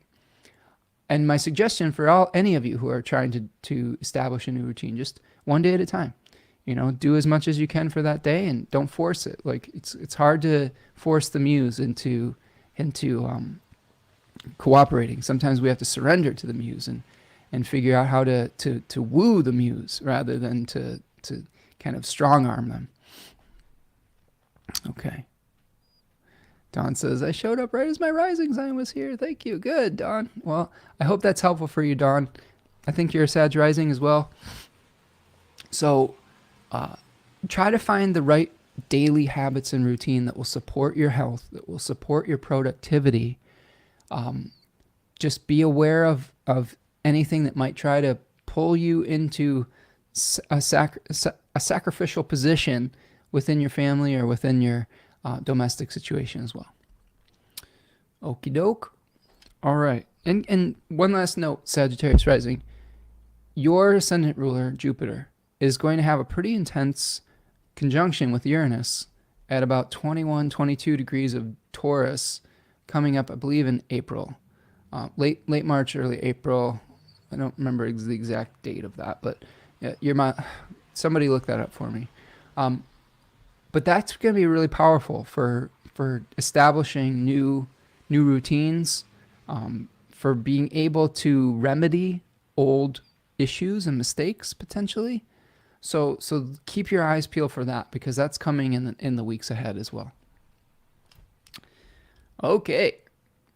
And my suggestion for any of you who are trying to establish a new routine, just one day at a time. Do as much as you can for that day and don't force it. Like it's hard to force the muse into cooperating. Sometimes we have to surrender to the muse and figure out how to woo the muse rather than to kind of strong arm them. Okay. Dawn says, I showed up right as my rising sign was here. Thank you. Good, Dawn. Well, I hope that's helpful for you, Dawn. I think you're a Sag rising as well. So try to find the right daily habits and routine that will support your health, that will support your productivity. Just be aware of anything that might try to pull you into a sacrificial position within your family or within your domestic situation as well. Okie doke. All right. And one last note, Sagittarius rising. Your ascendant ruler, Jupiter, is going to have a pretty intense conjunction with Uranus at about 21, 22 degrees of Taurus coming up, I believe, in April. Late March, early April. I don't remember the exact date of that, but somebody look that up for me. But that's going to be really powerful for establishing new routines, for being able to remedy old issues and mistakes potentially. So keep your eyes peeled for that, because that's coming in the weeks ahead as well. Okay,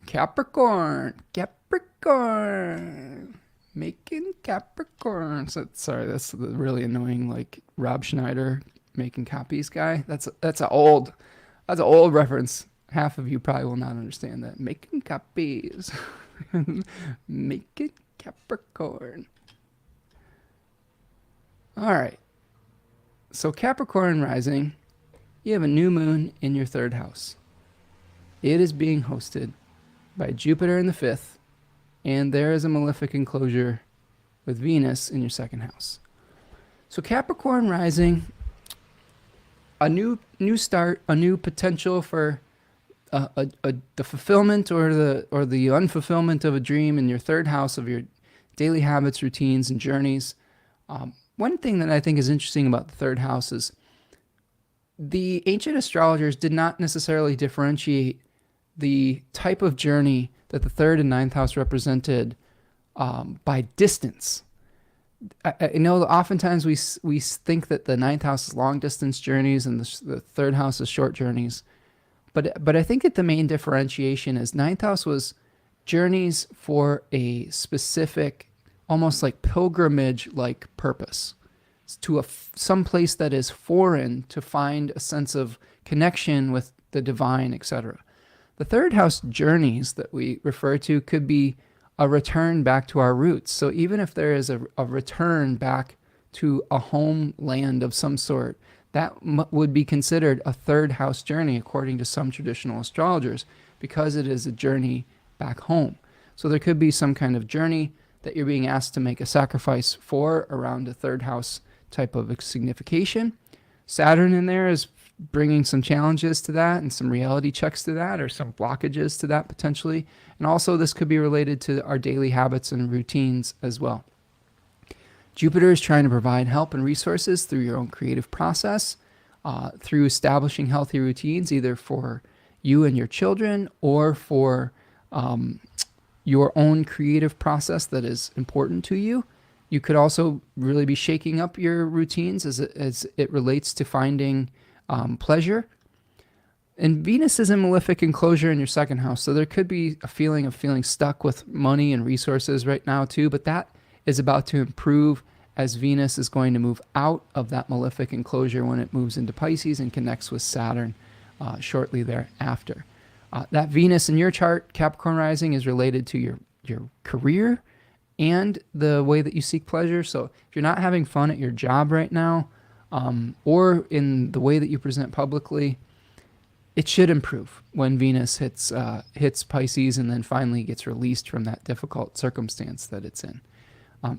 Capricorn, making Capricorn. Sorry, that's the really annoying Rob Schneider making copies guy. That's an old reference. Half of you probably will not understand that. Making copies, making Capricorn. All right. So Capricorn rising, you have a new moon in your 3rd house. It is being hosted by Jupiter in the 5th, and there is a malefic enclosure with Venus in your 2nd house. So Capricorn rising, a new start, a new potential for the fulfillment or the unfulfillment of a dream in your 3rd house of your daily habits, routines, and journeys. one thing that I think is interesting about the third house is the ancient astrologers did not necessarily differentiate the type of journey that the third and ninth house represented by distance. I know that oftentimes we think that the ninth house is long distance journeys and the third house is short journeys. But I think that the main differentiation is ninth house was journeys for a specific, almost like pilgrimage-like purpose. It's to some place that is foreign to find a sense of connection with the divine, etc. The third house journeys that we refer to could be a return back to our roots. So even if there is a return back to a homeland of some sort, that would be considered a third house journey according to some traditional astrologers, because it is a journey back home. So there could be some kind of journey that you're being asked to make a sacrifice for around a third house type of signification. Saturn in there is bringing some challenges to that and some reality checks to that, or some blockages to that potentially. And also this could be related to our daily habits and routines as well. Jupiter is trying to provide help and resources through your own creative process, through establishing healthy routines, either for you and your children or for your own creative process that is important to you. You could also really be shaking up your routines as it relates to finding pleasure. And Venus is in malefic enclosure in your second house, so there could be a feeling of feeling stuck with money and resources right now too, but that is about to improve as Venus is going to move out of that malefic enclosure when it moves into Pisces and connects with Saturn shortly thereafter. That Venus in your chart, Capricorn Rising, is related to your career and the way that you seek pleasure. So if you're not having fun at your job right now, or in the way that you present publicly, it should improve when Venus hits Pisces and then finally gets released from that difficult circumstance that it's in.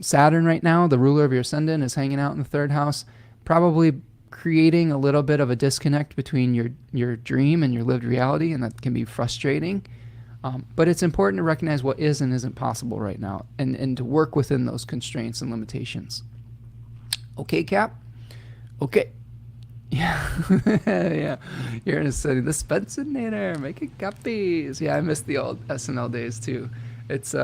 Saturn right now, the ruler of your ascendant, is hanging out in the third house, probably creating a little bit of a disconnect between your dream and your lived reality, and that can be frustrating. But it's important to recognize what is and isn't possible right now, and to work within those constraints and limitations. Okay, Cap? Okay. Yeah. Yeah. You're in a study. The Spencinator, making copies. Yeah, I miss the old SNL days too. It's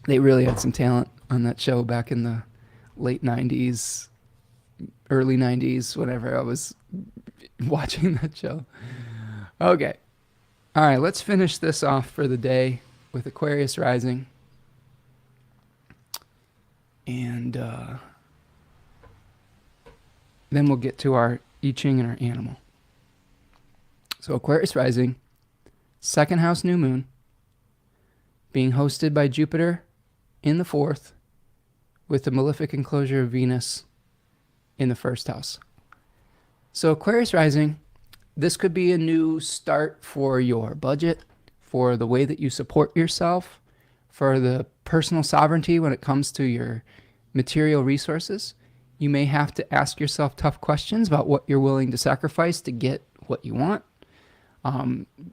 they really had some talent on that show back in the late 90s, early 90s, whenever I was watching that show. Okay. All right, let's finish this off for the day with Aquarius Rising. And then we'll get to our I-Ching and our animal. So Aquarius Rising, second house new moon, being hosted by Jupiter in the fourth, with the malefic enclosure of Venus in the first house. So Aquarius Rising, this could be a new start for your budget, for the way that you support yourself, for the personal sovereignty when it comes to your material resources. You may have to ask yourself tough questions about what you're willing to sacrifice to get what you want,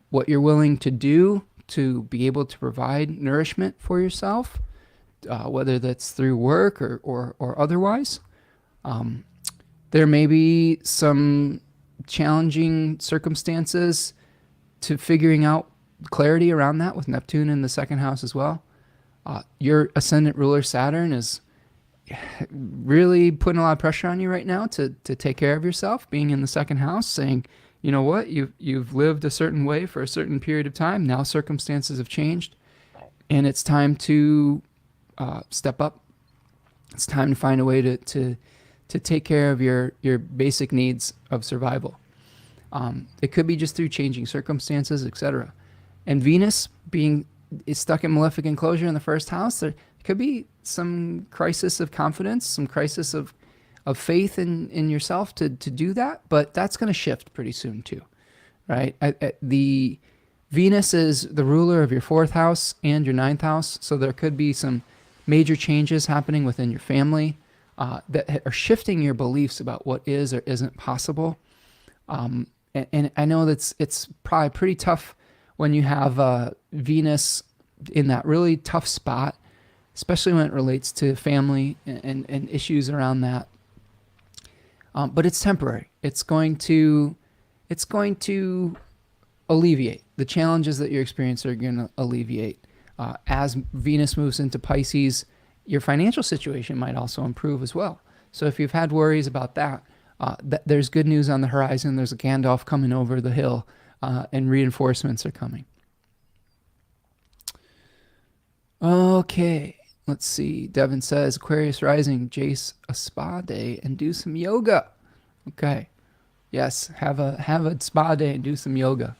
what you're willing to do to be able to provide nourishment for yourself, whether that's through work or otherwise. There may be some challenging circumstances to figuring out clarity around that with Neptune in the second house as well. Your ascendant ruler Saturn is really putting a lot of pressure on you right now to take care of yourself, being in the second house, saying, you know what, you've lived a certain way for a certain period of time. Now circumstances have changed, and it's time to step up. It's time to find a way to take care of your basic needs of survival. It could be just through changing circumstances, etc. And Venus is stuck in malefic enclosure in the first house. There could be some crisis of confidence, some crisis of faith in yourself to do that, but that's going to shift pretty soon too, right? The Venus is the ruler of your fourth house and your ninth house, so there could be some major changes happening within your family that are shifting your beliefs about what is or isn't possible. And I know it's probably pretty tough when you have Venus in that really tough spot especially when it relates to family and issues around that. But it's temporary. It's going to alleviate the challenges that you're experiencing are going to alleviate. As Venus moves into Pisces, your financial situation might also improve as well. So if you've had worries about that, there's good news on the horizon. There's a Gandalf coming over the hill, and reinforcements are coming. Okay, let's see. Devin says, Aquarius Rising, Jace, a spa day and do some yoga. Okay, yes, have a spa day and do some yoga.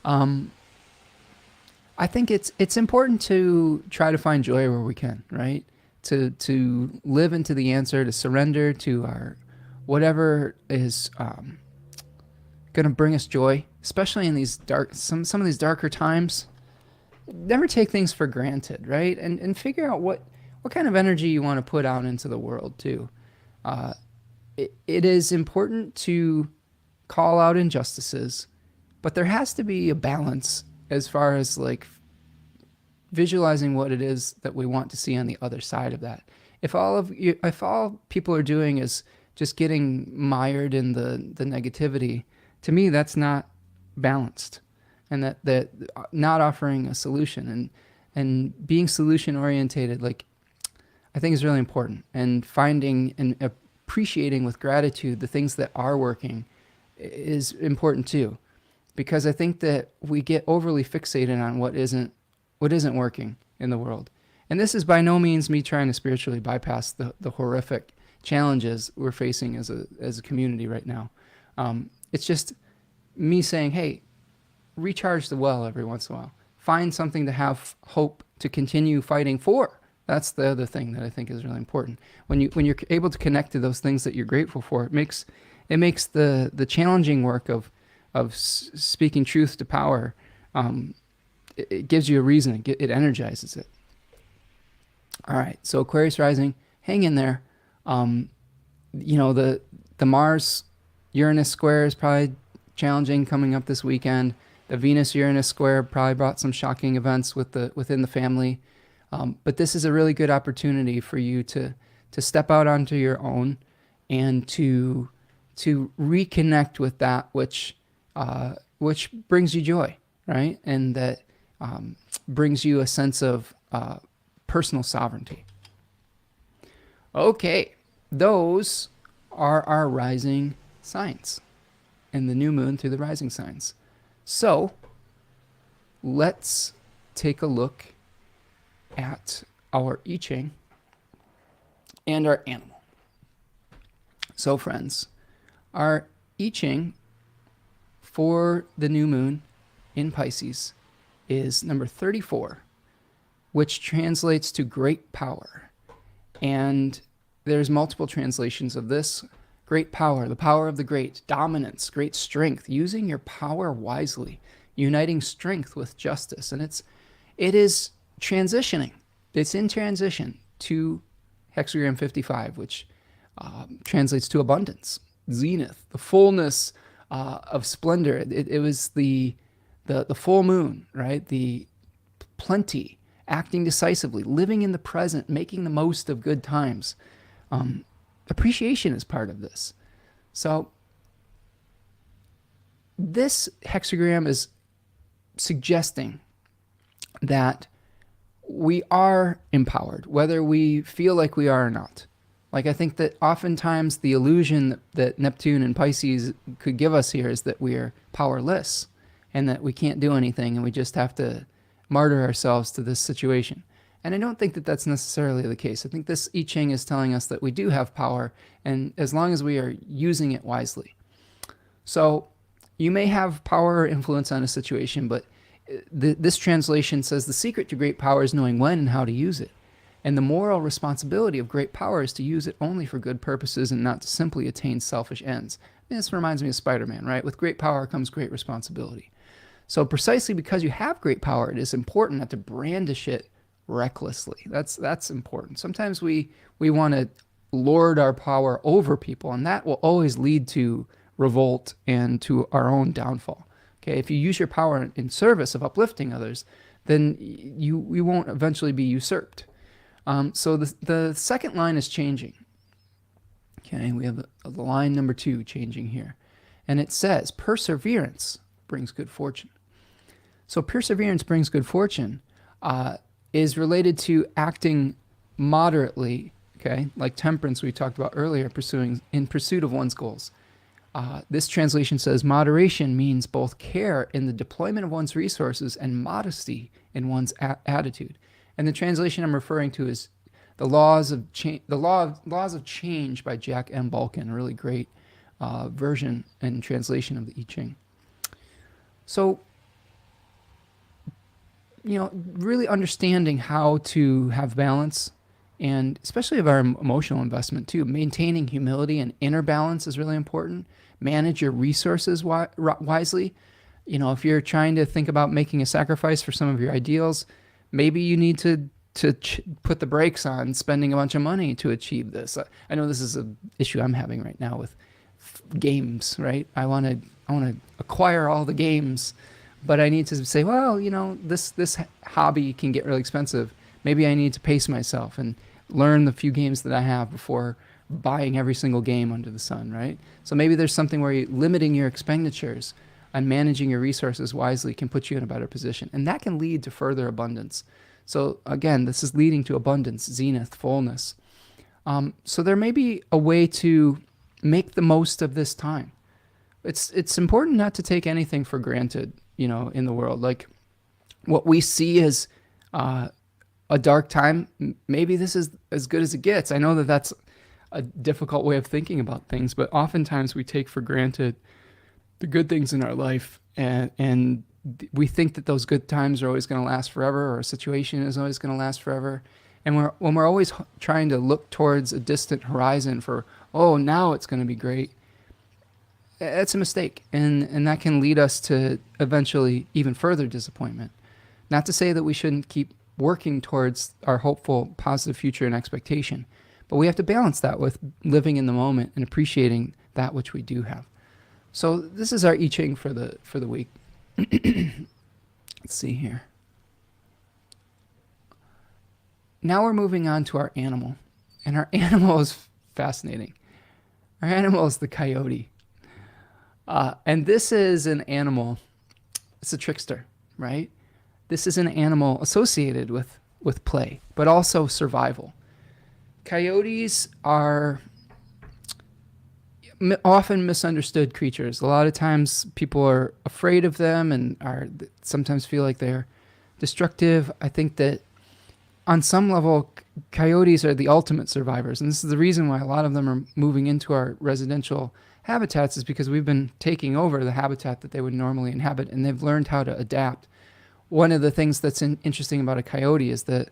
I think it's important to try to find joy where we can, right? To live into the answer, to surrender to our whatever is going to bring us joy, especially in these some of these darker times. Never take things for granted, right? And figure out what kind of energy you want to put out into the world too. It is important to call out injustices, but there has to be a balance as far as like visualizing what it is that we want to see on the other side of that. If all people are doing is just getting mired in the negativity, to me that's not balanced, and that not offering a solution and being solution orientated, like, I think is really important. And finding and appreciating with gratitude the things that are working is important too, because I think that we get overly fixated on what isn't working in the world. And this is by no means me trying to spiritually bypass the horrific challenges we're facing as a community right now. It's just me saying, hey, recharge the well every once in a while. Find something to have hope to continue fighting for. That's the other thing that I think is really important. When you're able to connect to those things that you're grateful for, it makes the challenging work of speaking truth to power. It gives you a reason. It energizes it. All right, so Aquarius Rising, hang in there. The Mars Uranus square is probably challenging coming up this weekend. The Venus Uranus square probably brought some shocking events within the family. But this is a really good opportunity for you to step out onto your own and to reconnect with that which brings you joy, right? And that brings you a sense of personal sovereignty. Okay, those are our rising signs and the new moon through the rising signs. So let's take a look at our I-Ching and our animal. So friends, our I-Ching for the new moon in Pisces is number 34, which translates to great power. And there's multiple translations of this. Great power, the power of the great, dominance, great strength, using your power wisely, uniting strength with justice. And it is transitioning. It's in transition to hexagram 55, which translates to abundance, zenith, the fullness of splendor. It was the full moon, right? The plenty, acting decisively, living in the present, making the most of good times. Appreciation is part of this. So this hexagram is suggesting that we are empowered, whether we feel like we are or not. Like, I think that oftentimes the illusion that Neptune and Pisces could give us here is that we are powerless and that we can't do anything and we just have to martyr ourselves to this situation. And I don't think that that's necessarily the case. I think this I-Ching is telling us that we do have power, and as long as we are using it wisely. So you may have power or influence on a situation, but this translation says the secret to great power is knowing when and how to use it. And the moral responsibility of great power is to use it only for good purposes and not to simply attain selfish ends. And this reminds me of Spider-Man, right? With great power comes great responsibility. So precisely because you have great power, it is important not to brandish it recklessly. That's important. Sometimes we want to lord our power over people, and that will always lead to revolt and to our own downfall. Okay, if you use your power in service of uplifting others, then we won't eventually be usurped. So the second line is changing. Okay, we have the line number 2 changing here. And it says, perseverance brings good fortune. So perseverance brings good fortune is related to acting moderately, okay, like temperance we talked about earlier, in pursuit of one's goals. This translation says moderation means both care in the deployment of one's resources and modesty in one's attitude. And the translation I'm referring to is the Laws of Change by Jack M. Balkin, a really great version and translation of the I-Ching. So, really understanding how to have balance, and especially of our emotional investment too. Maintaining humility and inner balance is really important. Manage your resources wisely. If you're trying to think about making a sacrifice for some of your ideals, maybe you need to put the brakes on spending a bunch of money to achieve this. I know this is an issue I'm having right now with games, right? I want to acquire all the games, but I need to say, well, this hobby can get really expensive. Maybe I need to pace myself and learn the few games that I have before buying every single game under the sun, right? So maybe there's something where you're limiting your expenditures and managing your resources wisely can put you in a better position. And that can lead to further abundance. So again, this is leading to abundance, zenith, fullness. So there may be a way to make the most of this time. It's important not to take anything for granted, in the world. Like what we see as a dark time, maybe this is as good as it gets. I know that that's a difficult way of thinking about things, but oftentimes we take for granted the good things in our life, and we think that those good times are always going to last forever, or a situation is always going to last forever. And when we're always trying to look towards a distant horizon for, oh, now it's going to be great, it's a mistake. And that can lead us to eventually even further disappointment. Not to say that we shouldn't keep working towards our hopeful, positive future and expectation, but we have to balance that with living in the moment and appreciating that which we do have. So this is our I-Ching for the week. Let's see here. Now we're moving on to our animal, and our animal is fascinating. Our animal is the coyote. And this is an animal, it's a trickster, right? This is an animal associated with play, but also survival. Coyotes are often misunderstood creatures. A lot of times people are afraid of them and sometimes feel like they're destructive. I think that on some level, coyotes are the ultimate survivors. And this is the reason why a lot of them are moving into our residential habitats, is because we've been taking over the habitat that they would normally inhabit, and they've learned how to adapt. One of the things that's interesting about a coyote is that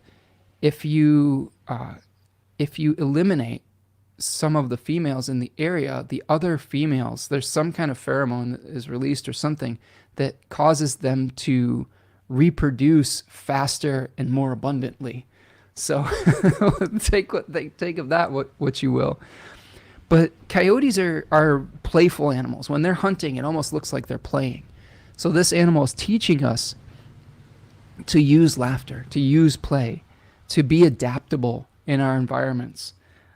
if you eliminate some of the females in the area, the other females, there's some kind of pheromone that is released or something that causes them to reproduce faster and more abundantly. So take of that what you will. But coyotes are playful animals. When they're hunting, it almost looks like they're playing. So this animal is teaching us to use laughter, to use play, to be adaptable in our environments.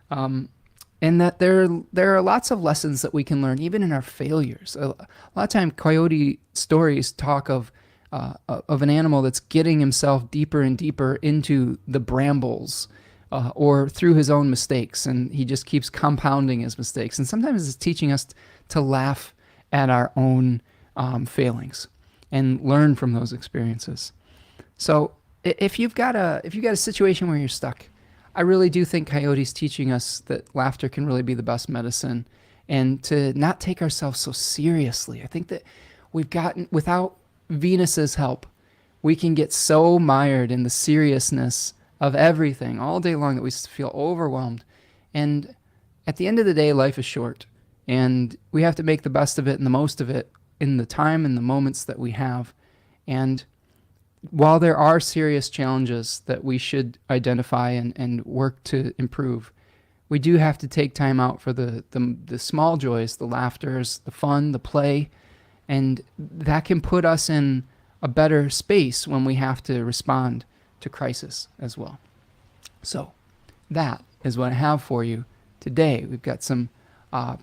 And that there are lots of lessons that we can learn, even in our failures. A lot of time, coyote stories talk of an animal that's getting himself deeper and deeper into the brambles, or through his own mistakes, and he just keeps compounding his mistakes. And sometimes it's teaching us to laugh at our own failings and learn from those experiences. So if you've got a situation where you're stuck, I really do think coyote's teaching us that laughter can really be the best medicine, and to not take ourselves so seriously. I think that without Venus's help, we can get so mired in the seriousness of everything all day long that we feel overwhelmed. And at the end of the day, life is short, and we have to make the best of it and the most of it in the time and the moments that we have. And while there are serious challenges that we should identify and work to improve, we do have to take time out for the small joys, the laughters, the fun, the play, and that can put us in a better space when we have to respond to crisis as well. So that is what I have for you today. We've got some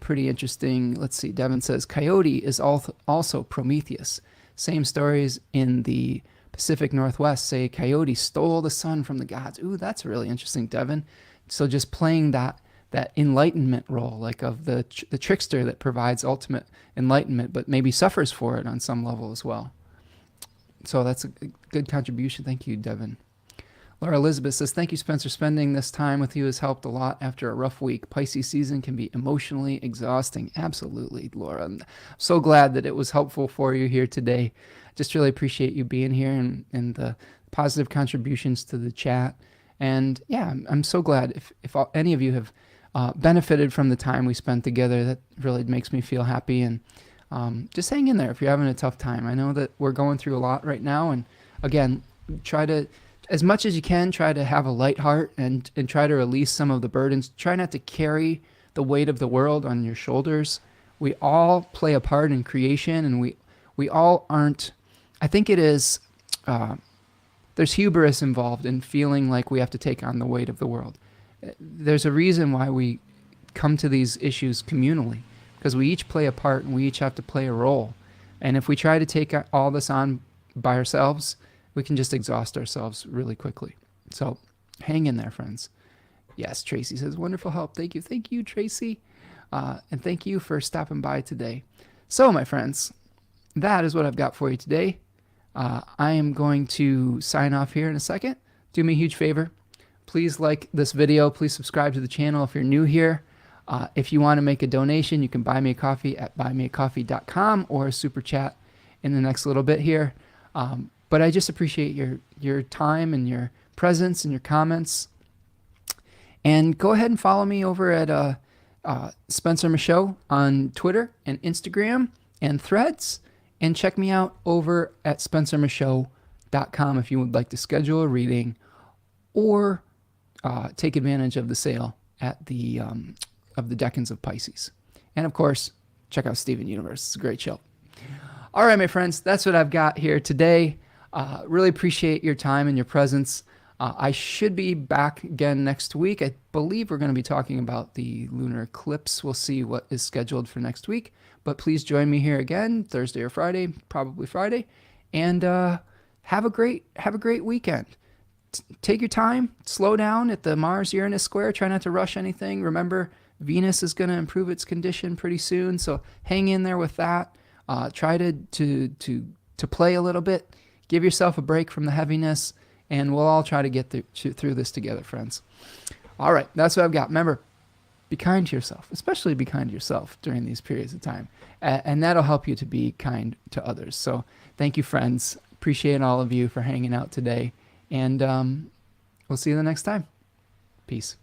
pretty interesting, let's see, Devin says, Coyote is also Prometheus. Same stories in the Pacific Northwest say Coyote stole the sun from the gods. Ooh, that's really interesting, Devin. So just playing that enlightenment role, like of the trickster that provides ultimate enlightenment, but maybe suffers for it on some level as well. So that's a good contribution. Thank you, Devin. Laura Elizabeth says, thank you, Spencer. Spending this time with you has helped a lot after a rough week. Pisces season can be emotionally exhausting. Absolutely, Laura. I'm so glad that it was helpful for you here today. Just really appreciate you being here and the positive contributions to the chat. And yeah, I'm so glad if any of you have benefited from the time we spent together. That really makes me feel happy. And just hang in there if you're having a tough time. I know that we're going through a lot right now. And again, try to, as much as you can, try to have a light heart and try to release some of the burdens. Try not to carry the weight of the world on your shoulders. We all play a part in creation, and we all aren't, I think it is, there's hubris involved in feeling like we have to take on the weight of the world. There's a reason why we come to these issues communally, because we each play a part and we each have to play a role. And if we try to take all this on by ourselves, we can just exhaust ourselves really quickly. So hang in there, friends. Yes, Tracy says, wonderful help. Thank you. Thank you, Tracy. And thank you for stopping by today. So, my friends, that is what I've got for you today. I am going to sign off here in a second. Do me a huge favor. Please like this video. Please subscribe to the channel if you're new here. If you want to make a donation, you can buy me a coffee at buymeacoffee.com or a super chat in the next little bit here. But I just appreciate your time and your presence and your comments. And go ahead and follow me over at Spencer Michaud on Twitter and Instagram and Threads. And check me out over at spencermichaud.com if you would like to schedule a reading or take advantage of the sale at the of the Decans of Pisces. And of course, check out Steven Universe. It's a great show. All right, my friends, that's what I've got here today. Really appreciate your time and your presence. I should be back again next week. I believe we're going to be talking about the lunar eclipse. We'll see what is scheduled for next week. But please join me here again, Thursday or Friday, probably Friday. And have a great weekend. Take your time, slow down at the Mars-Uranus square. Try not to rush anything. Remember, Venus is going to improve its condition pretty soon, so hang in there with that. Try to play a little bit. Give yourself a break from the heaviness, and we'll all try to get through this together, friends. All right, that's what I've got. Remember, be kind to yourself, especially be kind to yourself during these periods of time, and that'll help you to be kind to others. So thank you, friends. Appreciate all of you for hanging out today, and we'll see you the next time. Peace.